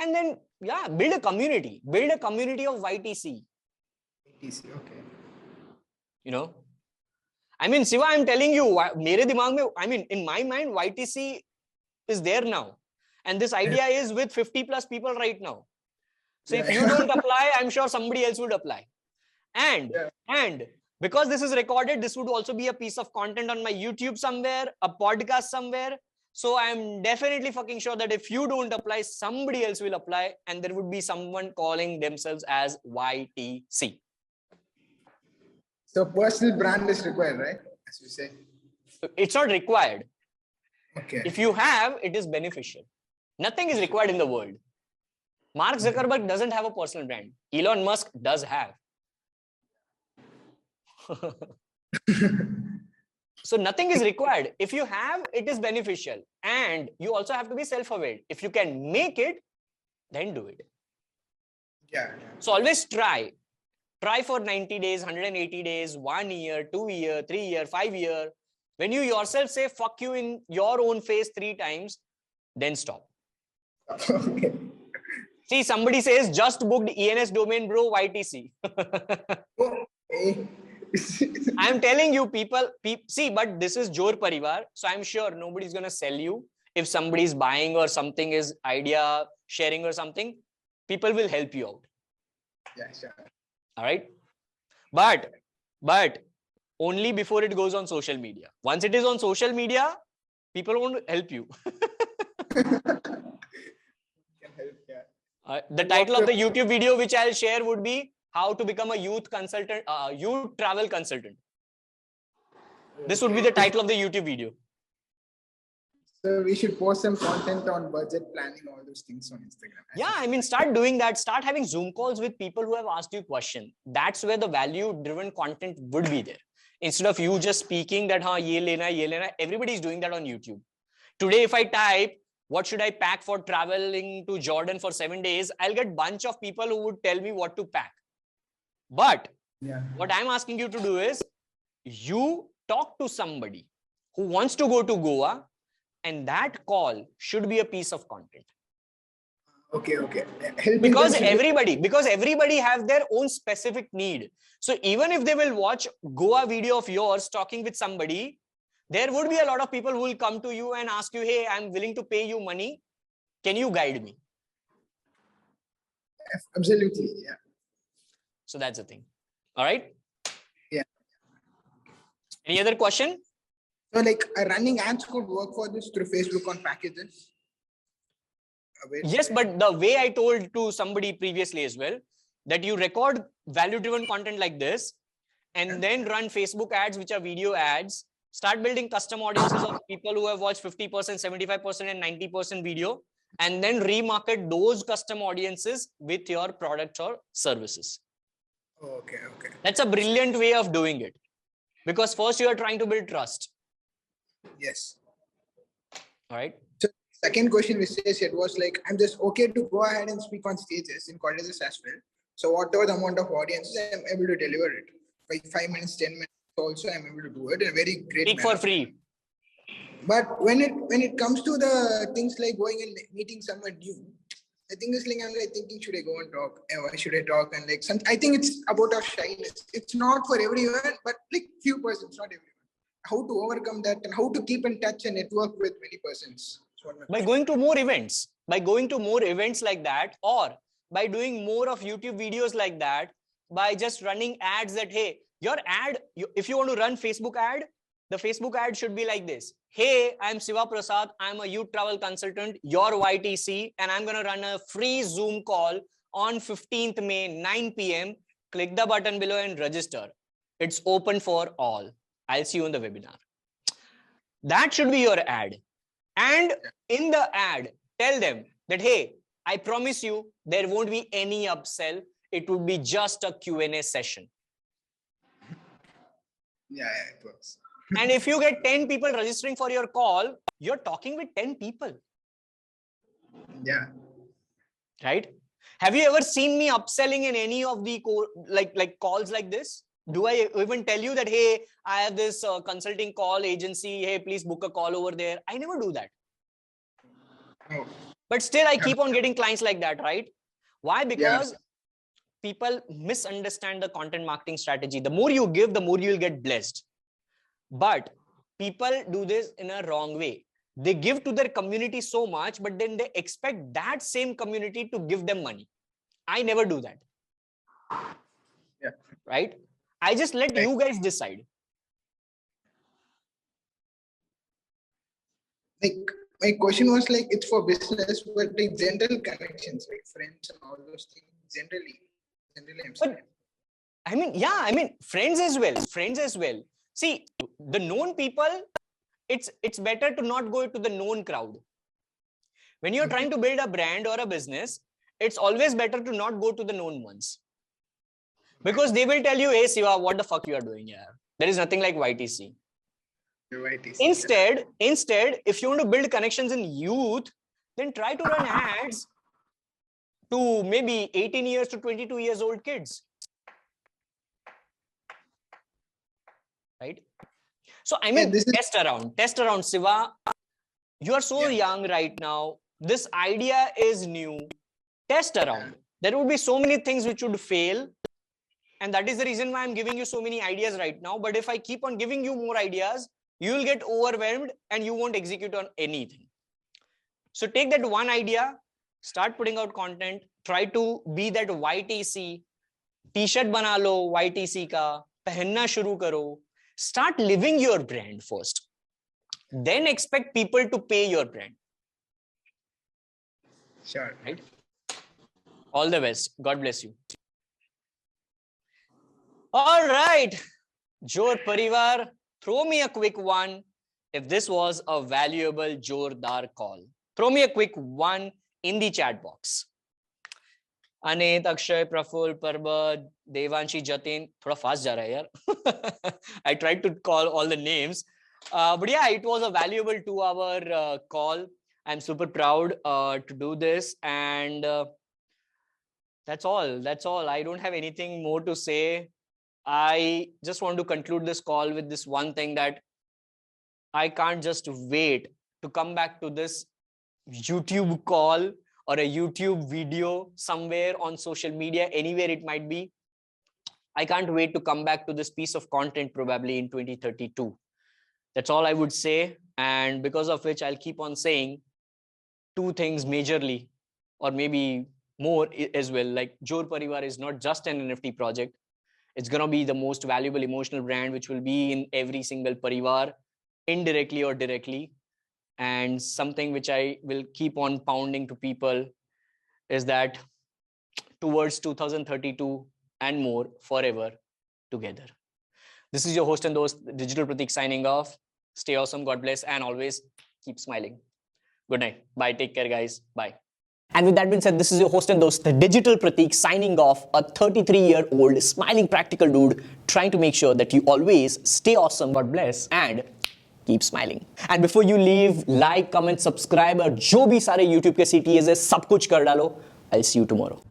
And then, yeah, build a community of YTC. YTC, okay. I mean, Siva, I'm telling you, मेरे दिमाग में, I mean, in my mind, YTC is there now. And this idea is with 50 plus people right now. So if you don't apply, I'm sure somebody else would apply. And because this is recorded, this would also be a piece of content on my YouTube somewhere, a podcast somewhere. So I'm definitely fucking sure that if you don't apply, somebody else will apply, and there would be someone calling themselves as YTC. So personal brand is required, right? As you say. It's not required. Okay. If you have, it is beneficial. Nothing is required in the world. Mark Zuckerberg doesn't have a personal brand. Elon Musk does have. So nothing is required. If you have, it is beneficial. And you also have to be self-aware. If you can make it, then do it. Yeah. So always try. Try for 90 days, 180 days, 1 year, 2 year, 3 year, 5 year. When you yourself say fuck you in your own face 3 times, then stop. Okay. See, somebody says just booked ENS domain, bro, YTC. Okay. I'm telling you, people, see, but this is JorrParivar. So I'm sure nobody's going to sell you. If somebody's buying or something is idea sharing or something, people will help you out. Yeah, sure. All right. But only before it goes on social media. Once it is on social media, people won't help you. The title of the YouTube video which I'll share would be how to become a youth consultant, youth travel consultant. This would be the title of the YouTube video. So we should post some content on budget planning, all those things on Instagram. Yeah, I mean, start doing that. Start having Zoom calls with people who have asked you a question. That's where the value-driven content would be there. Instead of you just speaking that, हाँ ये लेना, everybody is doing that on YouTube. Today, if I type, what should I pack for traveling to Jordan for 7 days? I'll get a bunch of people who would tell me what to pack. But what I'm asking you to do is, you talk to somebody who wants to go to Goa, and that call should be a piece of content. Okay. Because everybody have their own specific need. So even if they will watch Goa video of yours talking with somebody, there would be a lot of people who will come to you and ask you, hey, I'm willing to pay you money. Can you guide me? Absolutely, yeah. So that's the thing. All right. Yeah. Any other question? So like running ads could work for this through Facebook on packages. Yes, but the way I told to somebody previously as well, that you record value-driven content like this, and then run Facebook ads, which are video ads, start building custom audiences of people who have watched 50%, 75%, and 90% video, and then remarket those custom audiences with your products or services. Okay. That's a brilliant way of doing it. Because first you are trying to build trust. Yes. All right. So second question which they said was like, I'm just okay to go ahead and speak on stages in colleges as well. So whatever the amount of audiences, I'm able to deliver it. By 5 minutes, 10 minutes also, I'm able to do it in a very great Speak manner. for free. But when it comes to the things like going and meeting someone new, I think it's like I'm like thinking, should I go and talk? Why should I talk? And like I think it's about our shyness. It's not for everyone, but like few persons, not everyone. How to overcome that and how to keep in touch and network with many persons. By going to more events, like that, or by doing more of YouTube videos like that, by just running ads that, hey, your ad, if you want to run Facebook ad, the Facebook ad should be like this. Hey, I'm Siva Prasad. I'm a youth travel consultant, your YTC, and I'm going to run a free Zoom call on 15th May, 9 p.m. Click the button below and register. It's open for all. I'll see you in the webinar. That should be your ad. And in the ad, tell them that, hey, I promise you, there won't be any upsell. It would be just a Q&A session. Yeah, it works. And if you get 10 people registering for your call, you're talking with 10 people. Yeah. Right? Have you ever seen me upselling in any of the like calls like this? Do I even tell you that, hey, I have this consulting call agency. Hey, please book a call over there. I never do that. Oh. But still, I keep on getting clients like that, right? Why? Because people misunderstand the content marketing strategy. The more you give, the more you'll get blessed. But people do this in a wrong way. They give to their community so much, but then they expect that same community to give them money. I never do that. Yeah. Right? I just let you guys decide. Like my question was like, it's for business, but like general connections, like friends and all those things, generally I'm saying. But, friends as well. See, the known people, it's better to not go to the known crowd. When you're trying to build a brand or a business, it's always better to not go to the known ones. Because they will tell you, hey, Siva, what the fuck you are doing here? There is nothing like YTC. Instead, if you want to build connections in youth, then try to run ads to maybe 18 years to 22 years old kids. Right? So, test around, Siva. You are so young right now. This idea is new. Test around. There will be so many things which would fail. And that is the reason why I'm giving you so many ideas right now. But if I keep on giving you more ideas, you will get overwhelmed and you won't execute on anything. So take that one idea, start putting out content, try to be that YTC, t-shirt bana lo YTC ka, pehenna shuru karo, start living your brand first. Then expect people to pay your brand. Sure. Right? All the best. God bless you. All right, JorrParivar, throw me a quick one if this was a valuable JorrDaar call. Throw me a quick one in the chat box. Anit, Akshay, Praful, Parbad, Devanshi, Jatin. Thoda fast ja raha hai yaar. I tried to call all the names. But yeah, it was a valuable 2-hour call. I'm super proud to do this. And that's all. I don't have anything more to say. I just want to conclude this call with this one thing, that I can't just wait to come back to this YouTube call or a YouTube video somewhere on social media, anywhere it might be. I can't wait to come back to this piece of content probably in 2032. That's all I would say. And because of which I'll keep on saying two things majorly, or maybe more as well. Like JorrParivar is not just an NFT project. It's going to be the most valuable emotional brand, which will be in every single Parivar. indirectly or directly. And something which I will keep on pounding to people is that towards 2032 and more, forever together. This is your host and host, Digital Pratik, signing off. Stay awesome, God bless, and always keep smiling. Good night. Bye. Take care, guys. Bye. And with that being said, this is your host and host, the Digital Pratik, signing off, a 33-year-old smiling practical dude trying to make sure that you always stay awesome, God bless, and keep smiling. And before you leave, like, comment, subscribe, और जो भी सारे YouTube के CTAs है सब कुछ कर डालो. I'll see you tomorrow.